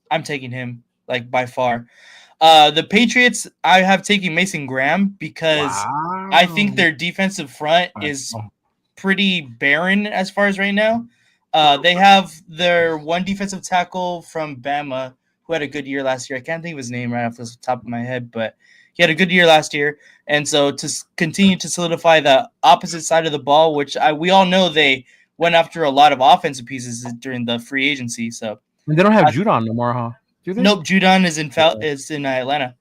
him like by far. The Patriots, I have taken Mason Graham because I think their defensive front is pretty barren as far as right now. They have their one defensive tackle from Bama who had a good year last year. I can't think of his name right off the top of my head, but he had a good year last year. And so to continue to solidify the opposite side of the ball, which we all know they went after a lot of offensive pieces during the free agency. So and they don't have Judon no more, huh? Do they? Nope, Judon is in Atlanta.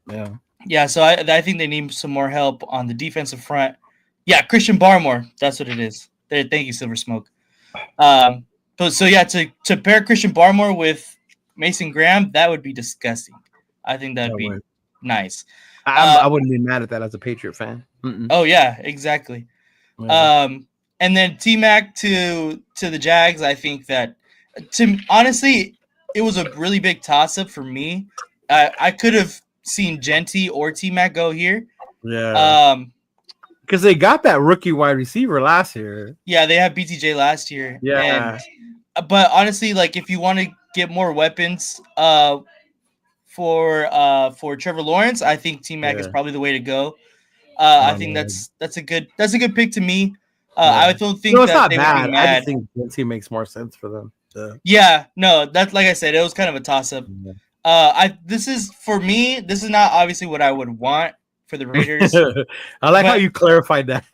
Yeah. Yeah, so I think they need some more help on the defensive front. Yeah, Christian Barmore, that's what it is. Thank you, Silver Smoke. To pair Christian Barmore with Mason Graham, that would be disgusting. I think that'd be nice. I wouldn't be mad at that as a Patriot fan. Oh yeah, exactly. Yeah. And then T-Mac to the Jags. I think that honestly, it was a really big toss-up for me. I could have seen Genty or T-Mac go here. Yeah. Because they got that rookie wide receiver last year. Yeah, they had BTJ last year. Yeah. But honestly, like if you want to get more weapons for Trevor Lawrence, I think T-Mac is probably the way to go. I think that's a good pick to me. I don't think that they would be mad. I just think Genty makes more sense for them. Yeah, no, that's like I said, it was kind of a toss-up. This is not obviously what I would want for the Raiders. I like how you clarified that.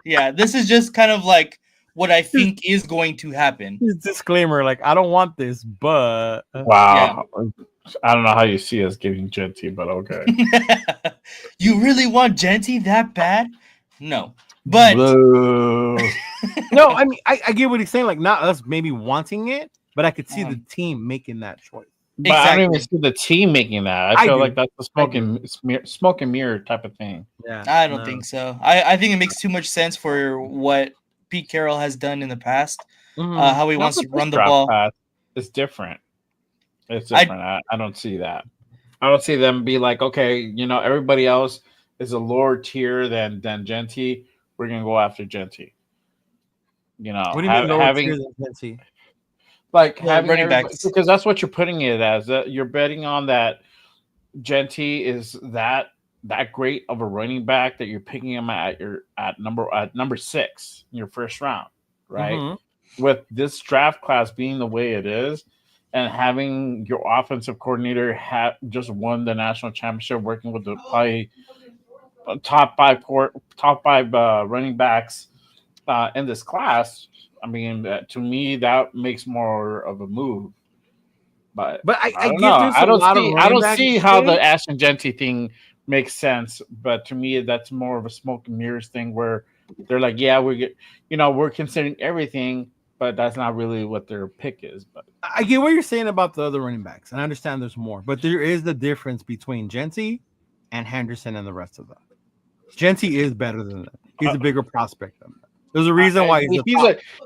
yeah. This is just kind of like what I think is going to happen. Disclaimer, like I don't want this, but wow. Yeah. I don't know how you see us giving Genty, but okay. You really want Genty that bad? No. But no, I mean I get what he's saying, like not us maybe wanting it, but I could see the team making that choice. But I don't even see the team making that. I feel like that's the smoke and mirror type of thing. Yeah, I don't think so. I think it makes too much sense for what Pete Carroll has done in the past. How he wants to run the ball. It's different. It's different. I don't see that. I don't see them be like, okay, everybody else is a lower tier than Genty. We're gonna go after Genty. What do you mean lower tier than Genty? Like having running backs, because that's what you're putting it as. You're betting on that Genty is that great of a running back that you're picking him at number 6 in your first round, right? Mm-hmm. With this draft class being the way it is, and having your offensive coordinator just won the national championship, working with the probably top five running backs in this class. I mean, to me, that makes more of a move. But I don't know. I don't see how the Ashton Genty thing makes sense. But to me, that's more of a smoke and mirrors thing where they're like, yeah, we're considering everything, but that's not really what their pick is. But I get what you're saying about the other running backs, and I understand there's more. But there is the difference between Genty and Henderson and the rest of them. Genty is better than that. He's a bigger prospect than that. There's a reason why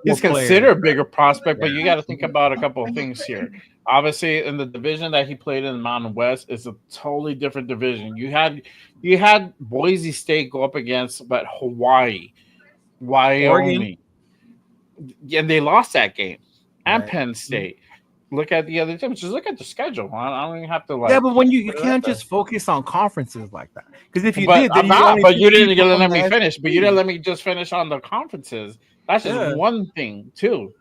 he's considered a bigger prospect, but you got to think about a couple of things here. Obviously, in the division that he played in, the Mountain West, is a totally different division. You had Boise State go up against, but Hawaii, Wyoming, and they lost that game, and Penn State. Look at the other teams. Just look at the schedule. I don't even have to but when you can't just focus on conferences like that, because if you did, you didn't let me finish. But you didn't let me just finish on the conferences. That's just one thing too.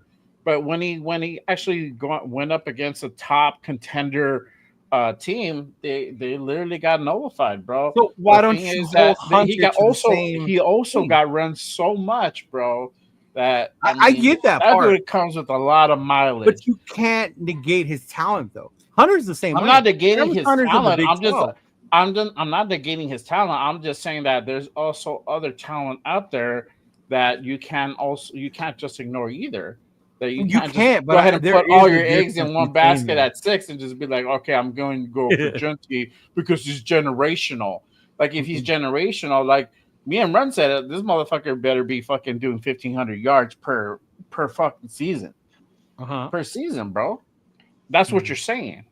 But when he actually went up against a top contender team, they literally got nullified, bro. So why The don't thing you is hold that Hunter he got to the also same he also thing? got run so much, bro. That I mean, get that that part, dude comes with a lot of mileage. but you can't negate his talent, though. Hunter's the same I'm way. not negating Travis his Hunter's of the talent. Big I'm just 12. I'm not negating his talent. I'm just saying that there's also other talent out there that you can't just ignore either. That you You can't just can't, go but ahead and there put all is a your eggs in difference one between basket them. at 6 and just be like, okay, I'm going to go for Junty because he's generational. Like if he's generational, like me and Run said it, this motherfucker better be fucking doing 1,500 yards per fucking season. Per season, bro. That's what you're saying.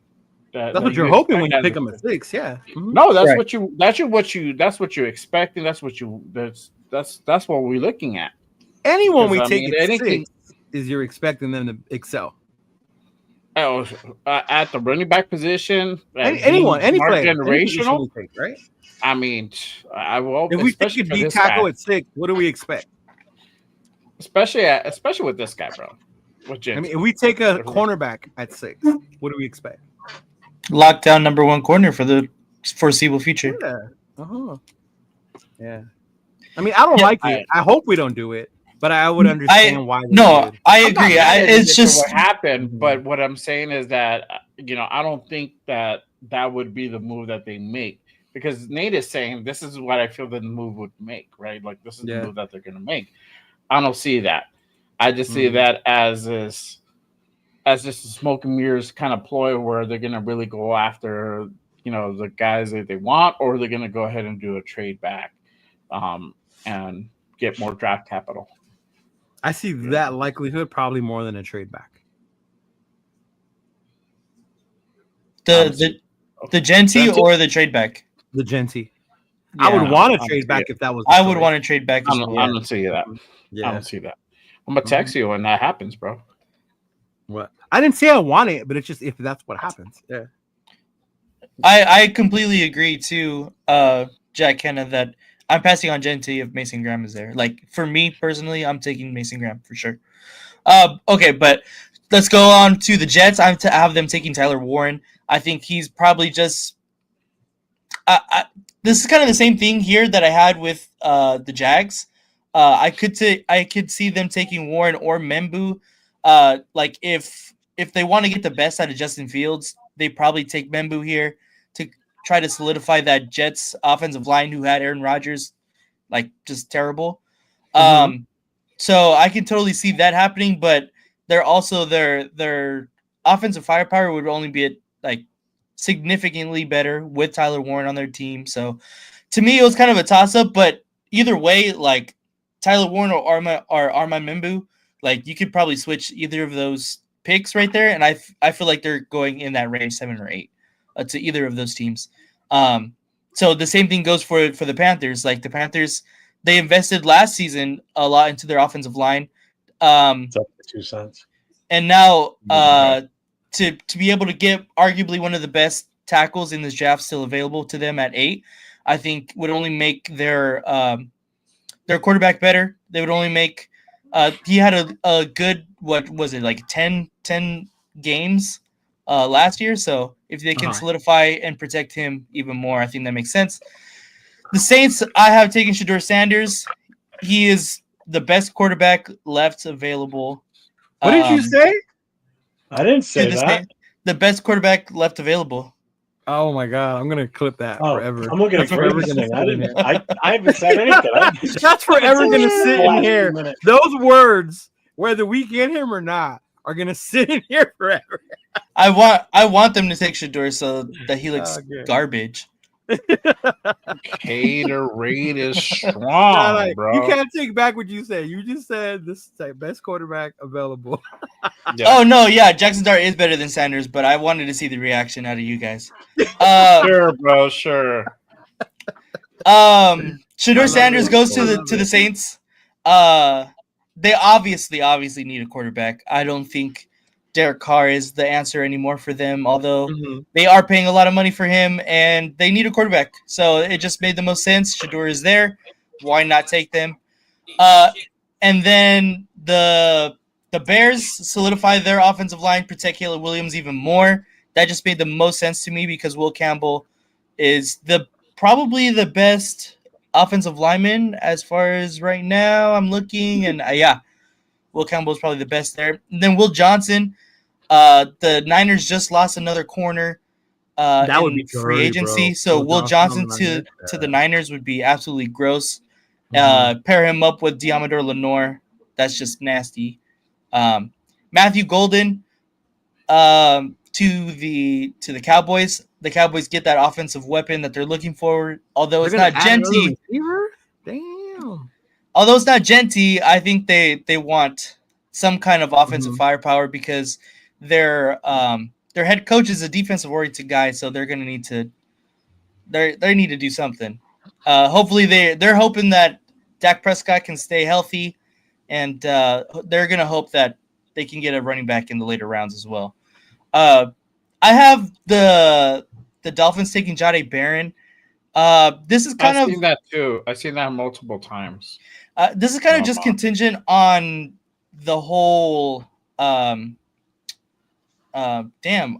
That's what you're hoping when you pick him at 6. Yeah. No, that's Right. what you're expecting. That's what we're looking at. Anyone we Because, I take mean, at anything 6 is you're expecting them to excel. At the running back position, Anyone, any smart player, any position generational. we take, right? I mean, I will. If we take especially a for D this tackle guy, at 6, what do we expect? especially with this guy, bro. With James. I mean, if we take a cornerback at 6, what do we expect? Lockdown number 1 corner for the foreseeable future. Yeah. Yeah. I mean, I don't like it. I hope we don't do it, but I would understand why. I agree. It's just what happened. But what I'm saying is that I don't think that would be the move that they make, because Nate is saying this is what I feel that the move would make, right? Like this is the move that they're going to make. I don't see that. I just see that as just a smoke and mirrors kind of ploy where they're going to really go after the guys that they want, or they're going to go ahead and do a trade back and get more draft capital. I see that likelihood probably more than a trade back. The Genty or the trade back? The Genty. Yeah, I would want to trade back if that was. I would want to trade back. I don't see that. Yeah. I don't see that. I'm gonna text you when that happens, bro. What? I didn't say I want it, but it's just if that's what happens. Yeah. I completely agree too, Jack Kenna, that I'm passing on Genty if Mason Graham is there. Like for me personally, I'm taking Mason Graham for sure. Okay, but let's go on to the Jets. I have them taking Tyler Warren. I think he's probably just. This is kind of the same thing here that I had with the Jags. I could see them taking Warren or Membu. Like if they want to get the best out of Justin Fields, they probably take Membu here to try to solidify that Jets offensive line who had Aaron Rodgers like just terrible. So I can totally see that happening, but they're also their offensive firepower would only be like significantly better with Tyler Warren on their team. So to me, it was kind of a toss-up, but either way, like Tyler Warren or Armand Membu, like you could probably switch either of those picks right there, and I feel like they're going in that range 7 or 8 to either of those teams. So the same thing goes for the Panthers. Like the Panthers, they invested last season a lot into their offensive line. It's up to 2 cents. And now to be able to get arguably one of the best tackles in this draft still available to them at 8, I think would only make their quarterback better. They would only make he had a good, what was it, like 10 games last year. So if they can solidify and protect him even more, I think that makes sense. The Saints, I have taken Shedeur Sanders. He is the best quarterback left available. What did you say? I didn't say that. The best quarterback left available. Oh my god, I'm gonna clip that forever. I'm looking at forever. I haven't said anything. That's forever gonna sit in here. Those words, whether we get him or not, are gonna sit in here forever. I want them to take Shedeur so that he looks garbage. Haterade is strong, bro. You can't take back what you said. You just said this is the best quarterback available. Oh no, yeah, Jackson Dart is better than Sanders, but I wanted to see the reaction out of you guys. Sure, bro, sure. Shedeur Sanders goes to the Saints. They obviously need a quarterback. I don't think Derek Carr is the answer anymore for them, although they are paying a lot of money for him and they need a quarterback. So it just made the most sense. Shedeur is there. Why not take them? And then the Bears solidify their offensive line, protect Caleb Williams even more. That just made the most sense to me because Will Campbell is probably the best offensive lineman as far as right now. I'm looking, and Will Campbell is probably the best there. And then Will Johnson. The Niners just lost another corner That would in be free dirty, agency. bro. So Will Johnson on to the Niners would be absolutely gross. Mhm. Pair him up with Diamador Lenore. That's just nasty. Matthew Golden to the Cowboys. The Cowboys get that offensive weapon that they're looking for. Although it's not Genty. Damn. Although it's not Genty, I think they want some kind of offensive firepower because their head coach is a defensive oriented guy, so they're gonna need to they need to do something. Hopefully they're hoping that Dak Prescott can stay healthy, and they're gonna hope that they can get a running back in the later rounds as well. I have the Dolphins taking Jahdae Barron. This is kind I've seen that too. I've seen that multiple times. This is kind of just contingent on the whole. Damn,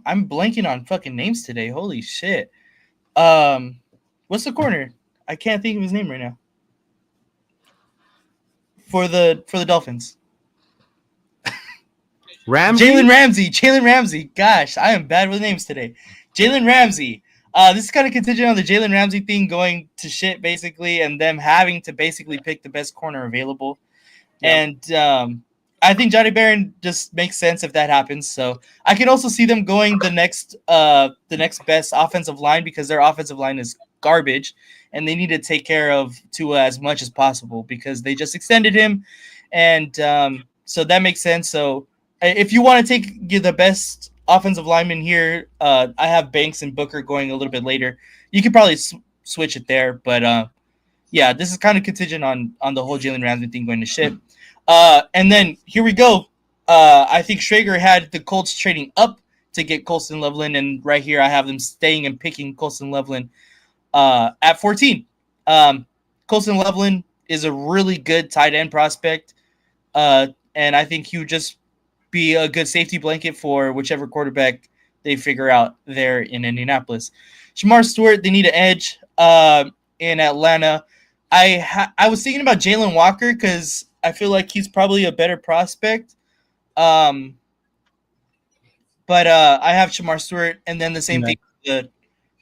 I'm blanking on fucking names today. Holy shit. What's the corner? I can't think of his name right now. For the Dolphins. Jalen Ramsey. Gosh, I am bad with names today. Jalen Ramsey. This is kind of contingent on the Jalen Ramsey thing going to shit, basically, and them having to basically pick the best corner available. Yep. And I think Jahdae Barron just makes sense if that happens. So I can also see them going the next best offensive line because their offensive line is garbage, and they need to take care of Tua as much as possible because they just extended him, and so that makes sense. So if you want to take the best offensive lineman here, I have Banks and Booker going a little bit later. You could probably switch it there, but yeah, this is kind of contingent on the whole Jalen Ramsey thing going to shit. And then here we go. I think Schrager had the Colts trading up to get Colston Loveland, and right here I have them staying and picking Colston Loveland at 14. Colston Loveland is a really good tight end prospect, and I think he would just be a good safety blanket for whichever quarterback they figure out there in Indianapolis. Shamar Stewart, they need an edge in Atlanta. I was thinking about Jalen Walker because I feel like he's probably a better prospect. But I have Shamar Stewart, and then the same thing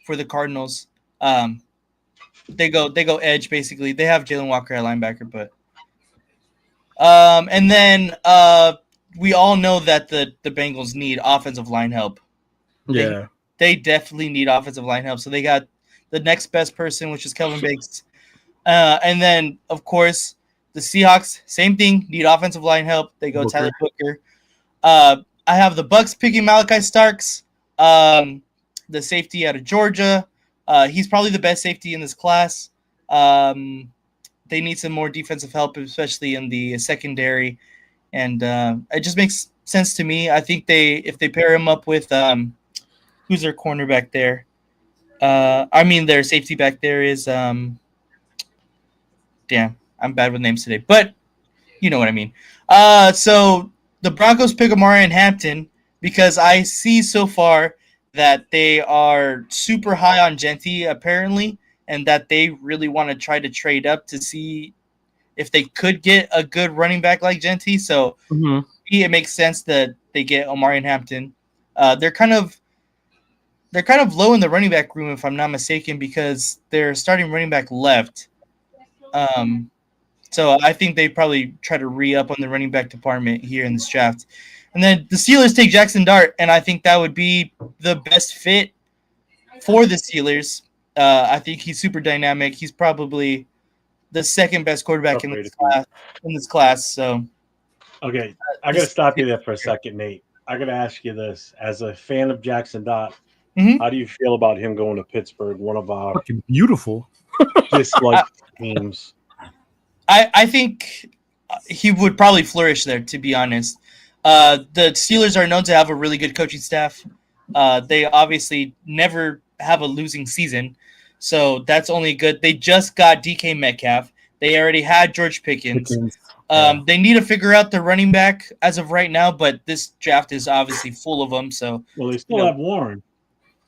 for the Cardinals. They go edge basically. They have Jalen Walker at linebacker, but and then we all know that the Bengals need offensive line help. Yeah. They definitely need offensive line help. So they got the next best person, which is Kelvin Banks. And then, of course, the Seahawks, same thing, need offensive line help. They go Tyler Booker. I have the Bucks picking Malachi Starks, the safety out of Georgia. He's probably the best safety in this class. They need some more defensive help, especially in the secondary. And it just makes sense to me. I think if they pair him up with who's their cornerback there? Their safety back there is damn, I'm bad with names today, but you know what I mean. So the Broncos pick Amari and Hampton because I see so far that they are super high on Genty apparently, and that they really want to try to trade up to see if they could get a good running back like Genty. So it makes sense that they get Omari and Hampton. They're kind of low in the running back room, if I'm not mistaken, because their starting running back left. So I think they probably try to re-up on the running back department here in this draft. And then the Steelers take Jackson Dart, and I think that would be the best fit for the Steelers. I think he's super dynamic. He's probably the second best quarterback in this class. So, okay, I got to stop you there for a second, Nate. I got to ask you this: as a fan of Jackson Dart, how do you feel about him going to Pittsburgh? One of our fucking beautiful disliked teams. I think he would probably flourish there. To be honest, the Steelers are known to have a really good coaching staff. They obviously never have a losing season. So that's only good. They just got DK Metcalf. They already had George Pickens. They need to figure out the running back as of right now, but this draft is obviously full of them. So, well, they still have Warren.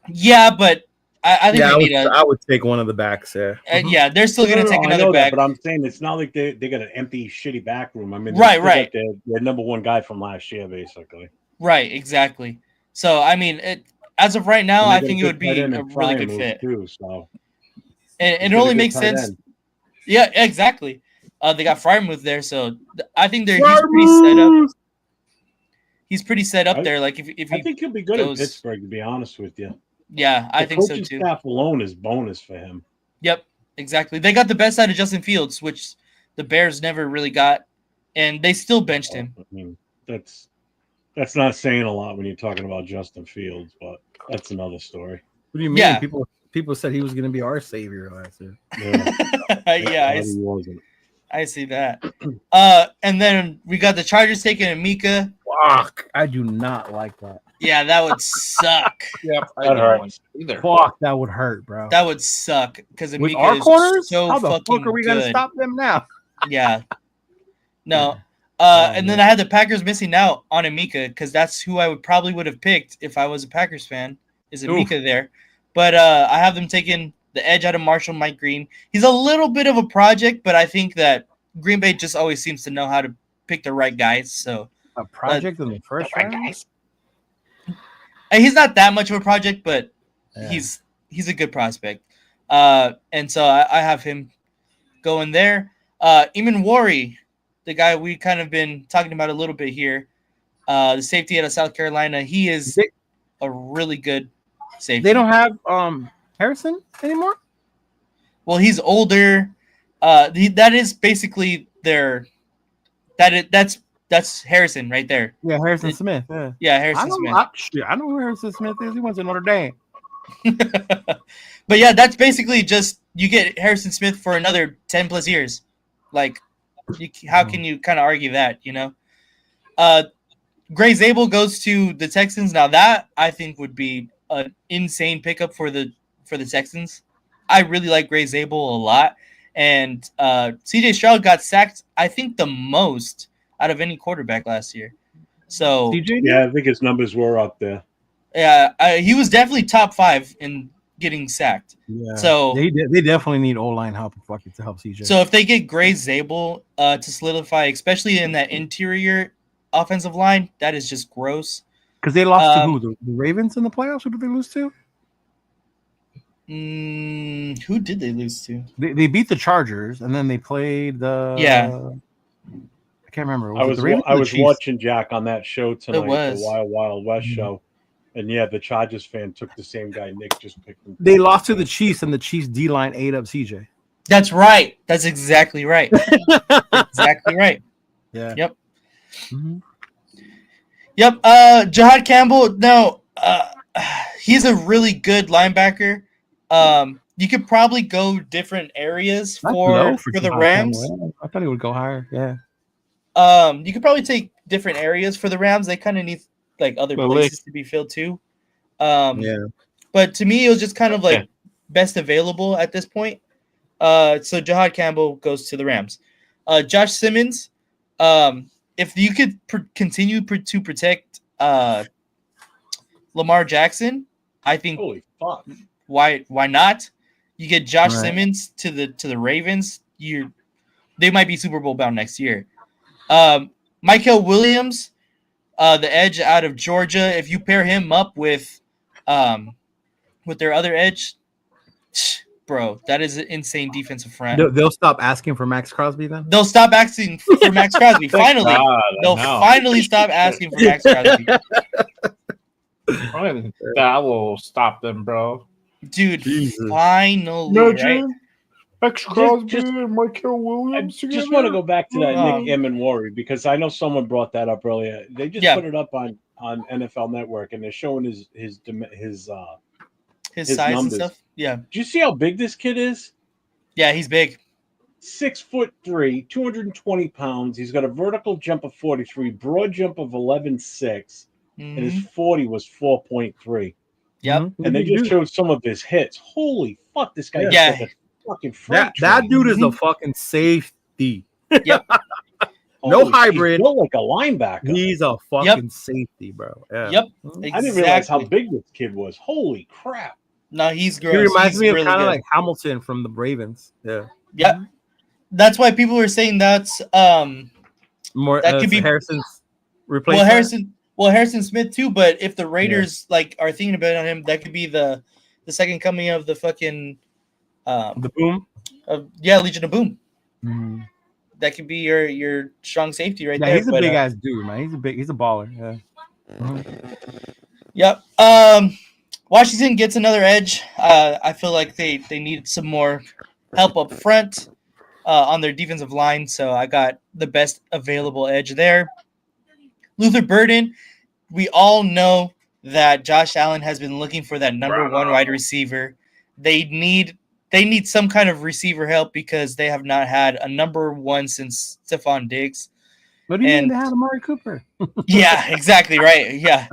Yeah, but I think they need I would take one of the backs. Yeah, yeah, they're still going to take I another know back. that, but I'm saying it's not like they got an empty, shitty back room. I mean, right. Got their number one guy from last year, basically. Right, exactly. So, I mean, as of right now, I think it would be a really good fit. Too, so. And it only makes sense. Yeah, exactly. They got Fryermuth there, so I think he's pretty set up. He's pretty set up there. Like if I think he'll be good in Pittsburgh, to be honest with you. Yeah, I think so too. Staff alone is bonus for him. Yep, exactly. They got the best out of Justin Fields, which the Bears never really got, and they still benched him. I mean, that's not saying a lot when you're talking about Justin Fields, but that's another story. What do you mean? Yeah. People said he was going to be our savior last year. Yeah, he wasn't. I see that. And then we got the Chargers taking Amika. Fuck, I do not like that. Yeah, that would suck. Yep, that hurts. Either. Fuck, that would hurt, bro. That would suck because with Amika our is corners, so how the fucking fuck are we good. gonna stop them now? Yeah. No. And then I had the Packers missing out on Amika because that's who I would have picked if I was a Packers fan. Is Amika there? But I have them taking the edge out of Marshall Mike Green. He's a little bit of a project, but I think that Green Bay just always seems to know how to pick the right guys. So a project in the first round. Guys. And he's not that much of a project, but he's a good prospect. And so I have him going there. Eamon Worry, the guy we kind of been talking about a little bit here, the safety out of South Carolina. He is a really good safety. They don't have Harrison anymore? Well, he's older. That is basically that's Harrison right there. Yeah, Harrison Smith. Yeah, Harrison Smith. I know who Harrison Smith is. He went to Notre Dame. But yeah, that's basically just you get Harrison Smith for another 10 plus years. Like, how can you kind of argue that, you know? Gray Zabel goes to the Texans. Now that I think would be an insane pickup for the Texans. I really like Gray Zabel a lot. And CJ Stroud got sacked, I think, the most out of any quarterback last year. So yeah, I think his numbers were up there. Yeah, he was definitely top 5 in getting sacked. Yeah, so they definitely need O-line help to help CJ. So if they get Gray Zabel to solidify, especially in that interior offensive line, that is just gross. Because they lost to who? The Ravens in the playoffs? Who did they lose to? Who did they lose to? They beat the Chargers, and then they played the. I can't remember. I was watching Jack on that show tonight, the Wild Wild West show, and yeah, the Chargers fan took the same guy Nick just picked him. They lost to the Chiefs, and the Chiefs D line ate up CJ. That's right. That's exactly right. Exactly right. Yeah. Yep. Mm-hmm. Yep. Jihad Campbell. No, he's a really good linebacker. You could probably go different areas for the Rams. I thought he would go higher. Yeah. You could probably take different areas for the Rams. They kind of need like other places to be filled too. But to me, it was just kind of like best available at this point. So Jihad Campbell goes to the Rams. Josh Simmons. If you could continue to protect Lamar Jackson, I think. Holy fuck! Why not? You get Josh Simmons to the Ravens. They might be Super Bowl bound next year. Michael Williams, the edge out of Georgia. If you pair him up with their other edge, bro, that is an insane defensive front. They'll stop asking for Max Crosby then? They'll stop asking for Max Crosby. Finally. They'll finally stop asking for Max Crosby. That will stop them, bro. Dude, finally, right? Max Crosby and Michael Williams. I just want to go back to that Nick Eamon Worry because I know someone brought that up earlier. They just put it up on NFL Network and they're showing his size numbers and stuff. Yeah. Do you see how big this kid is? Yeah, he's big. 6'3", 220 pounds. He's got a vertical jump of 43, broad jump of 11.6, and his 40 was 4.3. Yep. And they just showed some of his hits. Holy fuck, this guy! fucking freight That train. dude is a fucking safety. Yep. No Holy shit, hybrid. He's built like a linebacker. He's a fucking safety, bro. Yeah. Yep. I didn't realize how Exactly. big this kid was. Holy crap. No, he's He gross. reminds He's me of really kind of good. like Hamilton from the Ravens. Yeah. Yeah. That's why people were saying that's More that could be Harrison's replacement. Harrison Smith too, but if the Raiders like are thinking about him, that could be the second coming of the fucking The boom. Legion of Boom. Mm-hmm. That could be your strong safety right Yeah, there. he's a big ass dude, man. He's a baller. Yeah. Mm-hmm. Yep. Washington gets another edge. I feel like they need some more help up front on their defensive line, so I got the best available edge there. Luther Burden, we all know that Josh Allen has been looking for that number one wide receiver. They need some kind of receiver help because they have not had a number one since Stephon Diggs. What do you mean they had Amari Cooper? Yeah, exactly right. Yeah.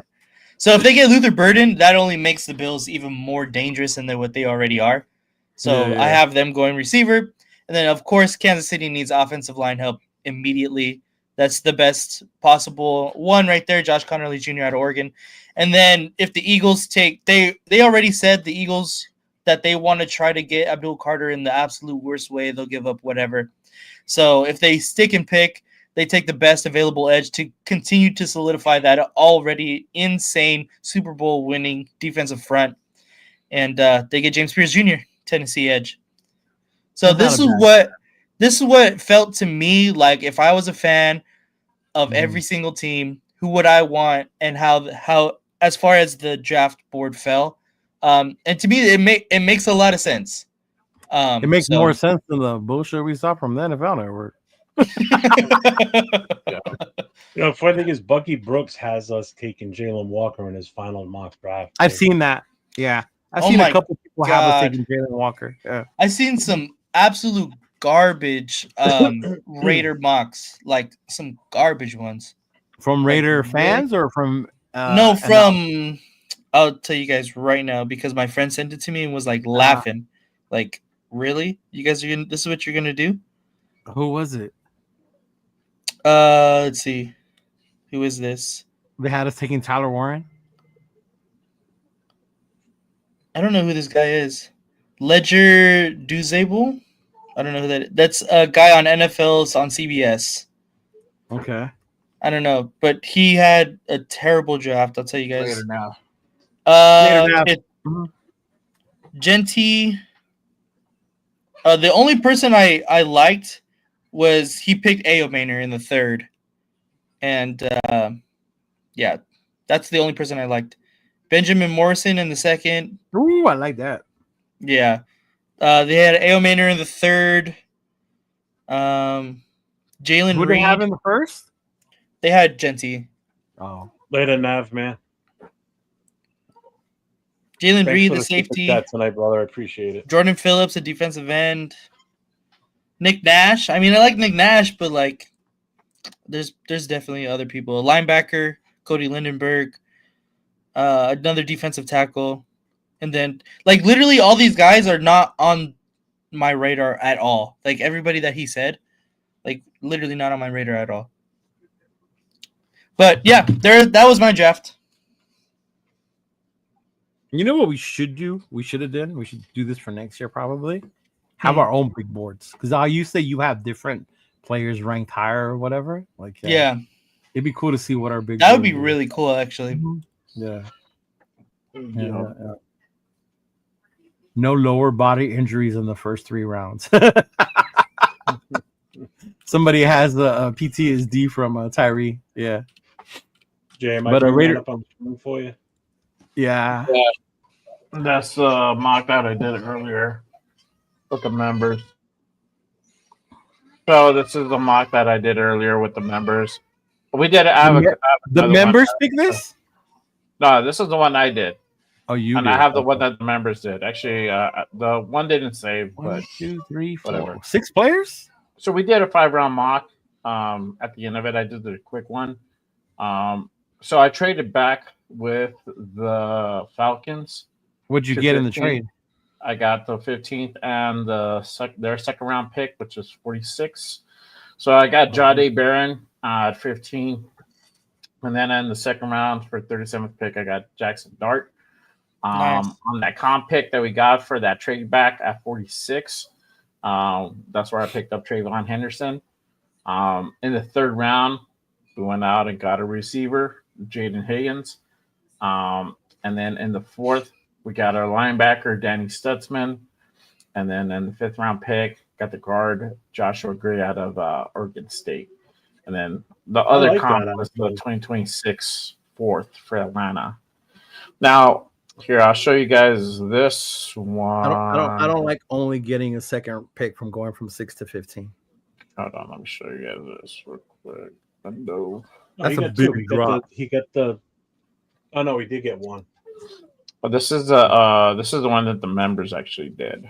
So if they get Luther Burden, that only makes the Bills even more dangerous than what they already are. So Yeah. I have them going receiver. And then, of course, Kansas City needs offensive line help immediately. That's the best possible one right there, Josh Connerly Jr. out of Oregon. And then if the Eagles they already said, the Eagles, that they want to try to get Abdul Carter in the absolute worst way. They'll give up whatever. So if they stick and pick, they take the best available edge to continue to solidify that already insane Super Bowl winning defensive front. And they get James Pierce Jr., Tennessee edge. So this is what felt to me like if I was a fan of every single team, who would I want and how as far as the draft board fell. And to me, it makes a lot of sense. It makes more sense than the bullshit we saw from the NFL Network. The funny thing is, Bucky Brooks has us taking Jalen Walker in his final mock draft. I've seen that. Yeah. I've Oh seen my a couple people have us God. taking Jalen Walker. Yeah. I've seen some absolute garbage Raider mocks, like some garbage ones. From Raider fans or from No, from I'll tell you guys right now because my friend sent it to me and was like laughing. Like, really? You guys are gonna this is what you're gonna do? Who was it? Let's see. Who is this? They had us taking Tyler Warren. I don't know who this guy is. Ledger Duzable? I don't know who that is. That's a guy on NFL's on CBS. Okay. I don't know, but he had a terrible draft. I'll tell you guys. Later now. Genty. The only person I liked was he picked Ayo Maynor in the third, and yeah, that's the only person I liked. Benjamin Morrison in the second. Ooh, I like that. Yeah, they had Ayo Maynor in the third. Jalen Who Reed. they have in the first? They had Genty. Oh, Later, Nav, man. Jalen Thanks Reed, for the super safety. chat tonight, brother. I appreciate it. Jordan Phillips, a defensive end. Nick Nash. I mean, I like Nick Nash, but like, there's definitely other people. A linebacker, Cody Lindenberg. Another defensive tackle, and then like literally all these guys are not on my radar at all. Like everybody that he said, like literally not on my radar at all. But yeah, that was my draft. you know what we should do? We should have done. We should do this for next year, probably. Have our own big boards because how you say you have different players ranked higher or whatever. Like Yeah, it'd be cool to see what our big. that would be board is. really cool, actually. Yeah. Yeah. No lower body injuries in the first 3 rounds. Somebody has a PTSD from Tyree. Yeah. Jay, am But I a bringing Raider that up on the screen for you? Yeah. That's the mock that I did earlier with the members. So this is the mock that I did earlier with the members. We did The members pick this? No, this is the one I did. Oh, you and did. I have the one that the members did. Actually, the one didn't save, 1, but 2, 3, 4, whatever. 6 players? So we did a 5-round mock. At the end of it, I did the quick one. So I traded back with the Falcons. What'd you to get in the 15. trade? I got the 15th and their second round pick, which is 46. So I got Jade Barron at 15. And then in the second round for 37th pick, I got Jackson Dart. Nice. On that comp pick that we got for that trade back at 46, that's where I picked up Trayvon Henderson. In the third round, we went out and got a receiver, Jaden Higgins. And then in the fourth, we got our linebacker, Danny Stutzman. And then in the fifth round pick, got the guard, Joshua Gray out of Oregon State. And then the other comp was the 2026 fourth for Atlanta. Now, here, I'll show you guys this one. I don't like only getting a second pick from going from 6 to 15. Hold on, let me show you guys this real quick. No. That's a big drop. He got the. Oh no, he did get one. But this is the one that the members actually did.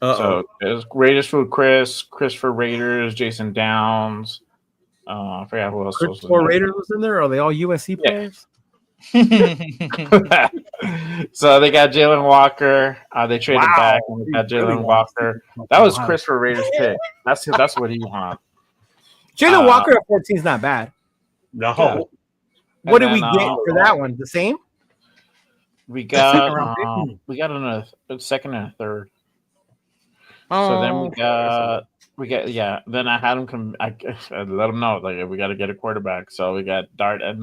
So it's Raiders for Chris for Raiders, Jason Downs. I forgot who else was in there. Raiders was in there. Are they all USC players? So they got Jalen Walker. They traded back and they got Jalen Walker. That was Chris for Raiders pick. That's what he wanted. Jalen Walker at 14 is not bad. No. Yeah. What did we get for that one? The same? We got another second and a third. So then we got then I had him come. I let him know like we got to get a quarterback. So we got Dart at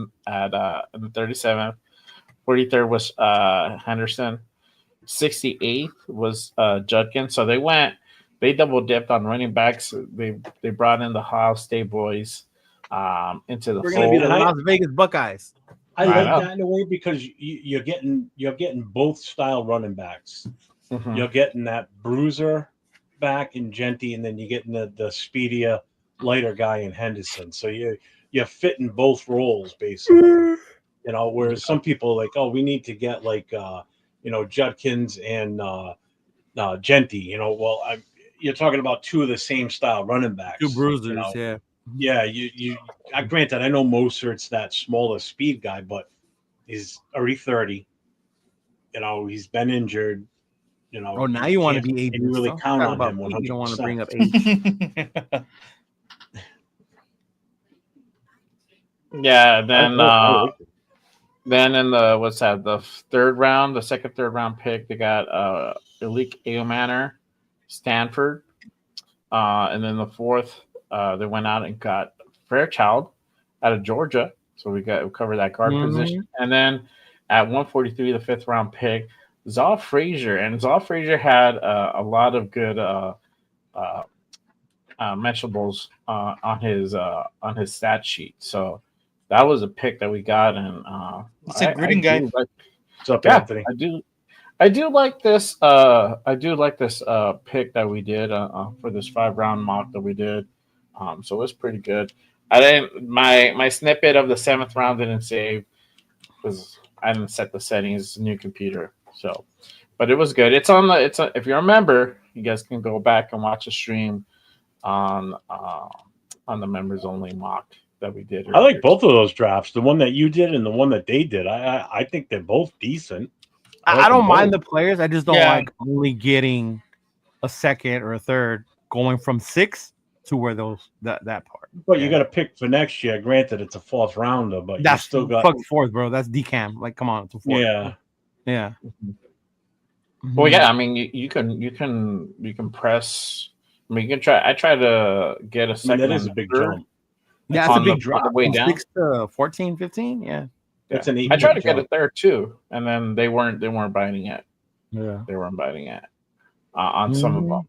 the 37th. 43rd was Henderson. 68th was Judkins. So they double dipped on running backs. They brought in the Ohio State boys into the We're fold. gonna be the Las Vegas Buckeyes. I like that in a way because you're getting both style running backs. Mm-hmm. You're getting that bruiser back in Genty, and then you're getting the speedier, lighter guy in Henderson. So you're fitting both roles basically. You know, whereas some people are like, oh, we need to get like Judkins and Genty. You know, well, you're talking about two of the same style running backs. Two bruisers, you know? yeah. Yeah, granted, I know Mosert's that smaller speed guy, but he's already 30. You know, he's been injured. You know, oh, now you want to be able to really count on him. 100%. You don't want to bring up age. Yeah, then in the second third round pick, they got Malik Ayomanor, Stanford, and then the fourth, they went out and got Fairchild out of Georgia. So we covered that guard position, and then at 143, the fifth round pick, Zal Frazier, and Zal Frazier had a lot of good mentionables on his stat sheet. So that was a pick that we got, and it's a gritting guy. What's up, Anthony? I do like this. I do like this pick that we did for this 5-round mock that we did. So it was pretty good. I didn't my snippet of the 7th round didn't save because I didn't set the settings. It's a new computer. So, but it was good. If you're a member, you guys can go back and watch a stream on the members only mock that we did. I like both of those drafts, the one that you did and the one that they did. I think they're both decent. I don't mind the players. I just don't like only getting a second or a third going from 6 to where that part. But you got to pick for next year. Granted, it's a 4th rounder, but that's you still got fuck 4th, bro. That's decam. Like, come on, it's a 4th. Yeah. Well, yeah. I mean, you can press. I mean, you can try. I try to get a second. That is a big jump. Yeah, it's a big drop. The way down. 6 to 14, 15. Yeah. That's an 8. I tried to get a third too, and then they weren't biting it. Yeah, they weren't biting it on some of them,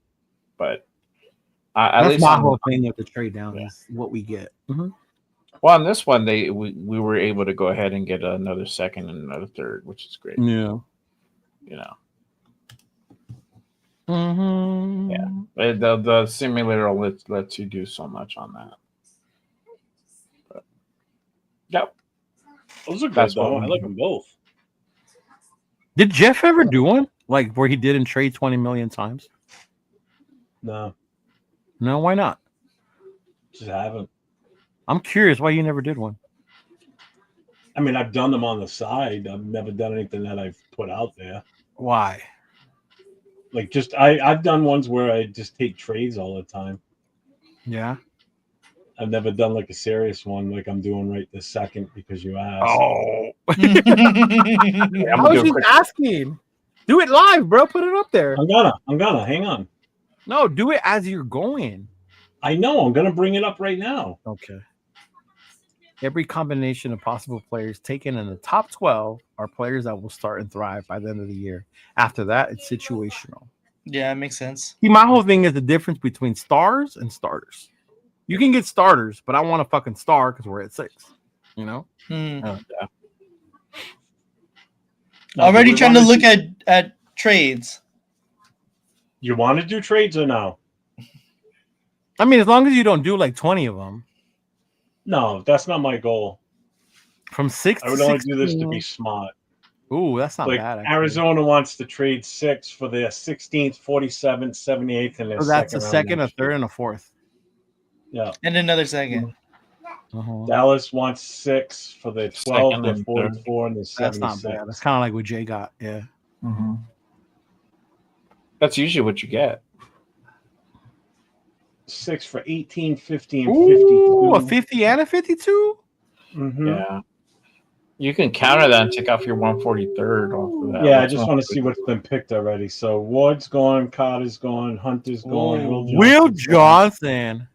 but at that's least my whole thing with the trade down is what we get. Well, on this one, we were able to go ahead and get another second and another third, which is great. Yeah, you know. Yeah, the simulator lets you do so much on that. But, yep. Those are good, though. I like them both. Did Jeff ever do one like where he didn't trade 20 million times? No, why not? Just haven't. I'm curious why you never did one. I mean, I've done them on the side. I've never done anything that I've put out there. Why? Like just I've done ones where I just take trades all the time. Yeah. I've never done like a serious one like I'm doing right this second because you asked. Oh. I'm I was just asking. Do it live, bro. Put it up there. I'm gonna hang on. No, do it as you're going. I know. I'm gonna bring it up right now. Okay. Every combination of possible players taken in the top 12 are players that will start and thrive by the end of the year. After that, it's situational. Yeah, it makes sense. See, my whole thing is the difference between stars and starters. You can get starters, but I want a fucking star because we're at 6. You know? Hmm. Now, Already do we trying to wanna look do- at trades. You want to do trades or no? I mean, as long as you don't do like 20 of them. No, that's not my goal. From 6 I would to only do this to 16. be smart. Ooh, that's not Like bad. Actually. Arizona wants to trade 6 for their 16th, 47th, 78th, and their So that's second a round second, a next year. third, and a fourth. Yeah. And another second. Dallas wants 6 for their 12, Second their and 44, and their That's 76. not bad. That's kind of like what Jay got. Yeah. That's usually what you get. 6 for 18, 50, and Ooh, 52. a 50 and a 52? Mhm. Yeah. You can counter that and take off your 143rd off of that. Yeah, I That's just not want to see good. what's been picked already. So Ward's gone, Carter's gone, Hunter's gone, Ooh. Will Johnson's gone. Johnson.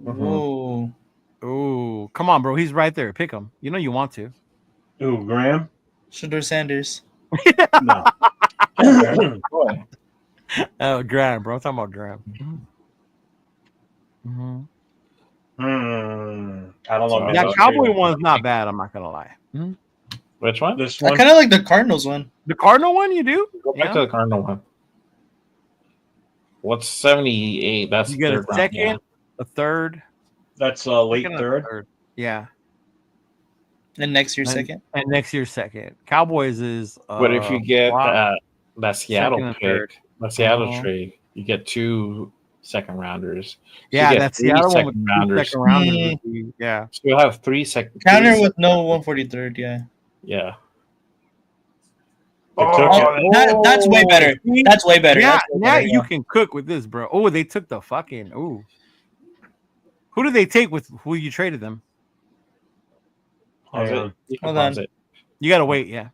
Whoa. Ooh, come on, bro. He's right there. Pick him. You know you want to. Ooh, Graham? Shador Sanders. No. Boy. Oh, Graham, bro. I'm talking about Graham. I don't know. man. That That's Cowboy great. one's not bad. I'm not gonna lie. Which one? This I one? kind of like the Cardinals one. The Cardinal one, you do? Go back to the Cardinal one. What's 78? That's You get a third round, second, yeah. a third, That's late second, and a third. Yeah, And next year, and, second. and next year's second. Cowboys is. But if you get wow. that Seattle Second and third. pick, that Seattle Uh-huh. trade, you get 2 second rounders. So Yeah, you get that's 3 Seattle one second with 2 rounders. second rounders. would be- Yeah. So you'll have 3 second. Counter three with second- no 143rd, yeah. Yeah. They took it. That's way better. That's way better. Yeah, That's way now better, you can cook with this, bro. Oh, they took the fucking. Ooh. Who did they take with who you traded them? Pause Hang it. on. You can Hold pause on. it. You got to wait. Yeah.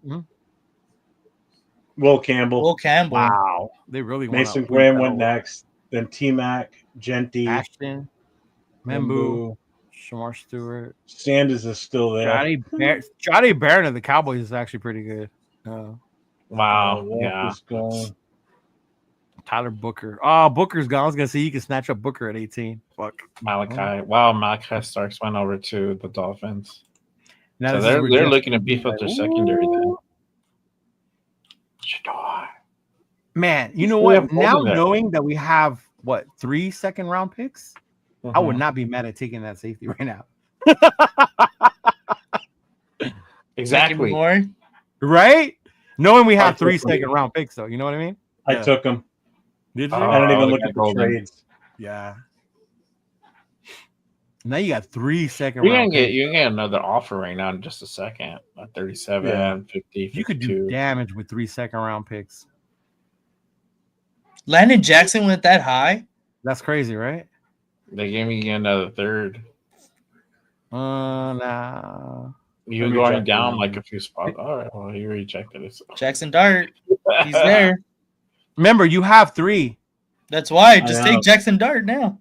Will Campbell. Will Campbell. Wow. They really want Mason Graham went next. Then T-Mac, Genty, Ashton, Membu, Shamar Stewart. Sanders is still there. Johnny Barron of the Cowboys is actually pretty good. Wow. Yeah. Walker's gone. Tyler Booker. Oh, Booker's gone. I was gonna say you can snatch up Booker at 18. Fuck. Malachi. Wow, Malachi Starks went over to the Dolphins. Now So this is where they're Jeff- looking to beef up their secondary then. Man, you know We have what? both Now of them. knowing that we have 3 second round picks, I would Mhm. not be mad at taking that safety right now. Exactly. More. Right? Knowing we have I 3 totally- second round picks, though. You know what I mean? I Yeah. took him. Did you? Oh, I didn't even they look got at the golden. trades. Yeah. Now you got 3 second You're gonna round get picks. you can get another offer right now in just a second. At 37, Yeah. 50, 52. You could do damage with 3 second round picks. Landon Jackson went that high. That's crazy, right? They gave me another third. Nah. You I were going rejected down him. like a few spots. All right, well, you rejected it. So. Jackson Dart. He's there. Remember, you have 3. That's why. I Just know. take Jackson Dart now.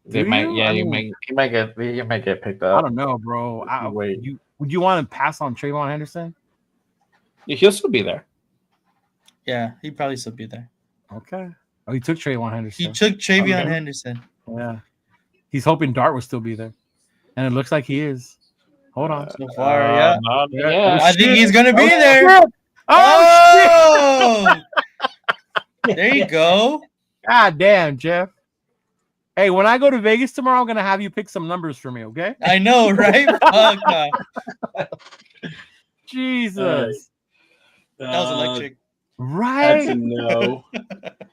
They Do might, you? yeah, I you mean- might get picked I up. don't know, bro. Wait. Would you want to pass on Trayvon Henderson? He'll still be there. Yeah, he'd probably still be there. Okay. Oh, he took Trayvon Henderson. He took Travion Okay. Henderson. Yeah. He's hoping Dart will still be there. And it looks like he is. Hold on. So far, yeah. Yeah. I think he's gonna be there. Oh, Oh, there you go. God damn, Jeff. Hey, when I go to Vegas tomorrow, I'm going to have you pick some numbers for me, okay? I know, right? Fuck, no. Jesus. That was electric. Right? That's a no.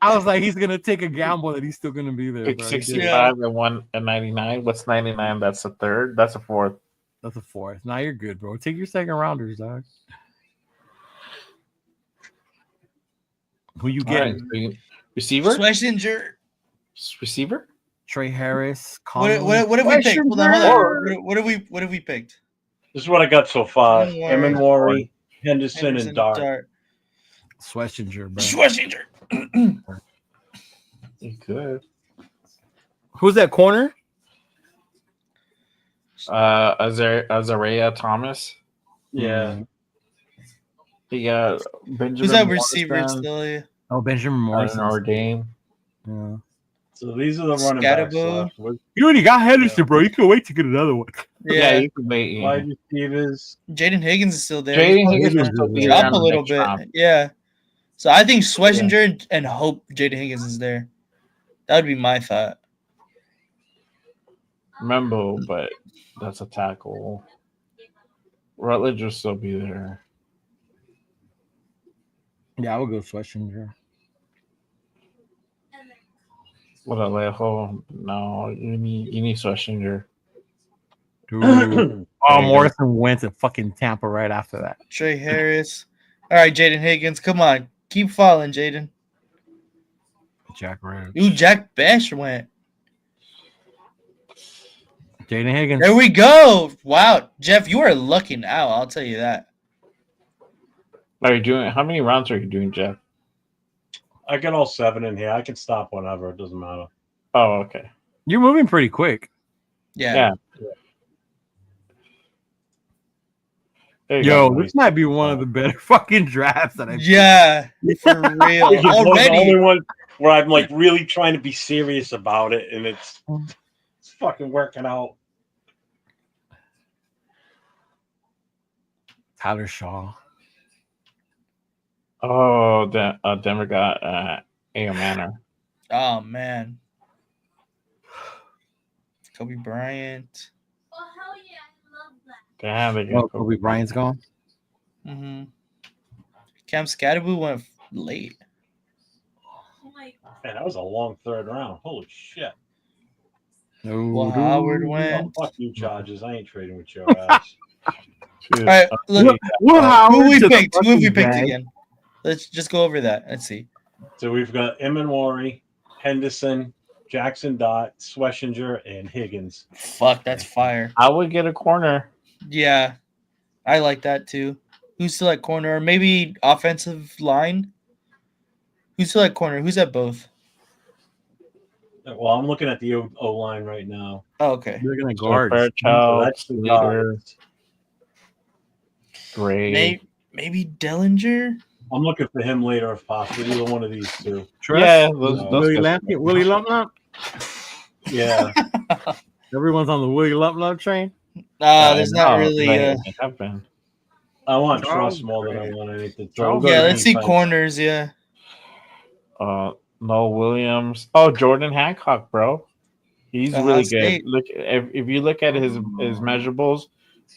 I was like, he's going to take a gamble that he's still going to be there. Pick bro. He did. 65 and 199. What's 99? That's a third. That's a fourth. That's a 4th. Now you're good, bro. Take your second rounders, dog. Who you All right, get? so Receiver? Schlesinger. Receiver? Trey Harris. What have we picked? Question Hold on. mark. What have we picked? This is what I got so far. Eminwari. Eminwari, Henderson, and Dart. Schlesinger, bro. Schlesinger. You could. Who's that corner? Azarea Thomas. Yeah. He got Benjamin. Who's that receiver Morrison, still? Yeah. Oh, Benjamin Morrison. Notre Dame. Yeah. So these are the running backs. Scatterbo. left. You already got Henderson, bro. You can wait to get another one. Yeah, you can wait. Yeah. Wide receivers. Jaden Higgins is still there. Jaden He's Higgins gonna will still be drop around a the little next bit. round. Yeah. So I think Schlesinger and hope Jaden Higgins is there. That would be my thought. Membo, but that's a tackle. Rutledge will still be there. Yeah, I would go Schlesinger. What Alejo? No, you need Schlesinger. Dude. Oh, Morrison went to fucking Tampa right after that. Trey Harris. All right, Jaden Higgins. Come on. Keep falling, Jaden. Jack Red. Ooh, Jack Bash went. Jaden Higgins. There we go. Wow. Jeff, you are looking out. I'll tell you that. Are you doing? How many rounds are you doing, Jeff? I got all 7 in here. I can stop whenever. It doesn't matter. Oh, okay. You're moving pretty quick. Yeah. There you Yo, go. this might be one of the better fucking drafts that I've Yeah. For real. It's just one of the only Already. one where I'm like really trying to be serious about it, and it's fucking working out. Tyler Shaw. Oh, Denver got A.O. Manor. Oh, man. Kobe Bryant. Damn, they Oh, got Kobe Bryant's gone. Mm-hmm. Cam Scatterbo went late. Man, that was a long 3rd round. Holy shit. Well, Howard Oh, went. fuck you, Chargers. I ain't trading with your ass. All right, look, Will who Howard we to the picked? Who have we fucking picked bag. again? Let's just go over that. Let's see. So we've got Eminwari, Henderson, Jackson Dot, Schlesinger, and Higgins. Fuck, that's fire. I would get a corner. Yeah, I like that too. Who's still at corner? Or maybe offensive line? Who's still at corner? Who's at both? Well, I'm looking at the O line right now. Oh, okay. You're gonna So guard. So Fairchild, that's the Slater, guards. Gray. Maybe Dellinger? I'm looking for him later if possible. Either one of these two. Yeah, those Willie guys- Lampkin. Willie Lump. Yeah. Everyone's on the Willie Lump train. There's not no, really. they have been. I want Charles trust more than I Gray. want anything. Charles Yeah, Gray. let's see corners. Yeah. Noel Williams. Oh, Jordan Hancock, bro. He's Ohio really State. good. Look, if you look at his measurables,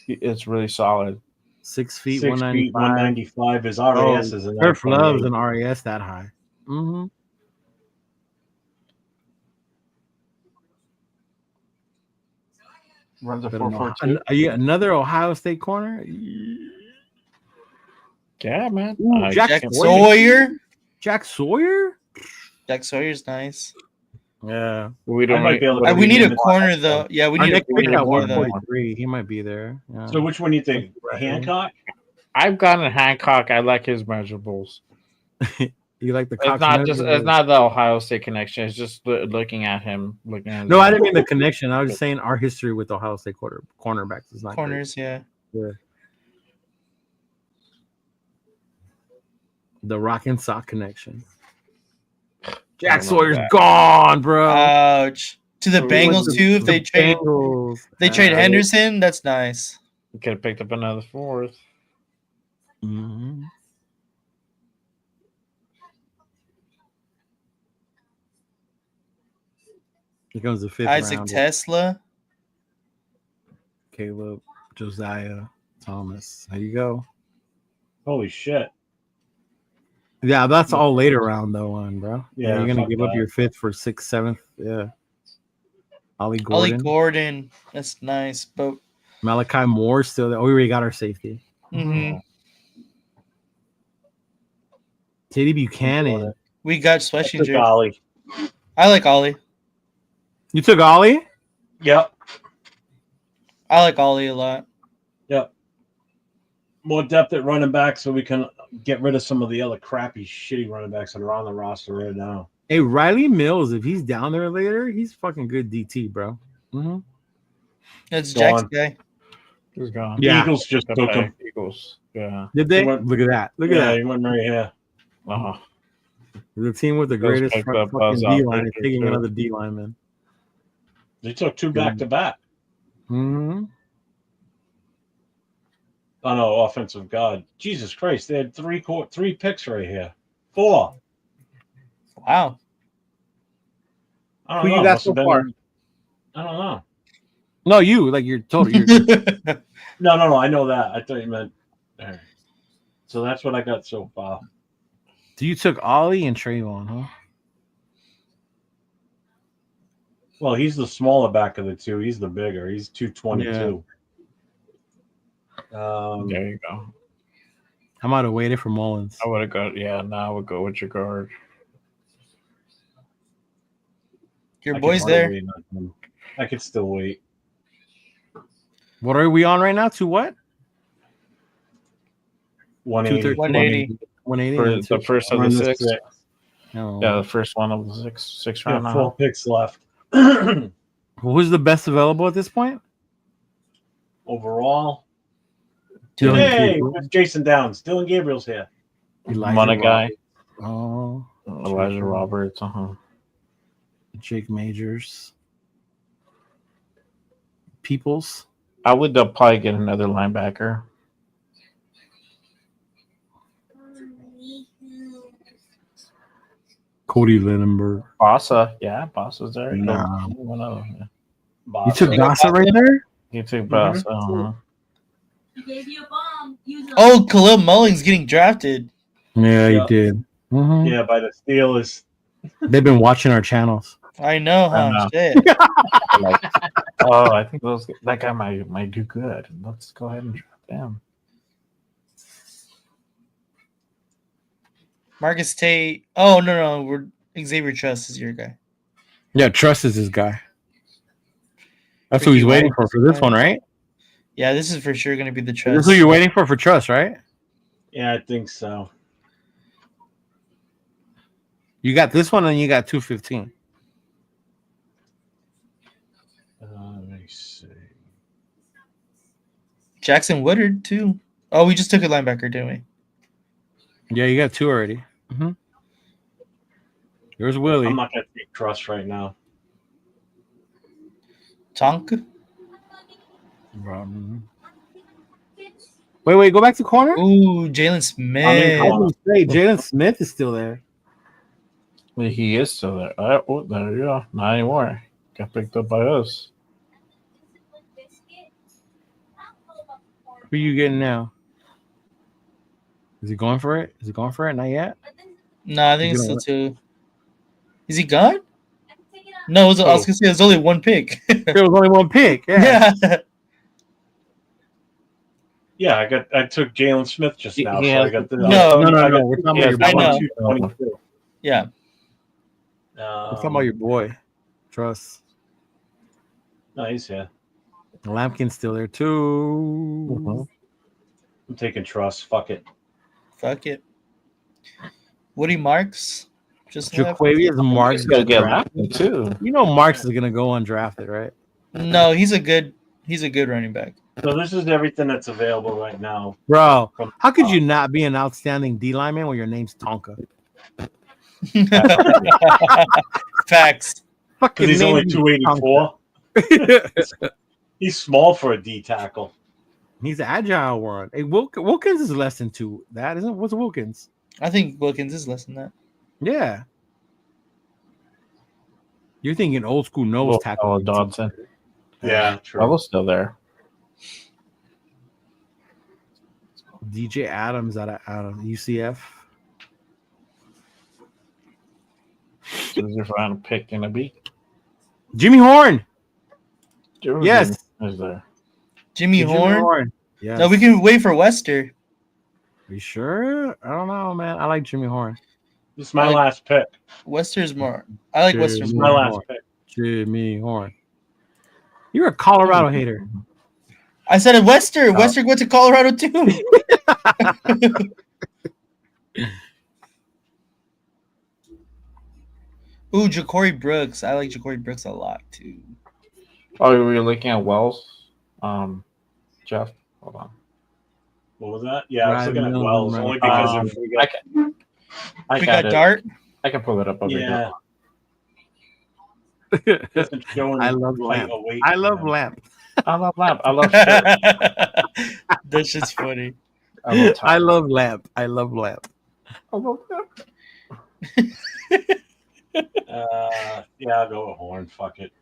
it's really solid. 6 feet, 6 feet, 195. 195. His RAS is an Turf loves 9.8. an RAS that high. Mm-hmm. Runs a 4.42. Another Ohio State corner. Yeah, man. Ooh, Jack Jack Sawyer. Sawyer. Jack Sawyer. Jack Sawyer's nice. Yeah. We don't. I might be able to We need a him. corner though. Yeah, we Our need a next pick corner at more though. 143. He might be there. Yeah. So which one do you think? Hancock? I've gotten Hancock. I like his measurables. You like the It's Cox not just. measurables? It's not the Ohio State connection. It's just looking at him. Looking at. No, I didn't mean the connection. I was just saying our history with Ohio State cornerbacks is not great. Corners, yeah. Yeah. The Rock and Sock connection. Jack Sawyer's gone, bro. Ouch. To the With Bengals the- too. If the they trade, Bengals. they trade Ah, Henderson. That's nice. Could have picked up another 4th. mhm. Here comes the 5th Isaac round. Tesla. Caleb, Josiah, Thomas. There you go. Holy shit. Yeah, that's all later round though, bro. Yeah, You're gonna fuck give up that. your 5th for 6th, 7th. Yeah. Ollie Ollie Gordon, Gordon. That's nice. But Malachi Moore still there. Oh, we already got our safety. mhm. Teddy Buchanan. We got I Sweatshirt. took Ollie. I like Ollie. You took Ollie? Yep. I like Ollie a lot. Yep. More depth at running back so we can get rid of some of the other crappy, shitty running backs that are on the roster right now. Hey, Riley Mills, if he's down there later, he's fucking good DT, bro. Mm-hmm. That's Gone. Jack's guy. Who's gone? The Yeah. Eagles just took him. Eagles. Yeah. Did they? He went- Look at that. Look at Yeah, that. he went right here. Oh, The team with the Those greatest picked fucking up Buzz D line is Alfred, taking too. another D lineman. They took 2 back-to-back. Mm-hmm. Oh, no, offensive guard. Jesus Christ, they had 3 picks right here. 4. Wow. I don't Who know. you got Must so have been- far? I don't know. No, you. Like, you're total. No. I know that. I thought you meant. All right. So that's what I got so far. So you took Ollie and Trayvon, huh? Well, he's the smaller back of the two. He's the bigger. He's 222. there you go. I might have waited for Mullins. I would have got. Yeah, now I would go with your guard. Your I could boy's hardly there. wait on him. I could still wait. What are we on right now? To what? 180. 180. 180. For the first of We're the in the 6. sixth. Oh. Yeah, the first one of the six Yeah, round. now. 4 picks left. Who's the best available at this point? Overall. Dylan Hey, Gabriel. it's Jason Downs. Dylan Gabriel's here. Elijah Money guy. Roberts. Oh, Elijah Roberts. Jake Majors. Peoples. I would probably get another linebacker. Cody Lindenberg. Bossa. Yeah, Bossa's there. Nah. One of them, yeah. You took Bob. Gossett right there? You took Bossa. He gave you a bomb. Use it. Oh, Khalil Mullins getting drafted. Yeah, Yeah. you did. Mhm. Yeah, by the Steelers. They've been watching our channels. I know, huh? I know. Shit. Like, oh, I think that guy might do good. Let's go ahead and draft him. Marcus Tate. Oh, no. We're Xavier Trust is your guy. Yeah, Trust is his guy. That's who Ricky he's waiting White. for this one, right? Yeah, this is for sure going to be the This Trust. is who you're waiting for Trust, right? Yeah, I think so. You got this one and you got 215. Let me see. Jackson Woodard, too. Oh, we just took a linebacker, didn't we? Yeah, you got 2 already. Mm-hmm. Here's Willie. I'm not going to take Trust right now. Tonk. Wait, go back to corner? Ooh, Jalen Smith. I was gonna say, Jalen Smith is still there. Well, he is still there. Oh, there you go. Not anymore. Got picked up by us. Who you getting now? Is he going for it? Is he going for it? Not yet? No, I think He's it's gonna still 2. Is he gone? No, I was going to say there's only 1 pick. There was only 1 pick. Yeah. Yeah. Yeah, I took Jalen Smith just He- now. he so has- I got the No. I got- We're talking Yeah, about your I boy. know. 222. Yeah. We're talking about your boy. Trust. No, he's here. Lampkin's still there too. I'm taking Trust. Fuck it. Fuck it. Woody Marks. Just left. Jaquavius Marks. He's gonna get drafted too. You know Marks is gonna go undrafted, right? No, he's a good running back. So this is everything that's available right now. Bro, From- how could you not be an outstanding D lineman when your name's Tonka? Facts. Fucking Because he's only name is 284. He's small for a D tackle. He's an agile one. Hey, Wilkins is less than 2. That isn't. What's Wilkins? I think Wilkins is less than that. Yeah. You're thinking old school nose tackle. Dodson. Yeah, I true. was still there. DJ Adams out of UCF. Who's your final pick gonna be? Jimmy Horn. Jordan Yes. is there. Jimmy Horn. Yeah. No, we can wait for Wester. Are you sure? I don't know, man. I like Jimmy Horn. This is my I like- last pick. Wester's more. I like Western This is more. my last pick. Jimmy Horn. You're a Colorado hater. I said a Western. Western went to Colorado too. Ooh, Ja'Cory Brooks. I like Ja'Cory Brooks a lot too. Oh, we were looking at Wells. Jeff, hold on. What was that? Yeah, I was Right, looking at no, Wells right. only because if we got I We got got it. Dart. I can pull it up over yeah, here. doesn't show any I love height Lamp. or weight I on love him. Lamp. I love Lamp. I love Shirt. That shit's funny. I love Top. I love Lamp. I love Lamp. I love Lamp. Yeah, I'll go with Horn. Fuck it.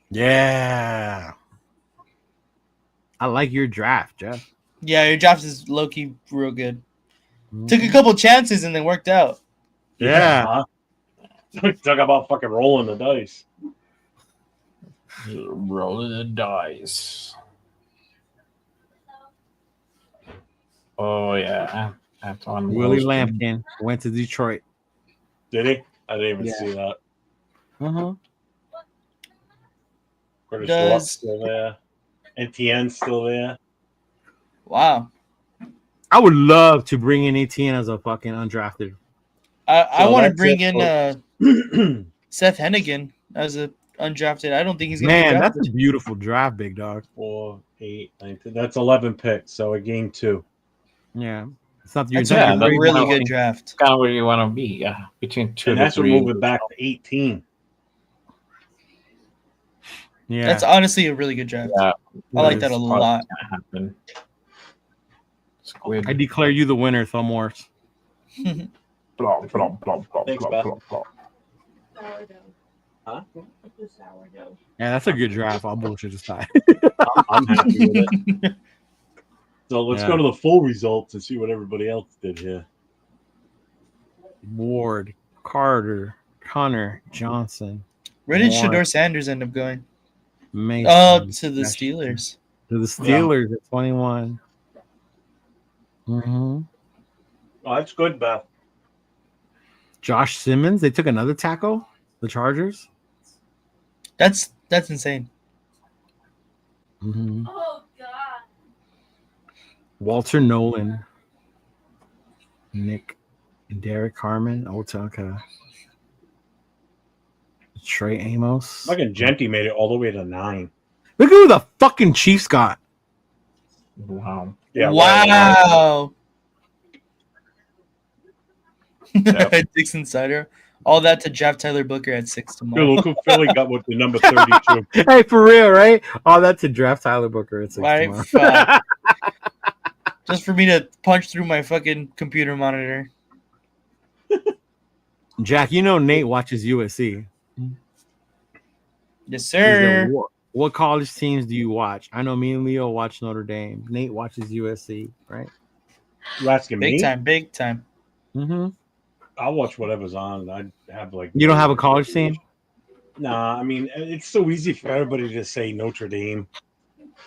Yeah. I like your draft, Jeff. Yeah, your draft is low key real good. Took a couple chances and then worked out. Yeah. Huh? Talk about fucking rolling the dice. Rolling the dice. Oh yeah, Antoine Willie Wilson. Lampkin went to Detroit. Did he? I didn't even Yeah. see that. Uh-huh. Curtis Does- Rock's still there. NTN's still there. Wow. I would love to bring in ATN as a fucking undrafted. I So want to that's bring it, in Seth Hennigan as a undrafted. I don't think he's gonna be Man, drafted. that's a beautiful draft, big dog. 4, 8, 9, 10. That's 11 picks. So I gained 2. Yeah. It's not your That's Yeah, a that's really what- good draft. Kind of where you want to be. Yeah, between 2 And to that's 3. moving back to 18. Yeah. That's honestly a really good draft. Yeah, I like that a it's lot. gonna happen. Squid. I declare you the winner, Thumors. Blah, blah, blah, blah, Thanks, blah, Beth. blah, blah. Sourdough. Huh? The sourdough. Yeah, that's a good draft. All bullshit aside. I'm happy with it. So let's Yeah. go to the full results and see what everybody else did here. Ward, Carter, Connor, Johnson, Where did Warren, Shador Sanders end up going? Mason. Oh, to the Ashton. Steelers. To the Steelers at 21. Mm-hmm. Oh, that's good, Beth. Josh Simmons. They took another tackle. The Chargers. That's insane. Mm-hmm. Oh God. Walter Nolan. Nick and Derek Harmon. Otaka. Trey Amos. Fucking Genty made it all the way to 9. Look at who the fucking Chiefs got. Wow. Yeah. Wow. Yeah. Dixon Cider. All that to draft Tyler Booker at 6 Dude, tomorrow. look who Philly got with the number 32. Hey, for real, right? All that to draft Tyler Booker at 6 Right, tomorrow. fuck. Just for me to punch through my fucking computer monitor. Jack, you know Nate watches USC. Yes, He's sir. like, what college teams do you watch? I know me and Leo watch Notre Dame. Nate watches USC, right? You asking Big me? time, big time. Mm-hmm. I'll watch whatever's on. I have like. You don't have a college team? Nah, I mean it's so easy for everybody to say Notre Dame.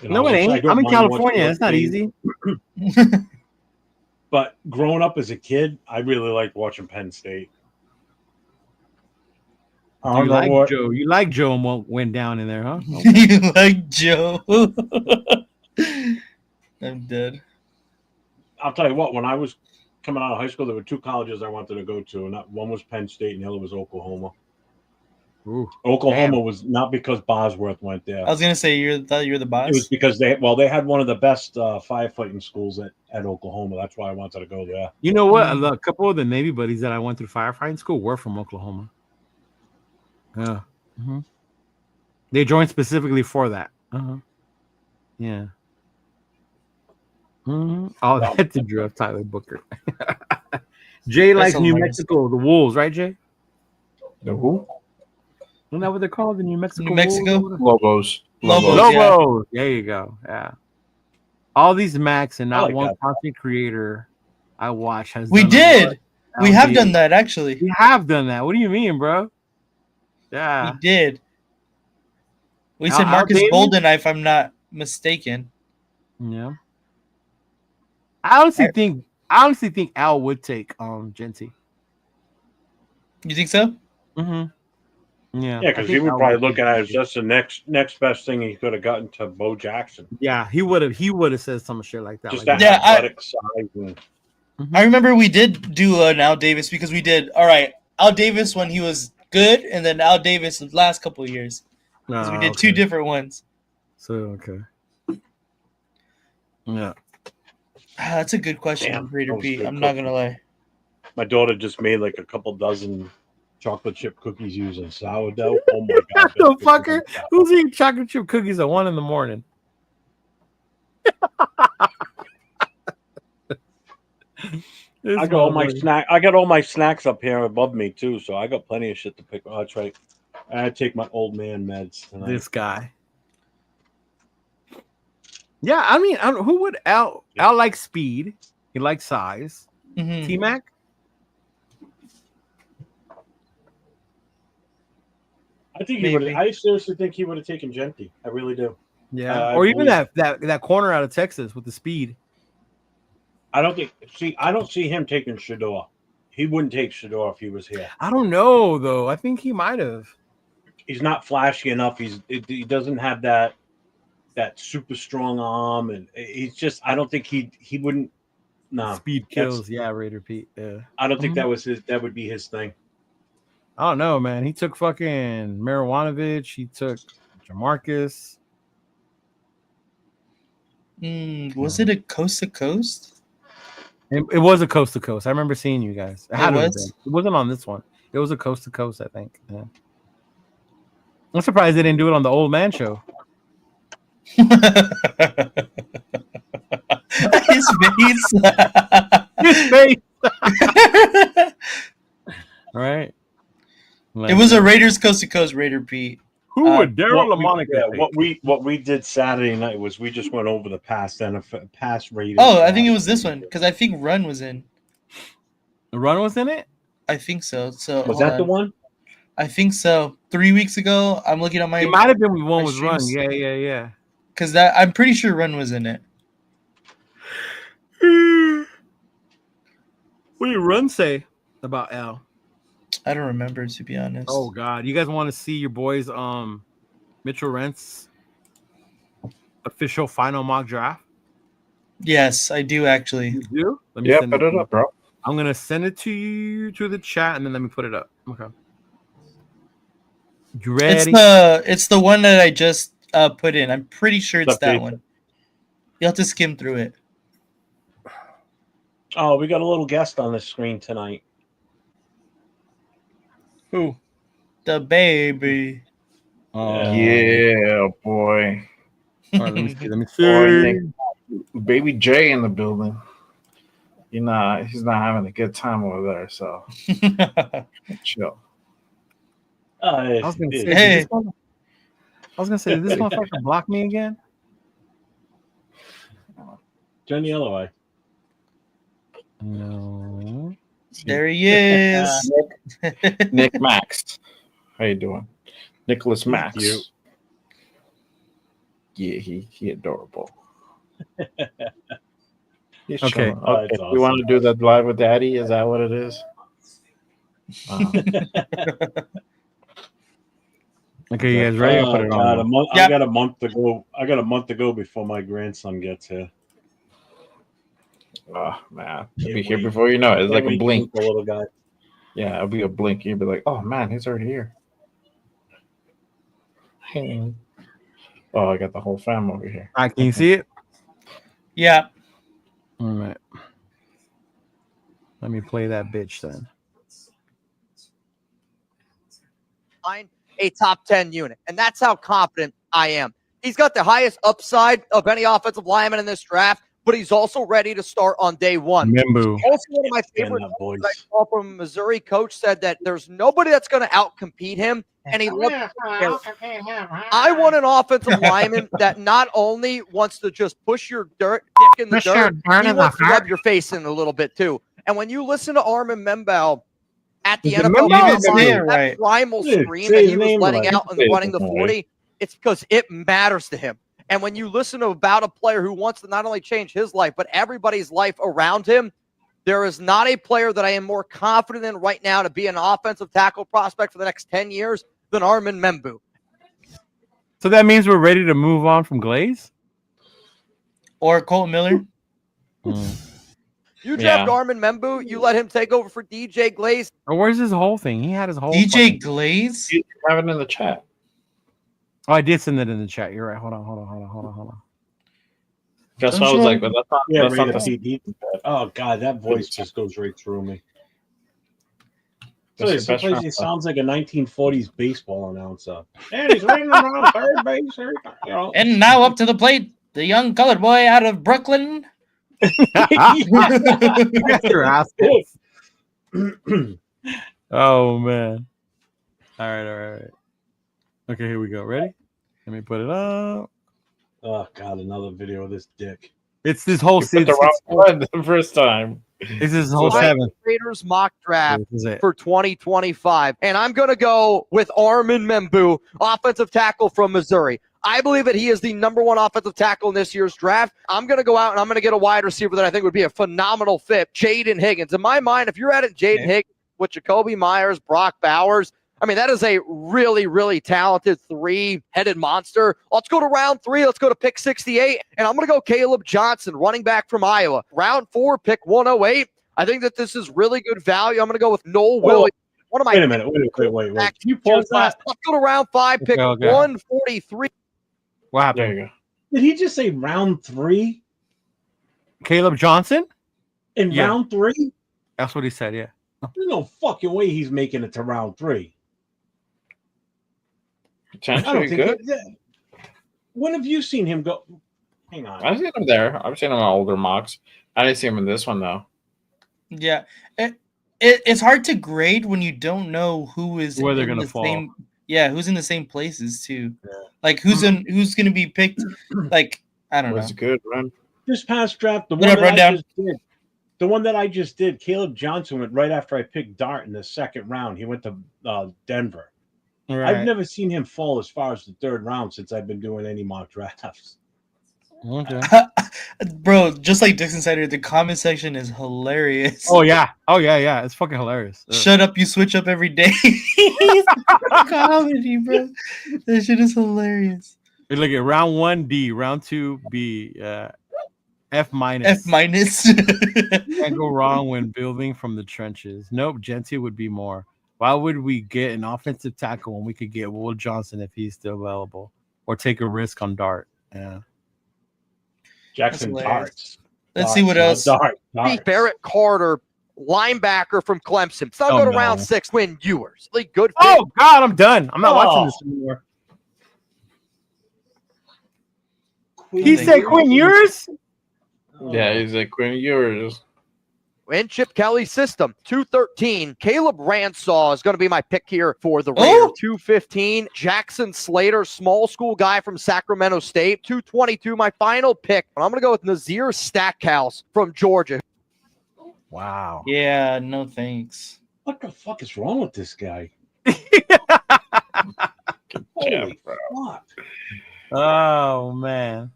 You No, it which I ain't. don't I'm in mind California. watching It's not Notre Dame. easy. But growing up as a kid, I really liked watching Penn State. I don't You know like what. Joe. You like Joe and what went down in there, huh? You like Joe? I'm dead. I'll tell you what. When I was coming out of high school, there were 2 colleges I wanted to go to, and one was Penn State, and the other was Oklahoma. Ooh. Oklahoma Damn. was not because Bosworth went there. I was gonna say you're the boss. It was because they had one of the best firefighting schools at Oklahoma. That's why I wanted to go there. You know what? A couple of the Navy buddies that I went through firefighting school were from Oklahoma. Yeah. Mm-hmm. They joined specifically for that. Uh-huh. Yeah. Mm-hmm. Oh, that's a draft Tyler Booker. Jay likes New hilarious. Mexico, the Wolves, right, Jay? The who? Isn't that what they're called? The New Mexico New Mexico? Wolves? Lobos. Lobos. Lobos. There you go. Yeah. All these Macs and I not like one that. content creator I watch has We done did. a We have LB. done that actually. We have done that. What do you mean, bro? Yeah. We did. We Al- said Al Marcus Davis? Bolden, if I'm not mistaken. Yeah. I honestly think Al would take Genty. You think so? Mm-hmm. Yeah. Yeah, because he would probably look at it as just the next best thing he could have gotten to Bo Jackson. Yeah, he would have said some shit like that. Just like that athletic size. And... I remember we did do an Al Davis because we did Al Davis when he was good, and then Al Davis the last couple of years. Because we did two different ones. So okay. Yeah. That's a good question, Damn, Raider that was Pete. good I'm not cooking. gonna lie. My daughter just made like a couple dozen chocolate chip cookies using sourdough. Oh my god! The fucker? Who's eating chocolate chip cookies at 1 a.m? I got all my snacks up here above me too, so I got plenty of shit to pick. Oh, that's right. I had to take my old man meds tonight. This guy. Yeah, I mean, who would Al likes speed? He likes size. T-Mac? I think he would. I seriously think he would have taken Genty. I really do. Yeah, or even that corner out of Texas with the speed. I don't see him taking Shador. He wouldn't take Shador if he was here. I don't know though. I think he might have. He's not flashy enough. He doesn't have that super strong arm, and he's just. I don't think he wouldn't. No, speed kills. Yeah, Raider Pete. Yeah, I don't think that would be his thing. I don't know, man. He took fucking Marijuanovich. He took Jamarcus. Was it a coast to coast? It was a coast to coast. I remember seeing you guys. It was? It wasn't on this one. It was a coast to coast, I think. Yeah. I'm surprised they didn't do it on the Old Man Show. His face. His face. All right. It was a Raiders coast to coast Raider Pete. Who would Daryl LaMonica? What we did Saturday night was we just went over the past Raiders. Oh, I think it was this one because I think Run was in. The Run was in it. I think so. So was that the one? I think so. 3 weeks ago, I'm looking at my. It might have been one was Run. Yeah. Because I'm pretty sure Run was in it. What did Run say about Al? I don't remember, to be honest. Oh God, you guys want to see your boys Mitchell Rentz official final mock draft? Yes, I do actually. You do? Let me send put it up, bro. I'm gonna send it to you to the chat and then let me put it up. Okay. You ready? It's the one that I just put in. I'm pretty sure it's that one. You have to skim through it. Oh, we got a little guest on the screen tonight. Who? The baby. Oh yeah, boy. All right, let me see. Baby J in the building. He's not having a good time over there, so chill. I was gonna say, did this motherfucker block me again? Turn the other way. No. There he is. Nick Max. How you doing? Nicholas Max. You. Yeah, he adorable. He's okay. Okay. Awesome. You want to do that live with Daddy? Is that what it is? Okay, you guys ready? I'll put it on. I got a month to go. I got a month to go before my grandson gets here. Oh man, he'll be here before you know it. It's like a blink. The little guy. Yeah, it'll be a blink. You'll be like, "Oh man, he's already here." Oh, I got the whole fam over here. Can you see it? Yeah. All right. Let me play that bitch then. A top 10 unit, and that's how confident I am. He's got the highest upside of any offensive lineman in this draft, but he's also ready to start on day one. Membu. Also, one of my favorite that I saw from a Missouri coach said that there's nobody that's going to outcompete him, and he loves I want an offensive lineman that not only wants to just push your dick in the dirt, he wants to rub your face in a little bit too. And when you listen to Armin Membel at the NFL, that primal scream that he was letting out and running the 40, it's because it matters to him. And when you listen to about a player who wants to not only change his life, but everybody's life around him, There is not a player that I am more confident in right now to be an offensive tackle prospect for the next 10 years than Armin Membu. So that means we're ready to move on from Glaze? Or Colton Miller. You draft Armin Membu, you let him take over for DJ Glaze. Or where's his whole thing? He had his whole DJ Glaze? You have it in the chat. Oh, I did send it in the chat. You're right. Hold on. That's what I was like, but that's not, Yeah, that's not right, the oh god, that voice just goes right through me. So That's your best sometimes round, he sounds like a 1940s baseball announcer. And he's running around third base. You know. And now up to the plate, the young colored boy out of Brooklyn. You're assholes. Oh man. All right. Okay, here we go. Ready? Let me put it up. Oh god, another video of this dick. It's this whole put the wrong one the first time. This is whole 7. Raiders mock draft This is it. for 2025. And I'm going to go with Armin Membu, offensive tackle from Missouri. I believe that he is the number 1 offensive tackle in this year's draft. I'm going to go out and I'm going to get a wide receiver that I think would be a phenomenal fit, Jaden Higgins. In my mind, if you're adding Jaden Higgins with Jacoby Myers, Brock Bowers, I mean, that is a really, really talented 3-headed monster. Let's go to round 3. Let's go to pick 68. And I'm going to go Caleb Johnson, running back from Iowa. Round 4, pick 108. I think that this is really good value. I'm going to go with Noel Williams. One of my Wait a minute. Wait. Can you pause that? Let's go to round 5, pick Okay. 143. What happened? There you go. Did he just say round 3? Caleb Johnson? In Yeah. round 3? That's what he said, yeah. There's no fucking way he's making it to round 3. I don't Potentially think good. When have you seen him go? Hang on. I've seen him there. I've seen him on older mocks. I didn't see him in this one though. Yeah. It's hard to grade when you don't know who is Where they're in gonna the fall. same. Yeah, who's in the same places too. Yeah. Like who's going to be picked? Like I don't know. Was good, run. This past draft, the What one up, that I Rundown? just did, the one that I just did, Caleb Johnson went right after I picked Dart in the 2nd round. He went to Denver. Right. I've never seen him fall as far as the 3rd round since I've been doing any mock drafts. Okay. Bro, just like Dixon Insider, the comment section is hilarious. Oh yeah. It's fucking hilarious. Shut up, you switch up every day. Comedy, bro. That shit is hilarious. Hey, look at round 1 D, round 2 B, F minus. F minus. Can't go wrong when building from the trenches. Nope, Genti would be more. Why would we get an offensive tackle when we could get Will Johnson if he's still available, or take a risk on Dart? Yeah. Jackson Darts. Let's see what else. Dart. Barrett Carter, linebacker from Clemson. So I'll go to round 6, Quinn Ewers. Like good fit. Oh God, I'm done. I'm not watching this anymore. He said Quinn Ewers? Yeah, he's like Quinn Ewers. In Chip Kelly's system, 213. Caleb Ransaw is going to be my pick here for the Raiders. 215. Jackson Slater, small school guy from Sacramento State. 222, my final pick. And I'm going to go with Nazir Stackhouse from Georgia. Wow. Yeah, no thanks. What the fuck is wrong with this guy? Holy fuck. Oh man.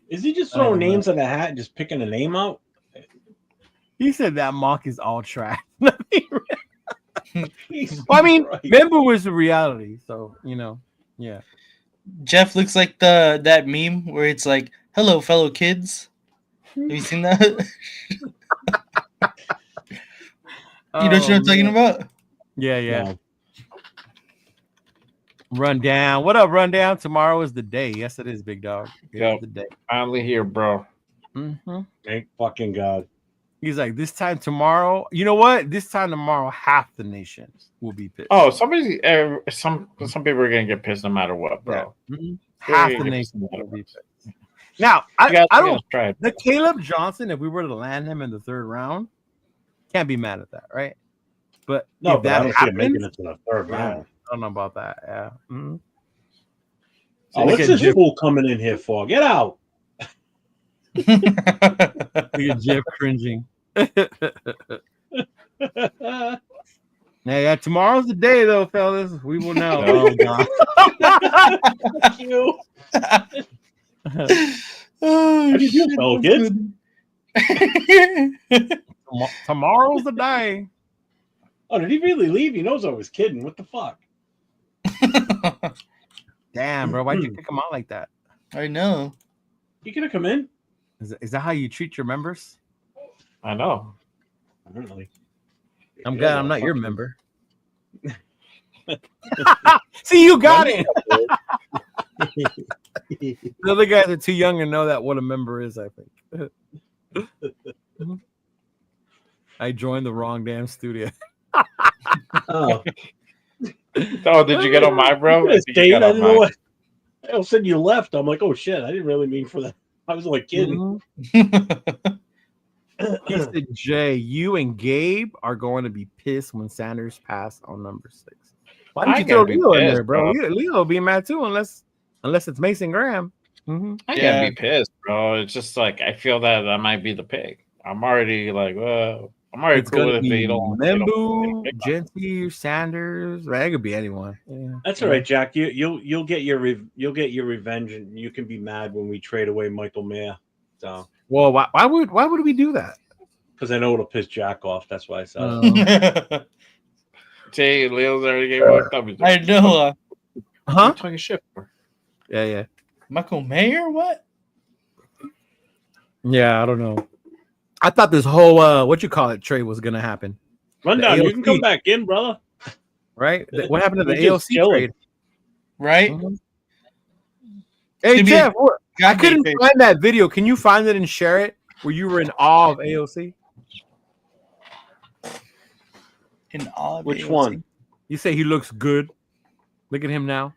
Is he just throwing names in the hat and just picking a name out? He said that mock is all trash. Well, I mean, remember was the reality, so yeah. Jeff looks like that meme where it's like, "Hello, fellow kids." Have you seen that? You know what I'm talking about? Yeah. No. Rundown. What up, Rundown? Tomorrow is the day. Yes, it is, big dog. Yep. The day. Finally here, bro. Thank fucking God. He's like, this time tomorrow. You know what? This time tomorrow, half the nation will be pissed. Oh, some people are gonna get pissed no matter what, bro. Yeah. Mm-hmm. They're Half gonna the get pissed nation no matter will be what. pissed. Now, I don't. Try it. The Caleb Johnson, if we were to land him in the 3rd round, can't be mad at that, right? But No, if but I that don't see him happens, making it to the 3rd round. I don't know about that. Yeah. Mm-hmm. Oh, what's this fool coming in here for? Get out. Look at Jeff cringing. Yeah, tomorrow's the day, though, fellas. We will know. Oh, God. Thank you. Oh, How do you do, fellow kids? Tomorrow's the day. Oh, did he really leave? He knows I was kidding. What the fuck? Damn, bro. Why'd you kick him out like that? I know. He could have come in. Is that how you treat your members? I know. Apparently. I'm glad I'm not your member. See, you got it. The other guys are too young to know that what a member is, I think. I joined the wrong damn studio. Oh. Oh, did you get on my bro? I think you Dave, got I on didn't know mine. what. I all said you left. I'm like, oh shit, I didn't really mean for that. I was like kidding. He said, Jay, you and Gabe are going to be pissed when Sanders pass on number 6. Why did I you throw gotta be Leo in pissed, there, bro? bro. Leo will be mad too, unless it's Mason Graham. I Yeah. can't be pissed, bro. It's just like I feel that might be the pick. I'm already like, I'm already It's cool gonna if be they don't. Membu, Genty, Sanders. Right? It could be anyone. Yeah. That's all right, Jack. You'll get your revenge, and you can be mad when we trade away Michael Mayer. So, Well, why would we do that? because I know it'll piss Jack off. That's why I said it. Jay, Leo's already getting worked up. I know. Huh? Talking shit for. Yeah. Michael Mayer? What? Yeah, I don't know. I thought this whole trade was gonna happen. Rundown. The You can AOC. come back in, brother. Right? What happened to the We're just AOC chilling. trade? Right? Hey To be- Jeff, I couldn't trade. find that video. Can you find it and share it? Where you were in awe of AOC? In awe of Which AOC. one? You say he looks good. Look at him now.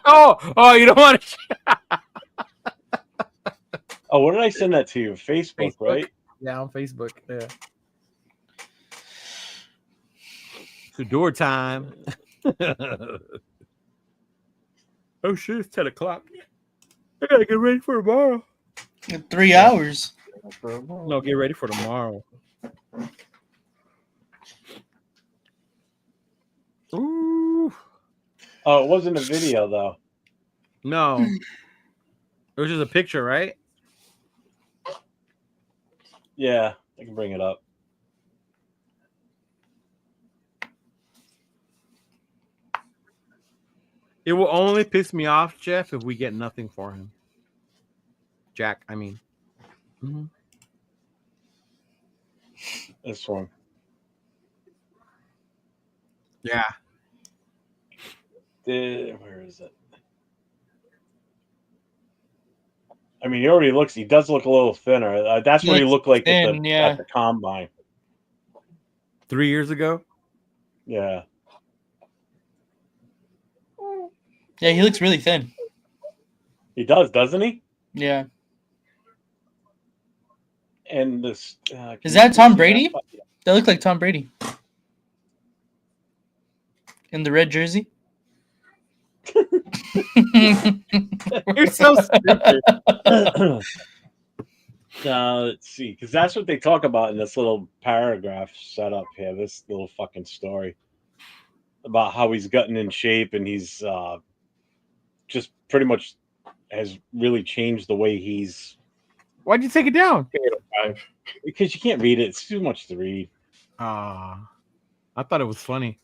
oh, you don't want to. Oh, what did I send that to you? Facebook, right? Yeah, on Facebook. Yeah. It's door time. Oh shit! It's 10 o'clock. I gotta get ready for tomorrow. In 3 hours. No, get ready for tomorrow. Ooh. Oh, it wasn't a video though. No. It was just a picture, right? Yeah, I can bring it up. It will only piss me off, Jeff, if we get nothing for him. Jack, I mean. Mm-hmm. This one. Yeah. Where is it? I mean, he does look a little thinner. That's He what he looks looked like thin, yeah. at the combine. 3 years ago? Yeah. Yeah, he looks really thin. He does, doesn't he? Yeah. And this Is that Tom Brady? That looked like Tom Brady. In the red jersey. You're so stupid. Let's see, because that's what they talk about in this little paragraph set up here, this little fucking story about how he's gotten in shape and he's just pretty much has really changed the way he's. Why'd you take it down? Because you can't read it. It's too much to read. I thought it was funny.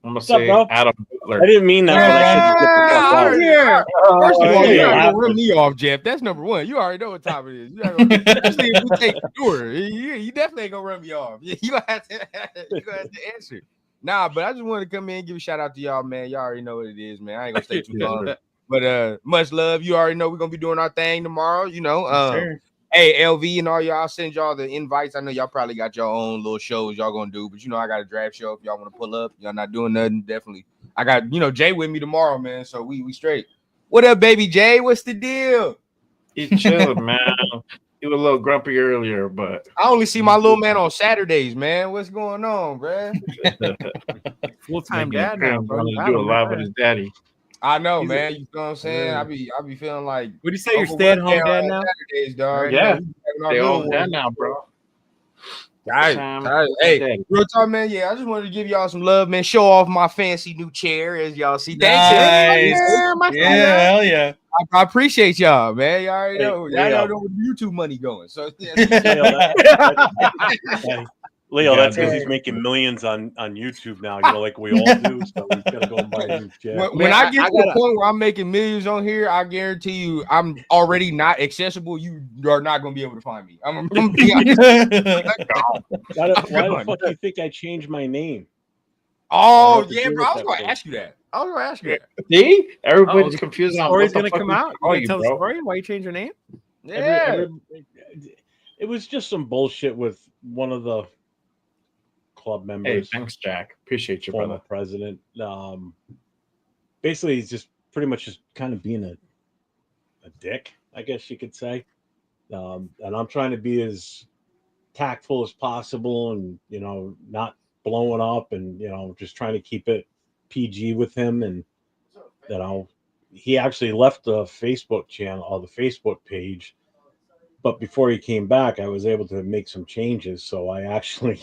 I'm gonna What's up, say bro? Adam I Butler. didn't mean that, but I shouldn't get the fuck out. Yeah. First of all, yeah, you already yeah. gonna run me off, Jeff. That's number one. You already know what time it is. You not gonna, especially if you take the tour. You definitely ain't gonna run me off. You gonna have to answer. Nah, but I just wanted to come in and give a shout out to y'all, man. Y'all already know what it is, man. I ain't gonna stay too long. But much love. You already know we're gonna be doing our thing tomorrow. You know, Sure. hey, LV and all y'all, I'll send y'all the invites. I know y'all probably got your own little shows y'all gonna do, but you know, I got a draft show. If y'all want to pull up, y'all not doing nothing, definitely. I got, Jay with me tomorrow, man. So we straight. What up, baby Jay? What's the deal? He chilled, man. He was a little grumpy earlier, but I only see my little man on Saturdays, man. What's going on, bruh? Full-time making dad now, appearance, bro. wanted You to got do a him, live man. with his daddy. I know, He's man. You know what I'm saying? Yeah. I be feeling like What do you say? You're Uncle stay-at-home Will dad on now? Saturdays, dog. Yeah. You know, They all little dad one. now, bro. Hey, real talk, man. Yeah, I just wanted to give y'all some love, man. Show off my fancy new chair, as y'all see. Thanks, Nice. yeah, my Yeah, hell yeah. I appreciate y'all, man. Y'all already know. Leo. Y'all know where the YouTube money going. So Leo, that's because he's making millions on YouTube now. You know, like we all do. So he's gotta go and buy a new jet. when I get to the point where I'm making millions on here, I guarantee you, I'm already not accessible. You are not going to be able to find me. I'm gonna be honest. Why the fuck do you think I changed my name? Oh yeah, bro. I was going to ask you that. See, everybody's confused on Story's what the gonna fuck come we out. call You you, tell the bro. story. Why you change your name? Yeah. It was just some bullshit with one of the club Hey, members. thanks, Jack. Appreciate you, Former brother. president. Basically, he's just pretty much just kind of being a dick, I guess you could say. And I'm trying to be as tactful as possible, and not blowing up, and just trying to keep it PG with him. And he actually left the Facebook channel or the Facebook page, but before he came back, I was able to make some changes. So I actually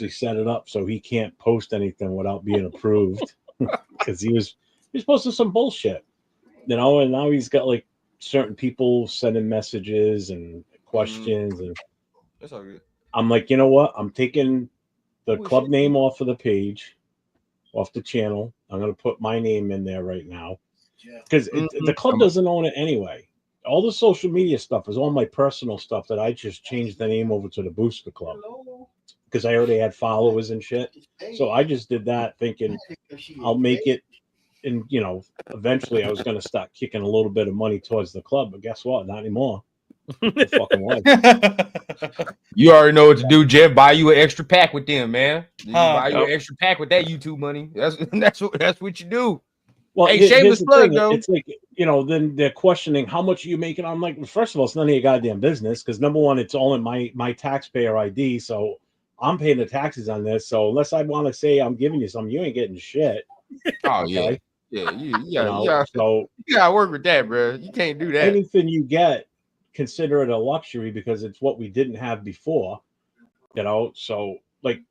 set it up so he can't post anything without being approved, because he was posting some bullshit, and now he's got like certain people sending messages and questions, and That's all good. I'm like, you know what? I'm taking the club name off of the page, off the channel. I'm going to put my name in there right now, because the club doesn't own it anyway. All the social media stuff is all my personal stuff that I just changed the name over to the Booster Club, because I already had followers and shit. So I just did that thinking I'll make it. And, eventually I was going to start kicking a little bit of money towards the club. But guess what? Not anymore. Fucking way. You already know what to do, Jeff. Buy you an extra pack with them, man. You buy you an extra pack with that YouTube money. That's what you do. Well, hey, shameless plug, though. It's like, then they're questioning how much are you making. I'm like, well, first of all, it's none of your goddamn business, because number one, it's all in my taxpayer ID. So I'm paying the taxes on this. So unless I want to say I'm giving you something, you ain't getting shit. Oh, okay? Yeah, you gotta work with that, bro. You can't do that. Anything you get, consider it a luxury, because it's what we didn't have before. So like,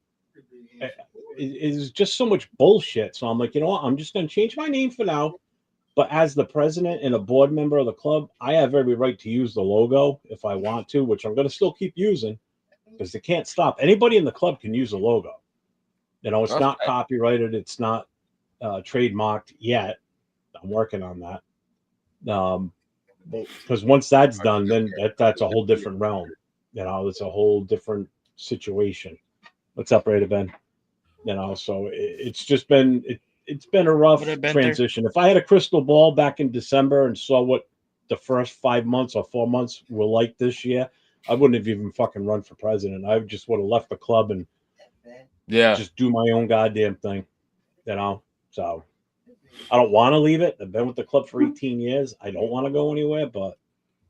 it's just so much bullshit. So I'm like, you know what? I'm just going to change my name for now. But as the president and a board member of the club, I have every right to use the logo if I want to, which I'm going to still keep using, because they can't stop. Anybody in the club can use the logo. It's not copyrighted. It's not trademarked yet. I'm working on that. Because once that's done, then that's a whole different realm. It's a whole different situation. What's up, Raider Ben? So it's just been it's been a rough transition. If I had a crystal ball back in December and saw what the first 5 months or 4 months were like this year, I wouldn't have even fucking run for president. I just would have left the club and just do my own goddamn thing. So I don't want to leave it. I've been with the club for 18 years. I don't want to go anywhere, but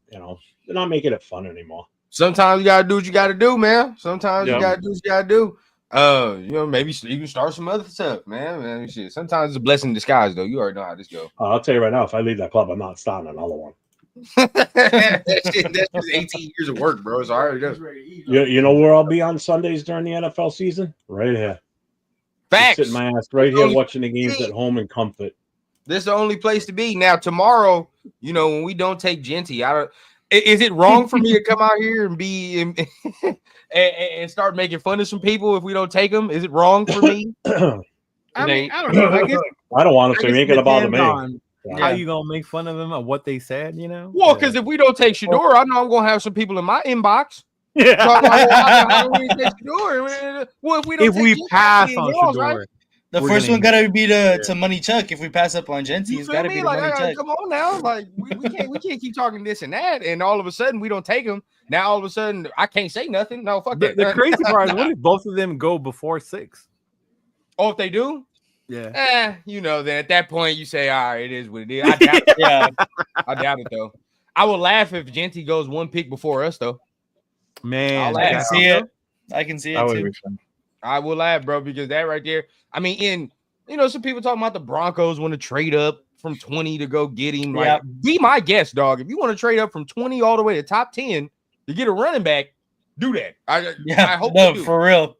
they're not making it fun anymore. Sometimes you gotta do what you gotta do, man. Sometimes you gotta do what you gotta do. Maybe you can start some other stuff, man. Shit. Sometimes it's a blessing in disguise, though. You already know how this goes. I'll tell you right now, if I leave that club, I'm not starting another one. That's just 18 years of work, bro. So I already know. You know where I'll be on Sundays during the NFL season? Right here. Facts. Just sitting my ass right here watching the games at home in comfort. This is the only place to be. Now, tomorrow, when we don't take Genty, is it wrong for me to come out here and be and start making fun of some people if we don't take them? Is it wrong for me? I mean, I don't know. I guess I don't want to say it ain't gonna bother me. How you gonna make fun of them or what they said? Well, because if we don't take Shador, I know I'm gonna have some people in my inbox. Yeah. So how do we take Shador? Well, if we pass on Shador, right? The first one gotta be to Money Chuck. If we pass up on Genty, it's gotta be Money Chuck. Come on now, like we can't keep talking this and that, and all of a sudden we don't take him. Now all of a sudden I can't say nothing. No, fuck that. The crazy part is, what if both of them go before 6? Oh, if they do, yeah. Then at that point you say, all right, it is what it is. I doubt it. I doubt it though. I would laugh if Genty goes one pick before us though. Man, I can see it. I can see it too. I will laugh, bro, because that right there. I mean, some people talking about the Broncos want to trade up from 20 to go get him. Like, be my guest, dog. If you want to trade up from 20 all the way to top 10 to get a running back, do that. I hope you do. For real.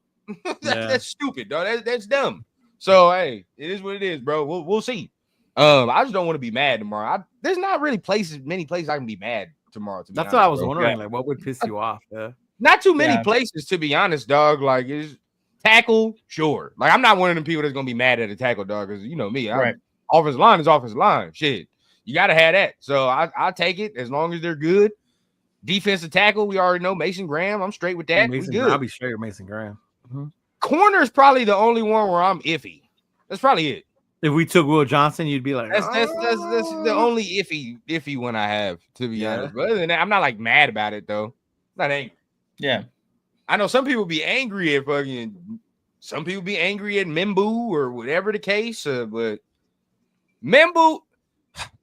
That's stupid, dog. That's dumb. So hey, it is what it is, bro. We'll see. I just don't want to be mad tomorrow. there's not really many places I can be mad tomorrow. To be That's honest, what I was bro. wondering. Like, what would piss you off? Yeah. Not too many places, to be honest, dog. Like, is tackle, sure. Like, I'm not one of them people that's gonna be mad at a tackle, dog, because you know me. Right. Offensive line is offensive line. Shit, you gotta have that. So I take it as long as they're good. Defensive tackle, we already know Mason Graham. I'm straight with that. We good. I'll be straight with Mason Graham. Corner is probably the only one where I'm iffy. That's probably it. If we took Will Johnson, you'd be like, that's the only iffy one I have, to be honest. But other than that, I'm not like mad about it though. Not angry. Yeah. I know some people be angry at some people be angry at Membu or whatever the case. But Membu,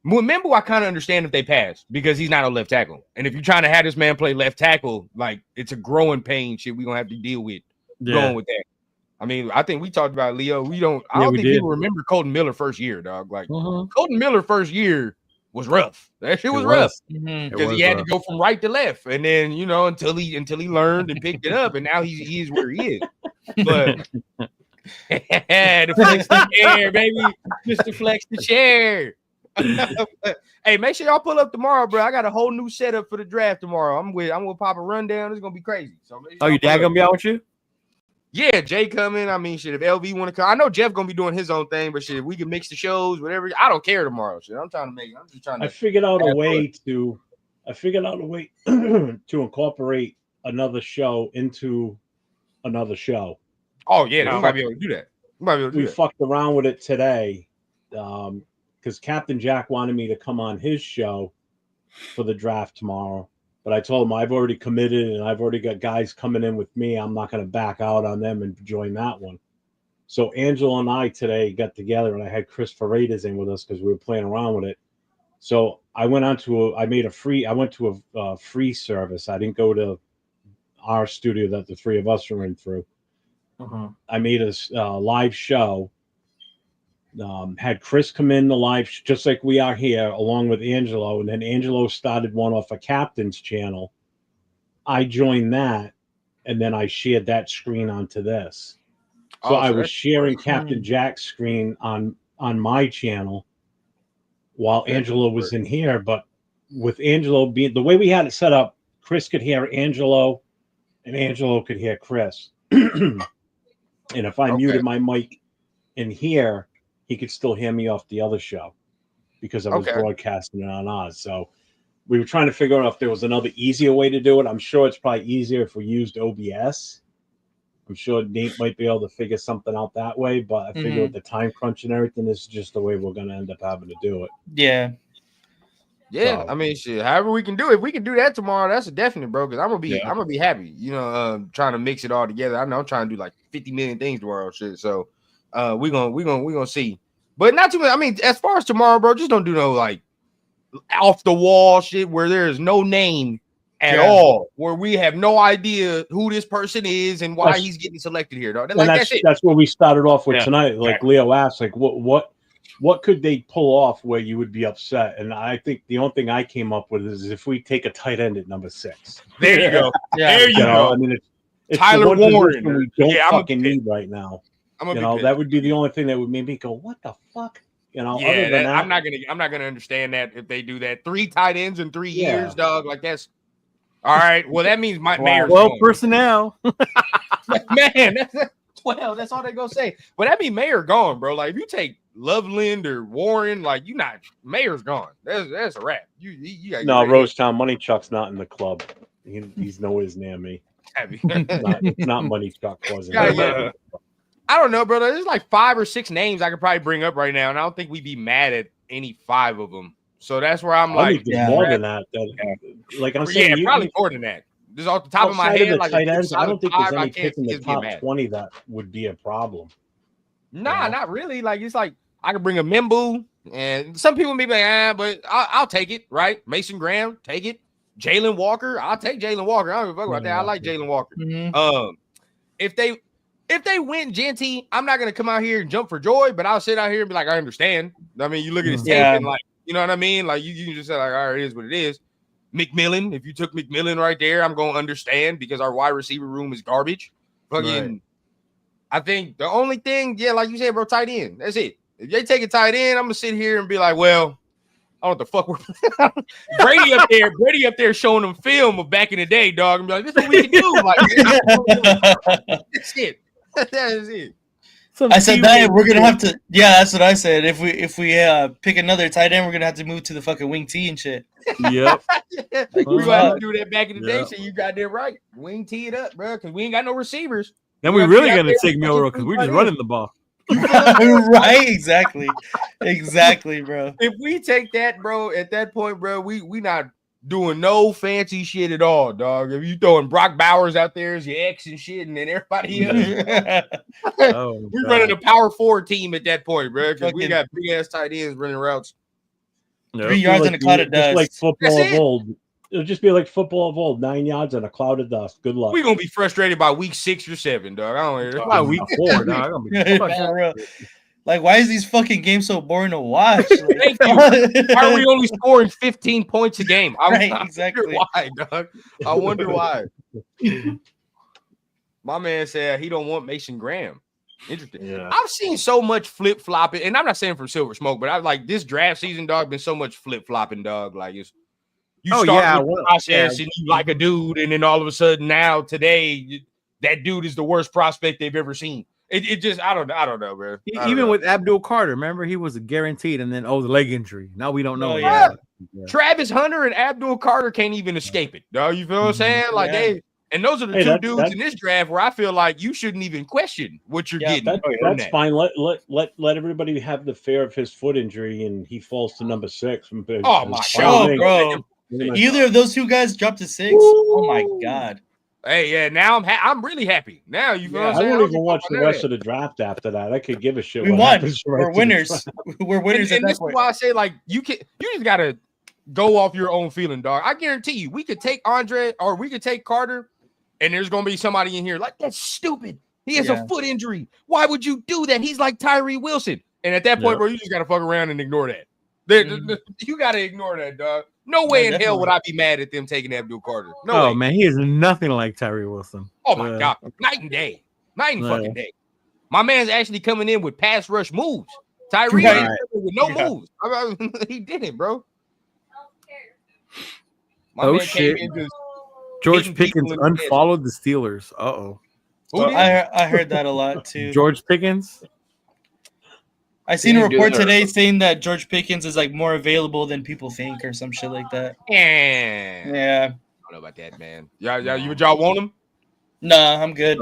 I kind of understand if they pass because he's not a left tackle. And if you're trying to have this man play left tackle, like it's a growing pain shit we're gonna have to deal with going with that. I mean, I think we talked about Leo. I don't think people remember Colton Miller first year, dog. Like Colton Miller first year was rough. That shit was rough because he had to go from right to left, and then until he learned and picked it up, and now he is where he is. But the flex the chair, baby, Mr. Flex the chair. Hey, make sure y'all pull up tomorrow, bro. I got a whole new setup for the draft tomorrow. I'm with Papa Rundown. It's gonna be crazy. So your dad gonna be out with you? Yeah, Jay coming. I mean, shit, if LV want to come, I know Jeff gonna be doing his own thing, but shit, we can mix the shows, whatever. I don't care tomorrow. Shit, I'm just trying to. I figured out a way to incorporate another show into another show. Oh yeah, we might be able to do that. We fucked around with it today, because Captain Jack wanted me to come on his show for the draft tomorrow. But I told him I've already committed and I've already got guys coming in with me. I'm not going to back out on them and join that one. So Angela and I today got together and I had Chris Freitas in with us because we were playing around with it. So I went on to I went to a free service. I didn't go to our studio that the three of us are in through. I made a live show. Had Chris come in the live just like we are here along with Angelo, and then Angelo started one off a captain's channel. I joined that, and then I shared that screen onto this. So I was sharing Captain Jack's screen on my channel while Angelo was in here. But with Angelo being the way we had it set up, Chris could hear Angelo, and Angelo could hear Chris. And if I muted my mic in here, he could still hear me off the other show because I was broadcasting it on ours. So we were trying to figure out if there was another easier way to do it. I'm sure it's probably easier if we used OBS. I'm sure Nate might be able to figure something out that way, but I figure with the time crunch and everything, this is just the way we're going to end up having to do it. Yeah. Yeah, so, I mean, shit. However we can do it, if we can do that tomorrow, that's a definite, bro. Because I'm gonna be happy. Trying to mix it all together. I know I'm trying to do like 50 million things tomorrow, shit. So, we're gonna see. But not too much. I mean, as far as tomorrow, bro, just don't do no like off the wall shit where there is no name at all, where we have no idea who this person is and why he's getting selected here, dog. That's what we started off with tonight. Like Leo asked, like what could they pull off where you would be upset? And I think the only thing I came up with is if we take a tight end at number 6. There you go. There you go. I mean, it's Tyler Warren. We don't fucking need right now. That would be the only thing that would make me go, "What the fuck?" Other than that, I'm not gonna understand that if they do that. 3 tight ends in 3 years, dog. Like that's all right. Well, that means Mayor's gone. Personnel. Man, that's all they gonna say. But that mean Mayor gone, bro. Like if you take Loveland or Warren, like Mayor's gone. That's a wrap. You no, Rosetown Money Chuck's not in the club. He's nowhere near me. It's not Money Chuck. Wasn't. I don't know, brother. There's like 5 or 6 names I could probably bring up right now, and I don't think we'd be mad at any 5 of them. So that's where I'm like, more than that. Like I'm saying, probably more than that. Just off the top of my head, like tight ends, I don't think there's any pick in the top 20 that would be a problem. Nah, not really. Like it's like I could bring a Membu, and some people may be like, but I'll take it, right? Mason Graham, take it. Jalen Walker, I'll take Jalen Walker. I don't give a fuck about that. I like Jalen Walker. If they win Genty, I'm not gonna come out here and jump for joy, but I'll sit out here and be like, I understand. I mean, you look at his tape and like, you know what I mean? Like you can just say like, all right, it is what it is. McMillan, if you took McMillan right there, I'm gonna understand because our wide receiver room is garbage. Fucking, I think the only thing, like you said, bro, tight end. That's it. If they take a tight end, I'm gonna sit here and be like, well, don't know what the fuck we're Brady up there showing them film of back in the day, dog. And be like, this is what we can do. Like, that's it. That is it. I said that we're gonna have to. Yeah, that's what I said. If we pick another tight end, we're gonna have to move to the fucking wing T and shit. Yep. We gonna have to do that back in the day. So you got that right. Wing T it up, bro, because we ain't got no receivers. Then we really got to take Milrow because we're just running the ball. Right? Exactly, bro. If we take that, bro, at that point, bro, we not doing no fancy shit at all, dog. If you throwing Brock Bowers out there as your ex and shit, and then everybody else, we're running a power 4 team at that point, bro, because we got big ass tight ends running routes. 3 yards in a cloud of dust. Like football of old. It'll just be like football of old. 9 yards and a cloud of dust. Good luck. We're gonna be frustrated by week 6 or 7, dog. I don't hear by week 4, dog. Like, why is these fucking games so boring to watch? Thank you. Why are we only scoring 15 points a game? I exactly. wonder why, dog. I wonder why. My man said he don't want Mason Graham. Interesting. Yeah. I've seen so much flip flopping, and I'm not saying from Silver Smoke, but I like this draft season, dog. Been so much flip flopping, dog. Like it's you start with the process and you like a dude, and then all of a sudden now today that dude is the worst prospect they've ever seen. It just I don't know, bro. Even with Abdul Carter, remember he was a guaranteed, and then the leg injury. Now we don't know. Yeah. Travis Hunter and Abdul Carter can't even escape it, dog. You feel what I'm saying? Like and those are the two dudes in this draft where I feel like you shouldn't even question what you're getting. That's fine. Let everybody have the fear of his foot injury, and he falls to number 6. Oh my god, bro! Either of those two guys dropped to 6. Oh my god. Hey, yeah, now I'm really happy. Now you feel what I'm I saying? won't even watch the rest of the draft after that. I could give a shit. We won. We're winners. We're winners. And this is why I say, like, you just gotta go off your own feeling, dog. I guarantee you, we could take Andre or we could take Carter, and there's gonna be somebody in here like that's stupid. He has a foot injury. Why would you do that? He's like Tyree Wilson. And at that point, bro, you just gotta fuck around and ignore that. You gotta ignore that, dog. No way in hell would I be mad at them taking Abdul Carter. No way. Man, he is nothing like Tyree Wilson. Oh my god, night and day, night and fucking day. My man's actually coming in with pass rush moves. Tyree with no moves. I mean, he did it, bro. My man came in just George Pickens unfollowed the Steelers. I heard that a lot too. George Pickens. I seen a report today saying that George Pickens is like more available than people think, or some shit like that. Yeah. I don't know about that, man. Y'all want him? Nah, I'm good.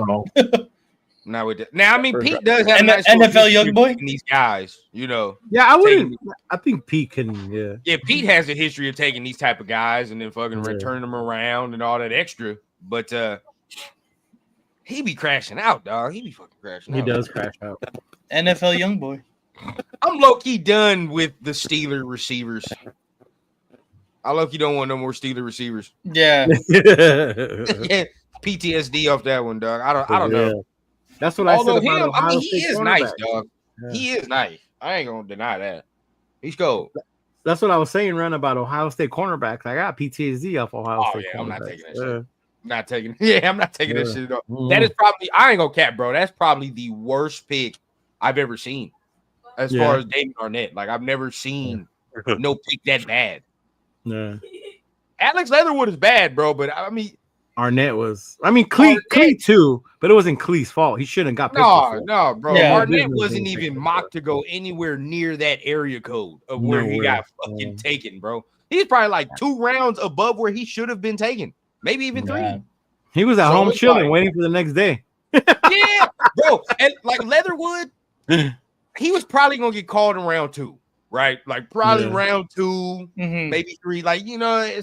Not with that. Now, I mean, Pete does have nice NFL young boy. These guys, you know. Yeah, I wouldn't. I think Pete can. Yeah. Yeah, Pete has a history of taking these type of guys and then fucking returning them around and all that extra. But he be crashing out, dog. He be fucking crashing out. He does crash out. NFL young boy. I'm low-key done with the Steeler receivers. I low-key don't want no more Steeler receivers. Yeah. PTSD off that one, dog. I don't know. That's what I said about I mean, he is nice, dog. Yeah. He is nice. I ain't gonna deny that. He's cool. That's what I was saying, Run, about Ohio State cornerbacks. I got PTSD off Ohio State. I'm not taking that shit. I'm not taking that shit. That is probably, I ain't gonna cap, bro. That's probably the worst pick I've ever seen. As far as David Arnett, like I've never seen no pick that bad. Yeah, Alex Leatherwood is bad, bro. But I mean, Arnett was. I mean, Clee too, but it wasn't Clee's fault. He shouldn't have got picked. No, bro. Yeah, Arnett wasn't even mocked to go anywhere near that area code of where he got fucking taken, bro. He's probably like 2 rounds above where he should have been taken, maybe even 3. He was at home chilling, waiting for the next day. Yeah, bro. And like Leatherwood. He was probably gonna get called in round 2, right? Like probably round 2, maybe 3. Like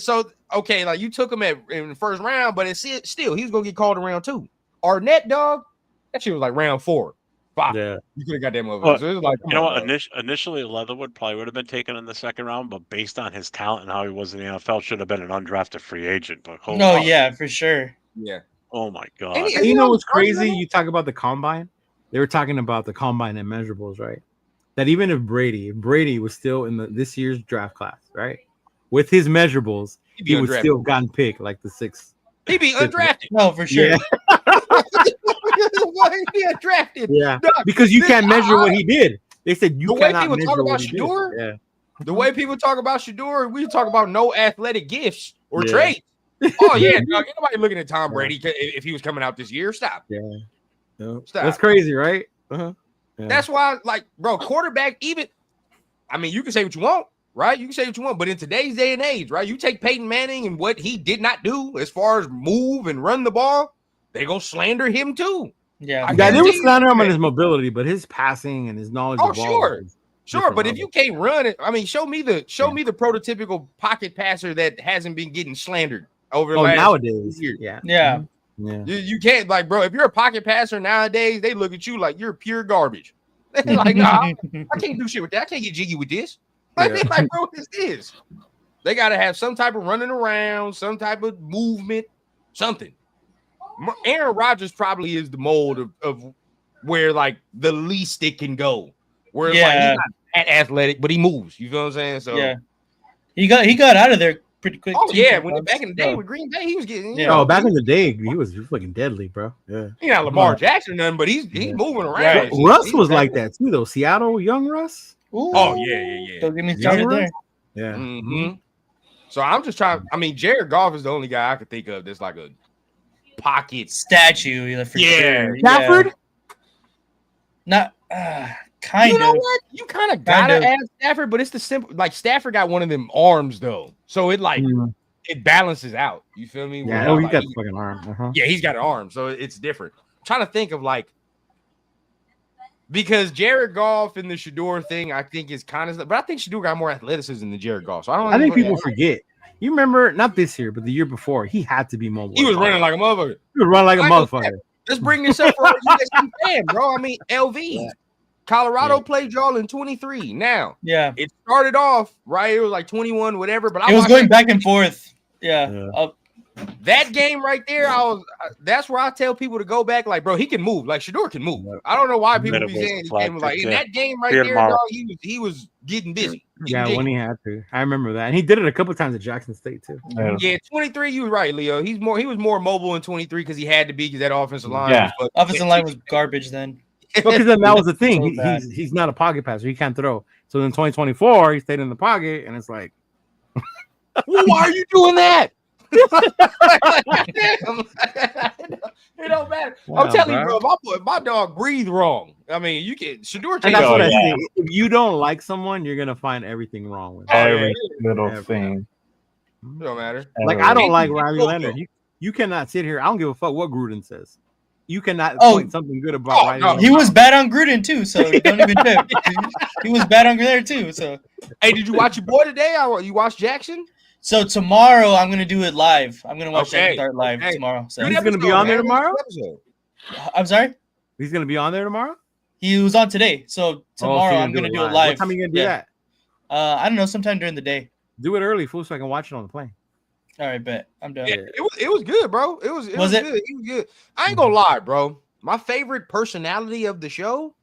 so okay, like you took him in the first round, but it's still he was gonna get called in round 2. Arnett, dog, that shit was like round 4, 5. Yeah, you could have got that motherfucker. So it was like, initially Leatherwood probably would have been taken in the second round, but based on his talent and how he was in the NFL, should have been an undrafted free agent. But for sure. Yeah. Oh my god. And you know what's crazy? You talk about the combine. They were talking about the combine and measurables, right? That even if Brady was still in this year's draft class, right? With his measurables, he would still have gotten picked like the 6th. He'd be undrafted. No, for sure. Yeah. Why he'd be undrafted? Yeah, because you can't measure what he did. They said you cannot measure what he did. Yeah. The way people talk about Shador, we talk about no athletic gifts or traits. Oh yeah, dog, ain't nobody looking at Tom Brady if he was coming out this year. Stop. Yeah. Stop. That's crazy, right? Uh-huh. Yeah. That's why, like, bro, quarterback, even, I mean, you can say what you want, right? You can say what you want, but in today's day and age, right, you take Peyton Manning and what he did not do as far as move and run the ball, they gonna slander him too. Yeah. They would slander him on his mobility, but his passing and his knowledge of the ball. Sure, but if you can't run it, I mean, show me the prototypical pocket passer that hasn't been getting slandered over the last nowadays. years. Yeah. You can't, like, bro, if you're a pocket passer nowadays, they look at you like you're pure garbage. They're like, nah, I can't do shit with that. I can't get jiggy with this. Like, they're like, bro, what is this? They got to have some type of running around, some type of movement, something. Aaron Rodgers probably is the mold of where, like, the least it can go. Where it's like, he's not that athletic, but he moves. You feel what I'm saying? So yeah, he got out of there pretty quick. Oh yeah, back in the day with Green Bay, he was getting. You know, back in the day, he was fucking deadly, bro. Yeah, he not Lamar Jackson or nothing, but he's moving around. Right. Russ was like that too, though. Seattle, young Russ. Ooh. Oh yeah. Don't get me started there. Yeah. Mm-hmm. So I'm just trying. I mean, Jared Goff is the only guy I could think of that's like a pocket statue. For sure. Stafford. Not. Kind of. You know what? You kind of gotta add Stafford, but it's the simple. Like Stafford got one of them arms though, so it it balances out. You feel me? Yeah, he got the fucking arm. Uh-huh. Yeah, he's got an arm, so it's different. I'm trying to think of like because Jared Goff and the Shador thing, I think is kind of, but I think Shador got more athleticism than Jared Goff. So I think people forget. You remember not this year, but the year before, he had to be mobile. He was running like a motherfucker. He was running like a motherfucker. Let's bring this up for a USC fan, bro. I mean, LV. Colorado played y'all in 23. Now, it started off right. It was like 21, whatever. But it was going back and forth. Yeah. That game right there, that's where I tell people to go back. Like, bro, he can move. Like Shador can move. I don't know why people be saying he came like in that game right there, dog. He was getting busy. When he had to. I remember that, and he did it a couple times at Jackson State too. Yeah, 23. You were right, Leo. He was more mobile in 23 because he had to be because that offensive line. Offensive line was garbage then. Because then that was the thing. He's not a pocket passer. He can't throw. So in 2024, he stayed in the pocket, and it's like, well, why are you doing that? It don't matter. Wow, I'm telling you, bro. My dog breathe wrong. I mean, you can Shador. And that's what I say. If you don't like someone, you're gonna find everything wrong with every little thing. It don't matter. Like I don't like Riley Leonard. You cannot sit here. I don't give a fuck what Gruden says. You cannot point something good about Riley Leonard. He was bad on Gruden too, so don't even trip. He was bad on there too. So hey, did you watch your boy today? You watched Jackson? So tomorrow I'm gonna do it live. I'm gonna watch Jackson Dart live tomorrow. So he's gonna be on there tomorrow. I'm sorry. He's gonna be on there tomorrow. He was on today, so tomorrow I'm gonna do it live. What time are you gonna do that? I don't know. Sometime during the day. Do it early, fool, so I can watch it on the plane. All right, bet. I'm done. Yeah, it was good, bro. It was good. It was good. I ain't gonna lie, bro. My favorite personality of the show,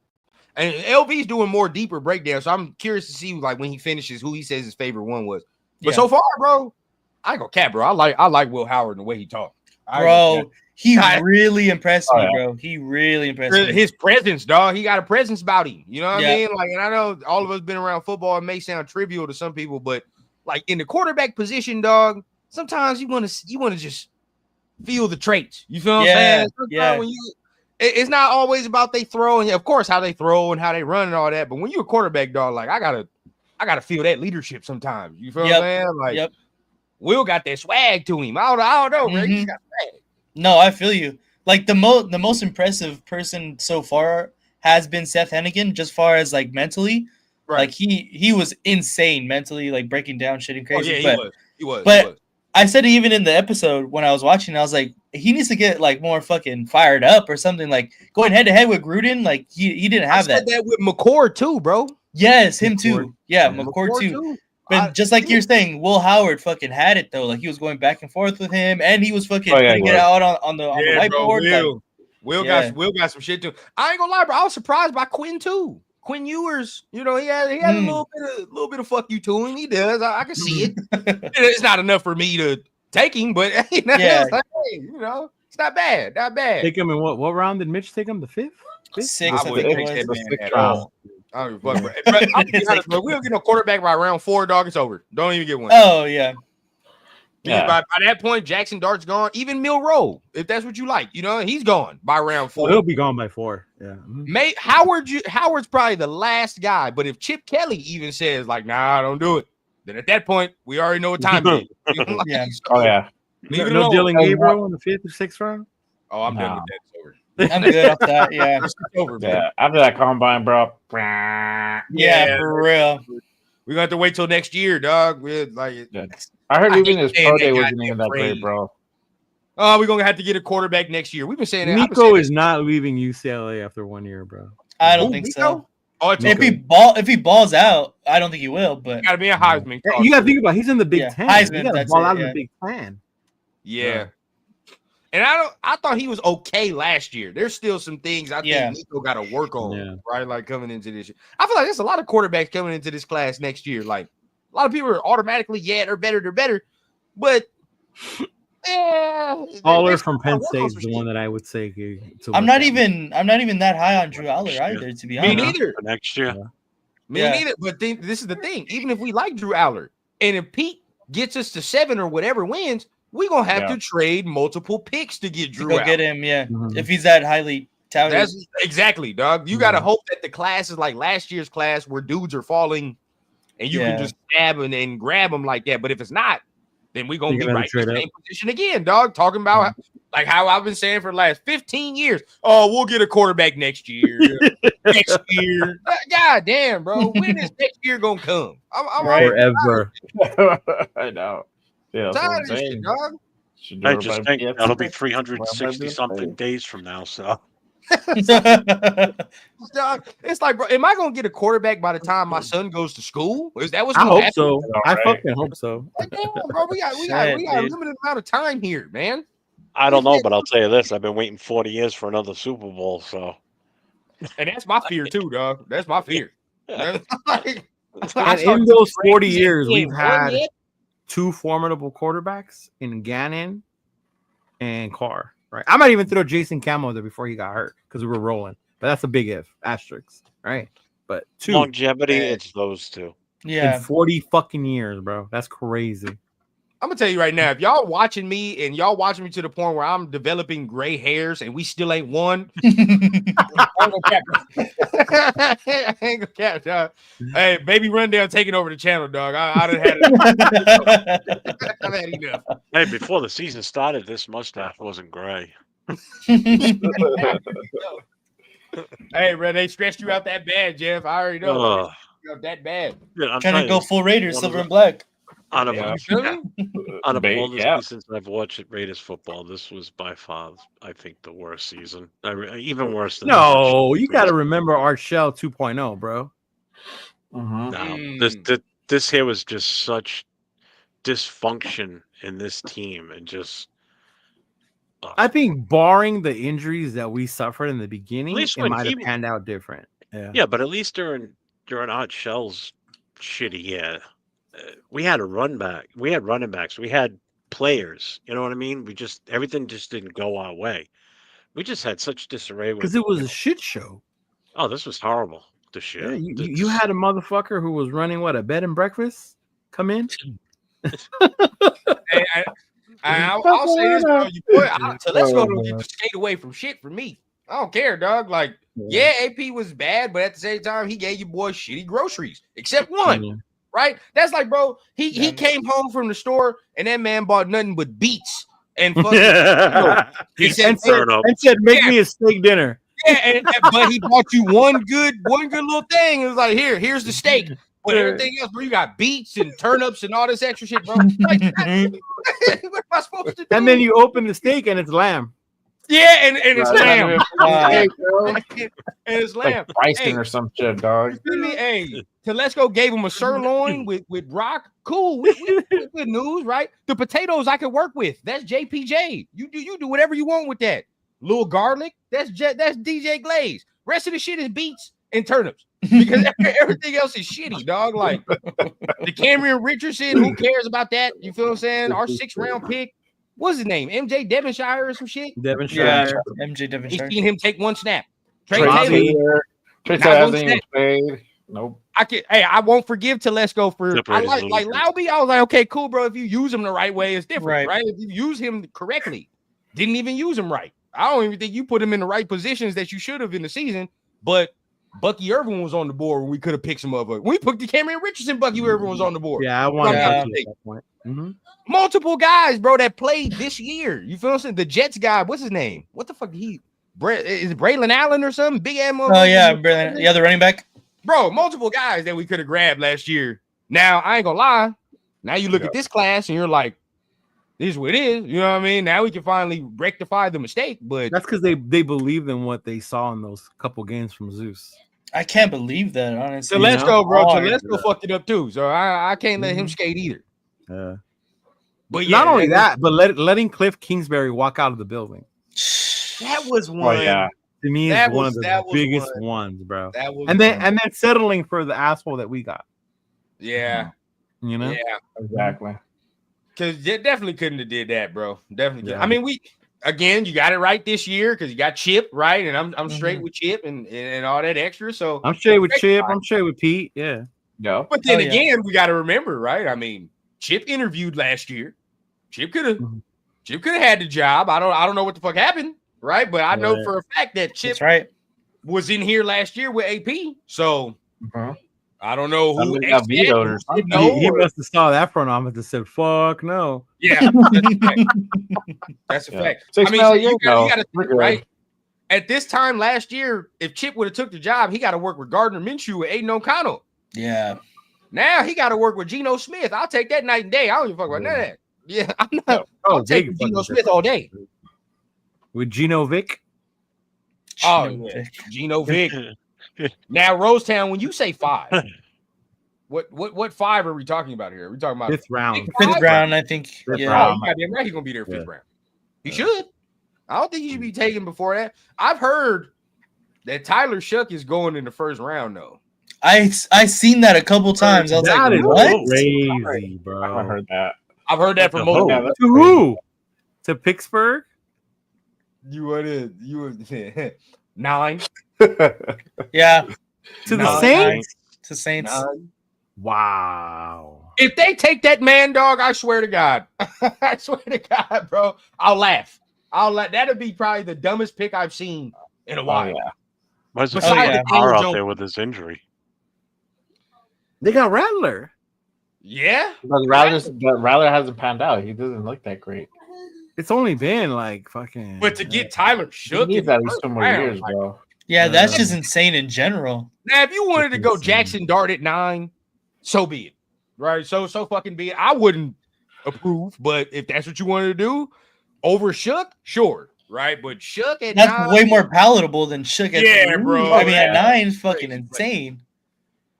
and LV's doing more deeper breakdown, so I'm curious to see like when he finishes who he says his favorite one was. But so far, bro, I ain't gonna cap, bro. I like Will Howard and the way he talked. Bro, he really impressed me, bro. He really impressed me. His presence, dog. He got a presence about him. You know what I mean? Like, and I know all of us been around football. It may sound trivial to some people, but like in the quarterback position, dog, sometimes you want to just feel the traits. You feel what I'm saying? Sometimes when it's not always about they throw, and of course how they throw and how they run and all that. But when you're a quarterback, dog, like I gotta feel that leadership sometimes. You feel what I'm saying? Like Will got that swag to him. I don't know, man. He's got swag. No, I feel you. Like the most impressive person so far has been Seth Hennigan, just far as like mentally. Right. Like he was insane mentally, like breaking down shit and crazy. He was. But I said it even in the episode when I was watching, I was like, he needs to get like more fucking fired up or something. Like going head to head with Gruden, like he didn't have that. That with McCord too, bro. Yes, him too. Yeah, McCord too. But just like you're saying, Will Howard fucking had it though. Like he was going back and forth with him, and he was fucking putting it out on the whiteboard. Will got some shit too. I ain't gonna lie, bro. I was surprised by Quinn too. Quinn Ewers, you know, he had a little bit of fuck you to him. He does. I can see it. It's not enough for me to take him, but it's like, hey, you know, it's not bad. Not bad. Take him in what round did Mitch take him? The fifth? Sixth. I would take the sixth round. I don't give a fuck. Bro, I'll be honest, bro. We don't get no quarterback by round 4, dog. It's over. Don't even get one. Oh yeah. Yeah. By that point, Jackson Dart's gone. Even Milroe, if that's what you like, he's gone by round 4. He'll be gone by 4. Yeah. Howard's probably the last guy. But if Chip Kelly even says like, "Nah, don't do it," then at that point, we already know what time it is. Yeah. Oh yeah. Leave it No alone. Dylan Gabriel in the 5th or 6th round. Oh, I'm done Nah. with that. It's over. I'm good off that. Yeah. It's over, man. Yeah. After that combine, bro. Yeah, for real. We got to wait till next year, dog. We're like, I heard I even hate his saying pro that day wasn't goddamn even that phrase. great, bro. oh, we're gonna have to get a quarterback next year. We've been saying that. I've been Nico saying is not leaving UCLA after 1 year, bro. I don't Who, think Nico? so. Oh, it's If okay. he balls out, I don't think he will. But Gotta be a Heisman. You got to think about he's in the Big Yeah, Ten. Heisman, You got to that's ball it, out of yeah. the Big Ten. Yeah. And I thought he was okay last year. There's still some things I Yeah. think Nico got to work on, Yeah. right? Like coming into this year. I feel like there's a lot of quarterbacks coming into this class next year. Like a lot of people are automatically, they're better. But Aller from Penn State is the one that I would say. I'm not even that high on Drew Aller either. To be Me honest. neither. For next year. Me Yeah. neither. But this is the thing. Even if we like Drew Aller, and if Pete gets us to 7 or whatever wins, we're gonna have to trade multiple picks to get Drew Go Aller. get him. Yeah. If he's that highly touted. That's exactly, dog. You gotta hope that the class is like last year's class where dudes are falling and you can just stab and grab them like that. But if it's not, then we're gonna You're be gonna right in the trade same position again, dog. Talking about like how I've been saying for the last 15 years. Oh, we'll get a quarterback next year. Next year. God damn, bro. When is next year gonna come? I'm Forever. I know. Yeah, tired of this shit, dog. I just think that'll be 360 something days from now. So Dog, it's like, bro, am I gonna get a quarterback by the time my son goes to school? Is that what's I gonna hope happen? so. I fucking hope so. Like, damn, bro, we got a limited amount of time here, man. I don't know, but I'll tell you this: I've been waiting 40 years for another Super Bowl. So, And that's my fear too, dog. That's my fear. Like, And in those 40 years, we've had 2 formidable quarterbacks in Gannon and Carr. Right. I might even throw Jason Camo there before he got hurt because we were rolling. But that's a big if, asterisk. Right. But 2 longevity, it's those two. in 40 fucking years, bro. That's crazy. I'm gonna tell you right now, if y'all watching me and y'all watching me to the point where I'm developing gray hairs and we still ain't won, I ain't gonna cap, dog. Hey, baby rundown taking over the channel, dog. I done had it. I've had enough. Hey, before the season started, this mustache wasn't gray. Hey, bro, they stressed you out that bad, Jeff. I already know. Ugh. You know, that bad. Yeah, I'm Trying to go you, full Raiders, one of silver the- and black. Out of Yeah. out of all the Yeah. seasons I've watched Raiders football, this was by far, I think, the worst season. Even worse than No, you got to remember Art Shell 2.0, bro. No, this here was just such dysfunction in this team, and just I think barring the injuries that we suffered in the beginning, least it when might he have was- panned out different. yeah. But at least during Art Shell's shitty year, we had a run back. We had running backs. We had players. You know what I mean? Everything just didn't go our way. We just had such disarray Because it was a shit show. Oh, this was horrible. This year. Yeah, you had a motherfucker who was running a bed and breakfast come in. Hey, I'll say this, bro. So let's go to get the skate away from shit for me. I don't care, dog. Like, yeah, AP was bad, but at the same time, he gave you boys shitty groceries, except one. Right? That's like, bro, he came home from the store and that man bought nothing but beets and fucking He said, make me a steak dinner. Yeah, but he bought you one good little thing. It was like, here's the steak. But everything else, bro, you got beets and turnips and all this extra shit, bro. Like, what am I supposed to do? And then you open the steak and it's lamb. Yeah, and it's lamb. And it's lamb. Like pricing or some shit, dog. Hey, Telesco gave him a sirloin with rock. Cool. We good news, right? The potatoes I could work with. That's JPJ. You do whatever you want with that. Little garlic. That's DJ Glaze. Rest of the shit is beets and turnips because everything else is shitty, dog. Like the Cameron Richardson. Who cares about that? You feel what I'm saying? Our 6th round pick. What's his name? MJ Devonshire or some shit? Devonshire. Yeah, MJ Devonshire. You seen him take one snap. Trey Taylor. Tristan Not hasn't gonna even say- played. Nope. I won't forgive Telesco for I Separated like losers. Lauby. I was like, okay, cool, bro. If you use him the right way, it's different, Right. right? If you use him correctly, didn't even use him right. I don't even think you put him in the right positions that you should have in the season. But Bucky Irvin was on the board when we could have picked some of it. When we put the Cameron Richardson, Bucky Irvin was on the board. Yeah, I wanted Yeah. Bucky at that point. Mhm. Multiple guys, bro, that played this year. You feel what I'm saying? The Jets guy, what's his name? What the fuck? Is it Braylon Allen or something? Big ass Oh yeah, Braylon. Yeah, the running back. Bro, multiple guys that we could have grabbed last year. Now, I ain't gonna lie. Now you look at this class and you're like, this is what it is. You know what I mean? Now we can finally rectify the mistake. But That's because they believed in what they saw in those couple games from Zeus. I can't believe that, honestly. so let's go, bro. So Hard. let's go fucked it up too. So I can't let him skate either. Yeah. But yeah, Not only that, but letting Cliff Kingsbury walk out of the building. that was Oh one. yeah. To me, is That one was- of that the was biggest one. ones, bro. That was And then one. settling for the asshole that we got. Yeah. You know? Yeah. Exactly. Because you definitely couldn't have did that, bro. Definitely. Yeah. I mean, you got it right this year because you got Chip, right? And I'm Mm-hmm. straight with Chip and all that extra. So I'm straight with Chip. I'm straight with Pete. Yeah. Yeah. but then Oh, yeah. again, we got to remember, right? I mean, Chip interviewed last year. Chip could have had the job. I don't know what the fuck happened, right? But I know Right. for a fact that Chip That's right. was in here last year with AP. So Mhm. I don't know who Somebody got exited, vetoed or who something. said no, He or- must have saw that front office and said, "Fuck no." Yeah, that's a fact. That's a Yeah. fact. 6 I mean, so million, you got to we're think, good. right? At this time last year, if Chip would have took the job, he got to work with Gardner Minshew and Aiden O'Connell. Yeah. Now he got to work with Geno Smith. I'll take that night and day. I don't give a fuck about none of that. Yeah, I'm not. Oh, I'll take big Geno fucking Smith all day. With Geno Vick. Oh, yeah. Geno Vick. Now, Rosetown, when you say 5, what 5 are we talking about here? Are we talking about Fifth round. big Fifth 5? round, I think. Fifth Yeah. round. Oh, goddamn right, he's gonna be there 5th Yeah. round. He should. I don't think he should be taken before that. I've heard that Tyler Shuck is going in the 1st round, though. I seen that a couple times. I was That like, is what? crazy, I bro. heard that. I've heard that from What the most. Yeah, that's To who? To Pittsburgh? You would 9. Yeah. To the No, Saints? To Saints. 9. Wow. If they take that man, dog, I swear to God, I swear to God, bro, I'll laugh. That'd be probably the dumbest pick I've seen in a while. yeah. Why's the Besides yeah. car Daniel out Jones. there with his injury? They got Rattler. Yeah, But Rattler hasn't panned out. He doesn't look that great. It's only been like fucking. but to get Tyler He Shook in needs the at least 1st 2 more round, years, like, bro. Yeah, that's just insane in general. now, if you wanted to go Insane. Jackson Dart at 9, so be it. Right? So fucking be it. I wouldn't approve, but if that's what you wanted to do over Shook, sure. Right? But Shook at That's 9, way more palatable than Shook at Yeah, bro. I mean, at Yeah. 9 is fucking Crazy. insane.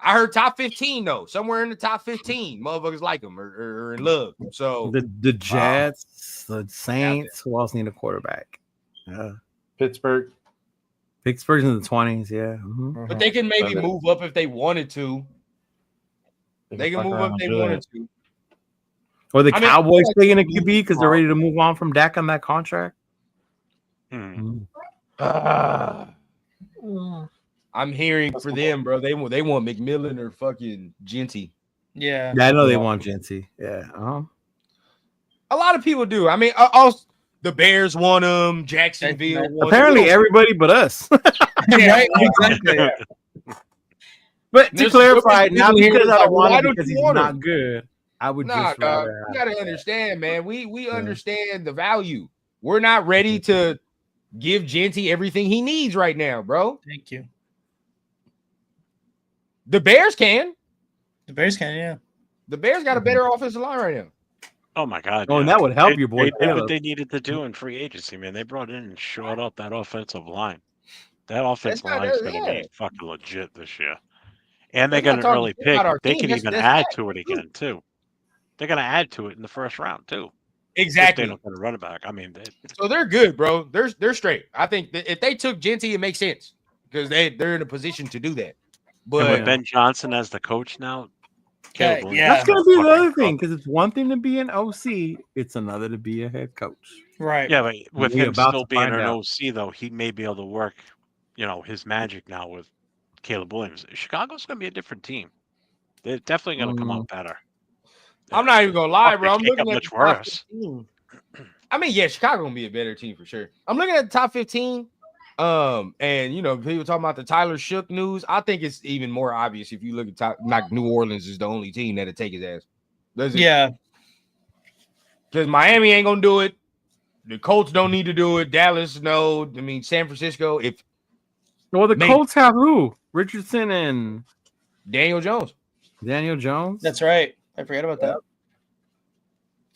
I heard top 15 though. Somewhere in the top 15, motherfuckers like him or in love. So The Jets, the Saints. Who else need a quarterback? Yeah. Pittsburgh. Pittsburgh's in the 20s. Yeah. Mhm. but they can maybe But move up if they wanted to. They can fuck move around up if and they do wanted that. to. Or the I mean, Cowboys I feel like taking a they QB because they're ready to move on from Dak on that contract. Hmm. I'm hearing for them, bro. They want McMillan or fucking Genty. Yeah. Yeah, I know they want Genty. Yeah. A lot of people do. I mean, also the Bears want them. Jacksonville. Want 'em. Apparently, We don't- everybody but us. Right? Exactly. But to There's clarify, people not here because that's I like, don't want why him don't because you he's want him? not good. I would Nah, just dog. rather. You gotta understand, man. We understand the value. We're not ready to give Genty everything he needs right now, bro. Thank you. The Bears can. The Bears can, yeah. The Bears got a better offensive line right now. Oh my God! Oh, and yeah. that would help They- your boy They did Caleb. what they needed to do in free agency, man. They brought in and shored up that offensive line. That offensive not- line is going to yeah. be fucking legit this year. And they We're not got an talking early about pick. our They team. can That's- even that's add fact. to it again too. They're going to add to it in the 1st round too. Exactly. If they don't get a running back. I mean, So they're good, bro. They're straight. I think that if they took Genty, it makes sense because they're in a position to do that. and But with Ben Johnson as the coach now, Caleb Williams yeah. That's going to be the fucking other thing up. because it's one thing to be an OC, it's another to be a head coach. Right. Yeah, but with We him about still to being find an out. OC though, he may be able to work, his magic now with Caleb Williams. Chicago's going to be a different team. They're definitely going to come out better. I'm not even gonna lie, bro. I'm They can't looking get at much the top worse. 15. I mean, yeah, Chicago gonna be a better team for sure. I'm looking at the top 15. And you know, people talking about the Tyler Shook news. I think it's even more obvious if you look at like New Orleans is the only team that'll take his ass. Yeah. Because Miami ain't gonna do it. The Colts don't need to do it. Dallas, no. I mean, San Francisco. Well, the Colts have who? Richardson and Daniel Jones. Daniel Jones? That's right. I forgot about that.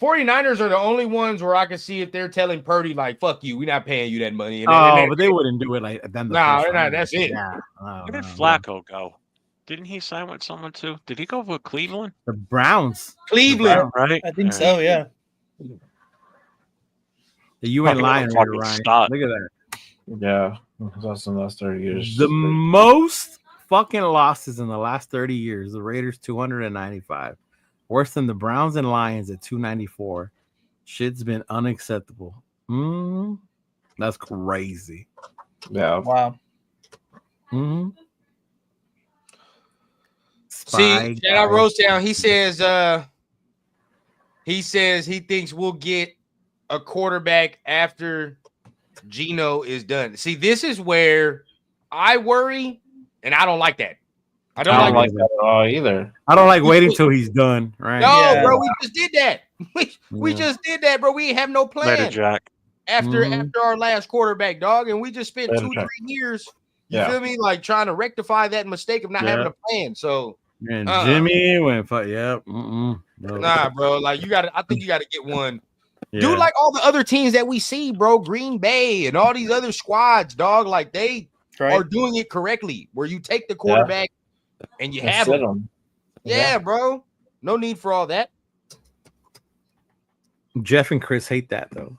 49ers are the only ones where I can see if they're telling Purdy, like, fuck you, we're not paying you that money. But they wouldn't do it like them. Nah, that's it. Yeah. Where did Flacco go? Didn't he sign with someone too? Did he go with Cleveland? The Browns. Cleveland. Right? I think so, yeah. You ain't lying, Ryan. Look at that. Yeah. That's in the last 30 years. The most fucking losses in the last 30 years. The Raiders 295. Worse than the Browns and Lions at 294. Shit's been unacceptable. That's crazy. Yeah. Wow. See, shout out Rosetown. He says he thinks we'll get a quarterback after Geno is done. See, this is where I worry, and I don't like that. I don't like that at all either. I don't like waiting till he's done. Right? No, bro, we just did that. We just did that, bro. We have no plan. Later, Jack. After our last quarterback, dog, and we just spent 2-3 years. You feel me? Like trying to rectify that mistake of not having a plan. So and Jimmy went for No. Nah, bro. Like I think you gotta get one. Dude, like all the other teams that we see, bro, Green Bay and all these other squads, dog, like they are doing it correctly. Where you take the quarterback and you have them. Yeah, bro. No need for all that. Jeff and Chris hate that though.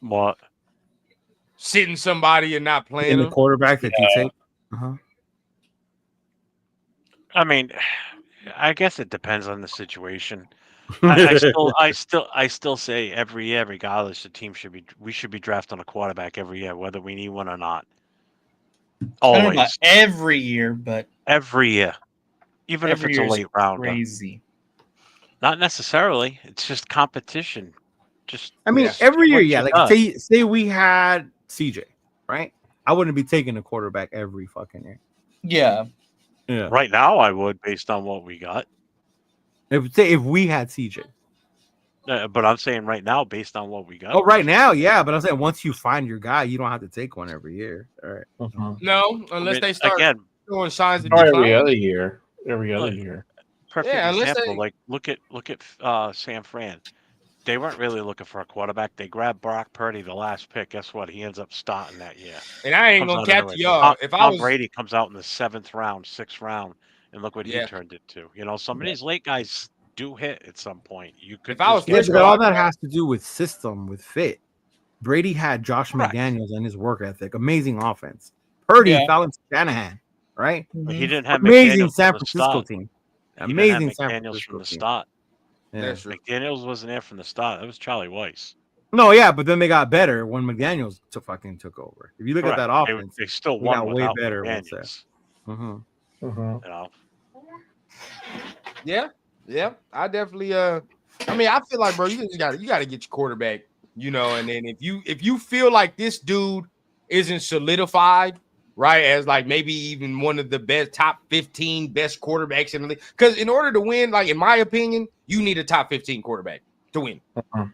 What? Sitting somebody and not playing the quarterback that you take. I mean, I guess it depends on the situation. I still say every year, regardless, we should be drafting a quarterback every year, whether we need one or not. Always. I don't know about every year, but every year, even if it's a late rounder. Crazy. Not necessarily. It's just competition. Every year, like say we had CJ, right? I wouldn't be taking a quarterback every fucking year. Yeah. Right now, I would, based on what we got. If we had CJ. But I'm saying right now, based on what we got. Oh, right now, yeah. But I'm saying once you find your guy, you don't have to take one every year. All right. No, unless they start showing signs of every other year. Every other year. Perfect example. Like look at San Fran. They weren't really looking for a quarterback. They grabbed Brock Purdy, the last pick. Guess what? He ends up starting that year. And I ain't gonna cap to y'all. Tom Brady comes out in the 7th round, 6th round, and look what he turned it to. You know, some of these late guys do hit at some point. You could. But all that has to do with system, with fit. Brady had Josh McDaniels and his work ethic. Amazing offense. Purdy fell into Shanahan, right? But he didn't have amazing McDaniels San Francisco team. Amazing San Francisco Francisco from the team. start. Yeah. McDaniels wasn't there from the start. That was Charlie Weiss. No, yeah, but then they got better when McDaniels took over. If you look at that offense, they still won way better. McDaniels. You know? Yeah. I definitely I mean, I feel like, bro, you gotta get your quarterback, you know, and then if you feel like this dude isn't solidified, right, as like maybe even one of the best top 15 best quarterbacks in the league. Because in order to win, like in my opinion, you need a top 15 quarterback to win.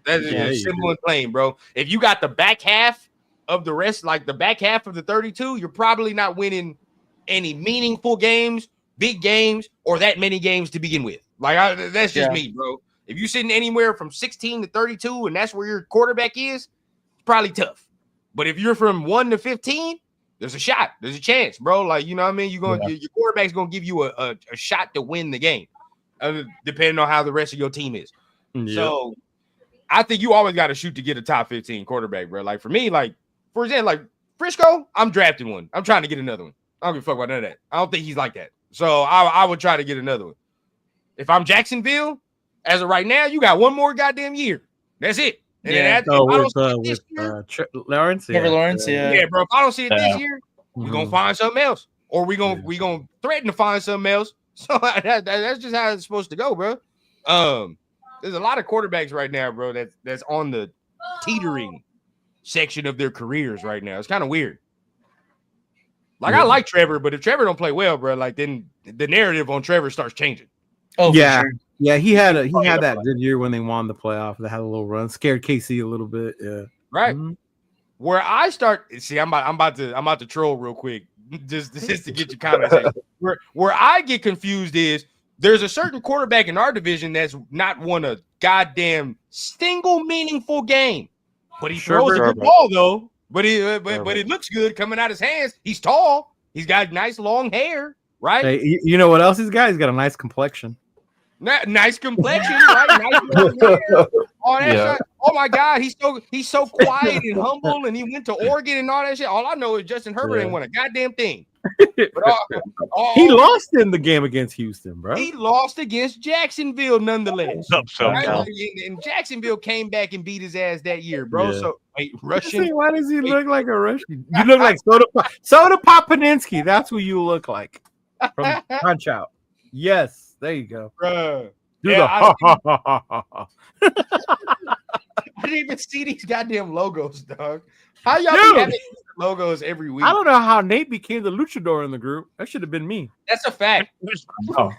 That is simple and plain, bro. If you got the back half of the rest, like the back half of the 32, you're probably not winning any meaningful games, big games, or that many games to begin with. Like that's just me, bro. If you're sitting anywhere from 16 to 32 and that's where your quarterback is, it's probably tough. But if you're from 1 to 15, there's a shot. There's a chance, bro. Like, you know what I mean? Your quarterback's going to give you a shot to win the game, depending on how the rest of your team is. Yep. So I think you always got to shoot to get a top 15 quarterback, bro. Like, for me, like, for example, like Frisco, I'm drafting one. I'm trying to get another one. I don't give a fuck about none of that. I don't think he's like that. So I would try to get another one. If I'm Jacksonville, as of right now, you got one more goddamn year. That's it. And then Lawrence, Trevor Lawrence, yeah, bro. If I don't see it this year, we're gonna find something else. or we gonna threaten to find something else. So that's just how it's supposed to go, bro. There's a lot of quarterbacks right now, bro, that's on the teetering section of their careers right now. It's kind of weird. Like I like Trevor, but if Trevor don't play well, bro, like then the narrative on Trevor starts changing. Oh yeah, sure. Yeah. He had that good year when they won the playoff. They had a little run, scared KC a little bit. Yeah, right. Mm-hmm. Where I start, see, I'm about to troll real quick, just to get your comments. Where I get confused is there's a certain quarterback in our division that's not won a goddamn single meaningful game, but he throws a good ball though. But it looks good coming out his hands. He's tall. He's got nice long hair, right? Hey, you know what else he's got? He's got a nice complexion. Nice complexion, right? Nice long hair. All that shit. Oh my God, he's so quiet and humble, and he went to Oregon and all that shit. All I know is Justin Herbert ain't won a goddamn thing. He lost in the game against Houston, bro. He lost against Jacksonville nonetheless. Right? And Jacksonville came back and beat his ass that year, bro. Yeah. So Russian. Why does he look like a Russian? You look like Soda Pop Paninsky. That's who you look like from Punch Out. Yes, there you go. Bruh. Do I didn't even see these goddamn logos, dog. How y'all be having logos every week? I don't know how Nate became the luchador in the group. That should have been me. That's a fact. Oh.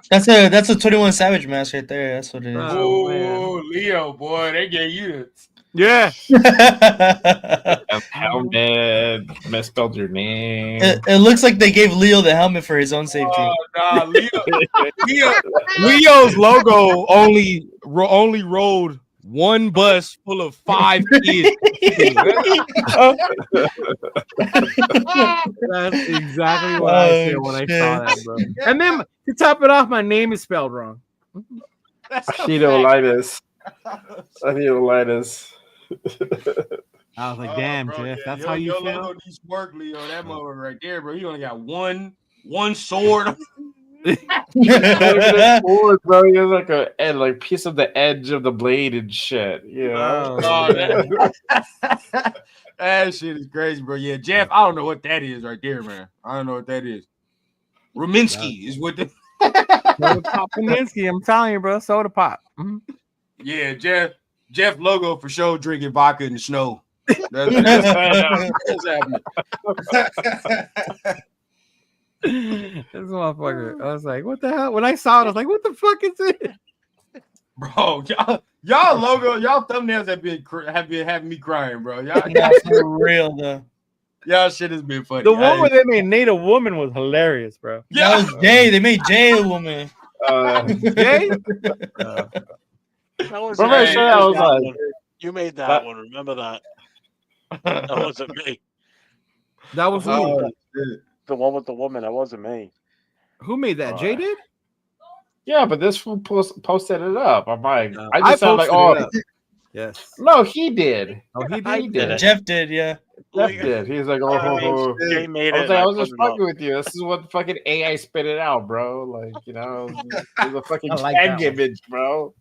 That's a 21 Savage mask right there. That's what it is. Oh, Leo, boy, they gave you this. Yeah. Helmet, misspelled your name. It looks like they gave Leo the helmet for his own safety. Oh, nah, Leo's logo only rolled one bus full of 5 kids. That's exactly what I said when I saw that, bro. And then to top it off, my name is spelled wrong. Chidolinus. I was like, damn, bro, Jeff, that's how you feel. Your logo needs work, Leo. That mother right there, bro. You only got one sword. Sword, bro. You're like a piece of the edge of the blade and shit. You know? That shit is crazy, bro. Yeah, Jeff, I don't know what that is right there, man. I don't know what that is. Rominsky is what the Soda Pop Paninsky. I'm telling you, bro. Soda Pop. Mm-hmm. Yeah, Jeff logo for sure drinking vodka in the snow. That's happening. This motherfucker. I was like, what the hell? When I saw it, I was like, what the fuck is it? Bro, y'all logo, y'all thumbnails have been having me crying, bro. Y'all for real though. Y'all shit has been funny. The one where they made Nate a woman was hilarious, bro. Yeah, that was Jay. They made Jay a woman. Jay? You made that one. Remember that? That wasn't me. That was who? The one with the woman. That wasn't me. Who made that? Jay did? Yeah, but this fool posted it up. I'm like, I I just sound like, oh, yes. No, he did. Oh, he did. Jeff did, yeah. Jeff did. He's like, oh, Jay made it. I was just fucking with you. This is what the fucking AI spit it out, bro. Like, you know, it's a fucking tag image, bro.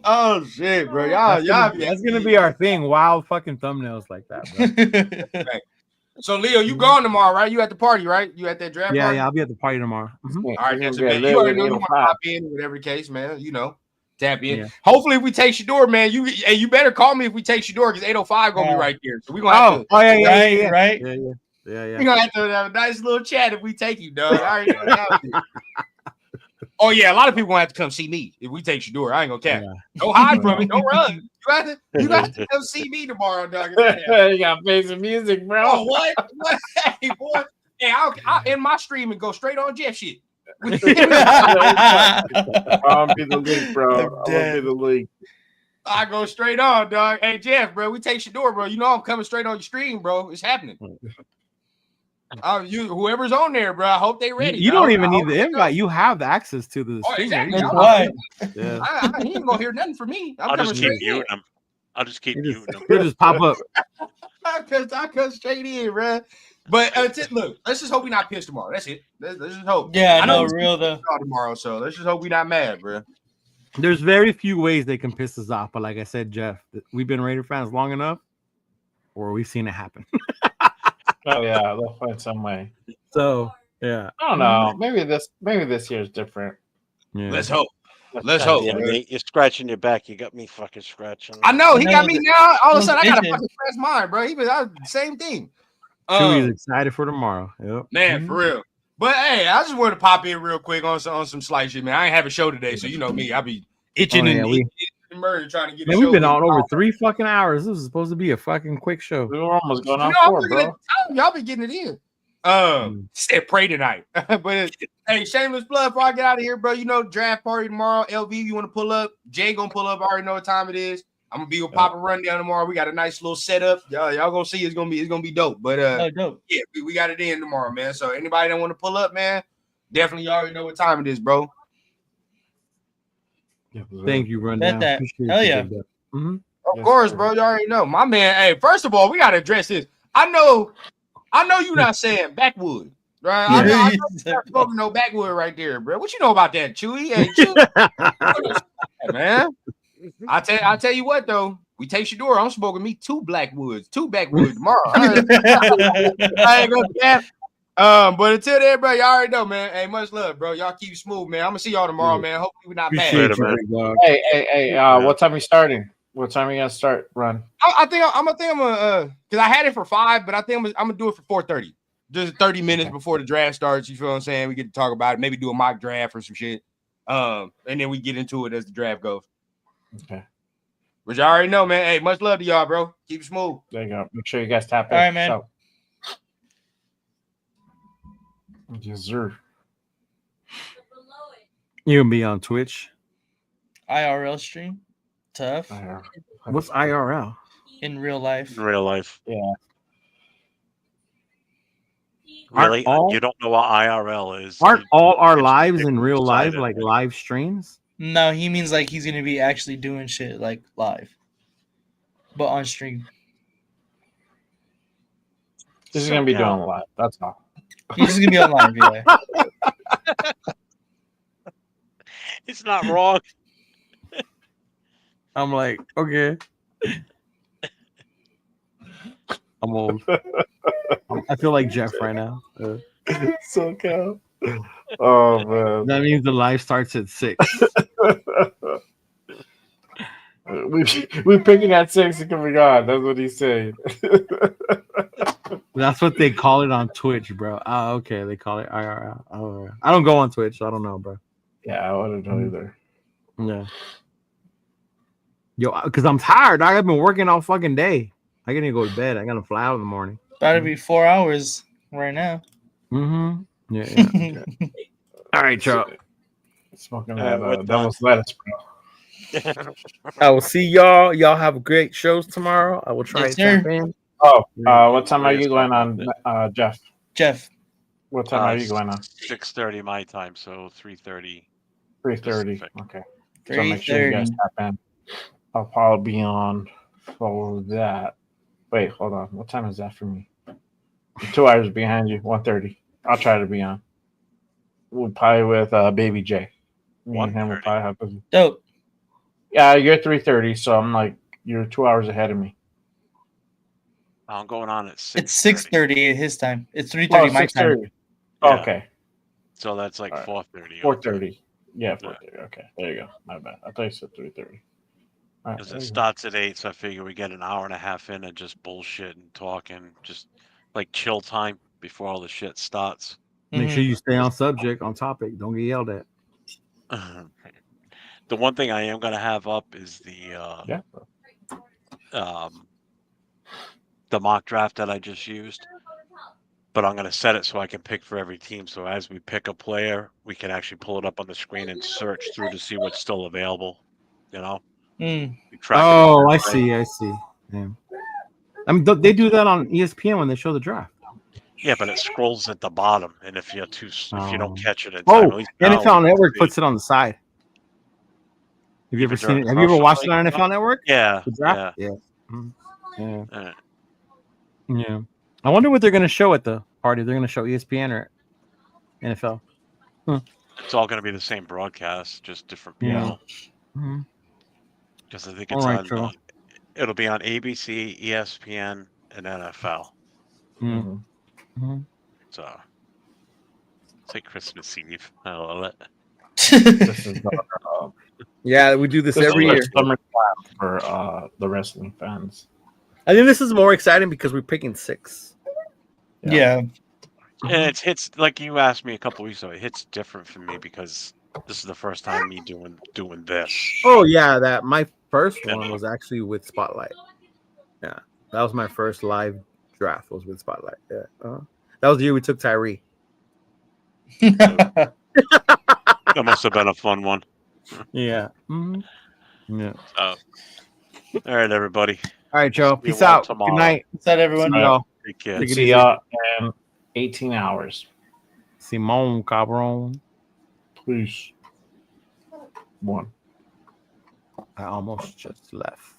Oh shit, bro. That's gonna be our thing. Wild fucking thumbnails like that, bro. So Leo, you going tomorrow, right? You at the party, right? You at that draft party? Yeah, I'll be at the party tomorrow. Mm-hmm. All right, that's man. You already know you want to pop in, whatever the case, man. You know, tap in. Yeah. Hopefully, if we take Shador, man, you better call me if we take Shador because 805 gonna be right there. So we gonna have to. Oh yeah, right. Yeah. We gonna have to have a nice little chat if we take you, dog. All right. Oh yeah, a lot of people gonna have to come see me if we take Shador. I ain't gonna cap. Don't hide from it. Don't run. You got to come see me tomorrow, dog. You gotta play some music, bro. Oh, what? Hey, boy. Hey, I'll end my stream and go straight on Jeff shit. I'll be the link, bro. I'll be the link. I go straight on, dog. Hey, Jeff, bro, we take Shador, bro. You know I'm coming straight on your stream, bro. It's happening. Whoever's on there, bro. I hope they ready. You don't even need the invite. You have the access to the stream. Exactly. That's why. Yeah. He ain't gonna hear nothing from me. I'll just keep muting him. I'll just keep muting him. He'll just pop up. I come straight in, bro. But look, let's just hope we're not pissed tomorrow. That's it. Let's just hope. Yeah, I know real though. Tomorrow, so let's just hope we're not mad, bro. There's very few ways they can piss us off, but like I said, Jeff, we've been Raider fans long enough, or we've seen it happen. Oh yeah, they'll find some way. So yeah, I don't know. Maybe this year is different. yeah. Let's hope. Let's God hope. damn it, bro. Nate, you're scratching your back. You got me fucking scratching. I know he got me now. All of a sudden, I got to itching. fucking scratch mine, bro. He was same thing. Chewy's excited for tomorrow. Yep. Man, for real. But hey, I just wanted to pop in real quick on some slight shit, man. I ain't have a show today, so you know me. I be itching Oh, yeah, and murder trying to get. Man, a we've show been in. on over 3 fucking hours. This was supposed to be a fucking quick show. We were almost going on I'm 4, looking at bro. the time. Y'all be getting it in. Said pray tonight. But hey, shameless plug before I get out of here, bro. You know, draft party tomorrow. LV, you want to pull up? Jay gonna pull up. I already know what time it is. I'm gonna be with Papa Rundown tomorrow. We got a nice little setup. Y'all gonna see it's gonna be dope. But dope. Yeah, we got it in tomorrow, man. So anybody that want to pull up, man, definitely already know what time it is, bro. Thank you, Rundown. Bet that. Appreciate Hell you, yeah. Big Dog. Mhm. Of course, bro. You already know. My man, hey, first of all, we gotta address this. I know you're not saying backwood, right? I know you're not smoking no backwood right there, bro. What you know about that, Chewy? Hey, Chewy. Man. I tell you what though, we take Shador. I'm smoking me 2 backwoods tomorrow. I ain't gonna cap. But until then, bro, y'all already know, man. Hey, much love, bro. Y'all keep smooth, man. I'm gonna see y'all tomorrow, man. Hopefully we're not bad. Appreciate you, Big Dog. Hey, what time are you starting? What time are you gonna start run? I think I'm gonna because I had it for 5, but I think I'm gonna do it for 4:30. Just 30 minutes before the draft starts. You feel what I'm saying? We get to talk about it. Maybe do a mock draft or some shit. And then we get into it as the draft goes. Okay. Which I already know, man. Hey, much love to y'all, bro. Keep it smooth. There you go. Make sure you guys tap in. All right, man. So. Yes, sir. You gonna be on Twitch? IRL stream. Tough. What's IRL? In real life. In real life. Yeah. Really? all- You don't know what IRL is? Aren't all our It's lives in real life excited. like live streams? No, he means like he's gonna be actually doing shit like live, but on stream. This is gonna be doing a lot. That's all. He's just gonna be on live. Yeah. It's not wrong. I'm like, okay. I'm old. I feel like Jeff right now. So cool. Oh man. That means the live starts at 6. We're picking at 6 and coming on. That's what he's saying. That's what they call it on Twitch, bro. Oh, okay. They call it IRL. Oh, I don't go on Twitch, so I don't know, bro. Yeah, I wouldn't know either. Yeah. Yo, because I'm tired. I've been working all fucking day. I gotta go to bed. I gotta fly out in the morning. About to be 4 hours right now. Mm-hmm. Yeah. All right, y'all. Smoking that devil's lettuce, bro. I will see y'all. Y'all have great shows tomorrow. I will try Yes, to tap sir. in. Oh, what time are you going on, Jeff? Jeff. What time are you going on? 6:30 my time, so 3:30. 3:30. Okay. So make sure you guys tap in. I'll probably be on for that. Wait, hold on. What time is that for me? 2 hours behind you. 1:30. I'll try to be on. We'll probably with Baby J. Me and him will probably have to. Dope. Yeah, you're 3:30, so I'm like you're 2 hours ahead of me. I'm going on at 6. It's 6:30 at his time. It's 3:30 my time. Yeah. Okay. So that's like All right. 4:30. 4:30. Yeah, 4:30. Okay, there you go. My bad. I thought you said 3:30. All right, Because there it you go. starts at 8, so I figure we get an hour and a half in of just bullshit and talking, just like chill time before all the shit starts. Make sure you stay on subject, on topic. Don't get yelled at. The one thing I am gonna have up is the mock draft that I just used. But I'm gonna set it so I can pick for every team. So as we pick a player, we can actually pull it up on the screen and search through to see what's still available. You know. Oh, I see. I see. Yeah. I mean, they do that on ESPN when they show the draft. Yeah, but it scrolls at the bottom, and if you don't catch it in time, Oh, at least now NFL we Network can puts it on the side. Have you ever Even seen it? during Have you ever commercial watched it break? on NFL Network? Yeah, The draft? yeah. Yeah. Yeah. I wonder what they're going to show at the party. They're going to show ESPN or NFL. It's all going to be the same broadcast, just different people. Mhm. Because I think All it's right, on. Joe. It'll be on ABC, ESPN, and NFL. Mm. So it's like Christmas Eve. I love it. This is Yeah, we do this every is year. the summer class for the wrestling fans. I think this is more exciting because we're picking 6. Yeah. And it hits like you asked me a couple weeks ago. It hits different for me because this is the first time me doing this. Oh yeah, that my first one was actually with Spotlight. Yeah, that was my first live draft. Was with Spotlight. Yeah, that was the year we took Tyree. That must have been a fun one. Yeah. Mm-hmm. Yeah. All right, everybody. All right, Joe. See you Peace all out. tomorrow. Good night. What's that, everyone? See y'all. Take care. Take it See easy. y'all in 18 hours. Simone Cabron. Please. One. I almost just left.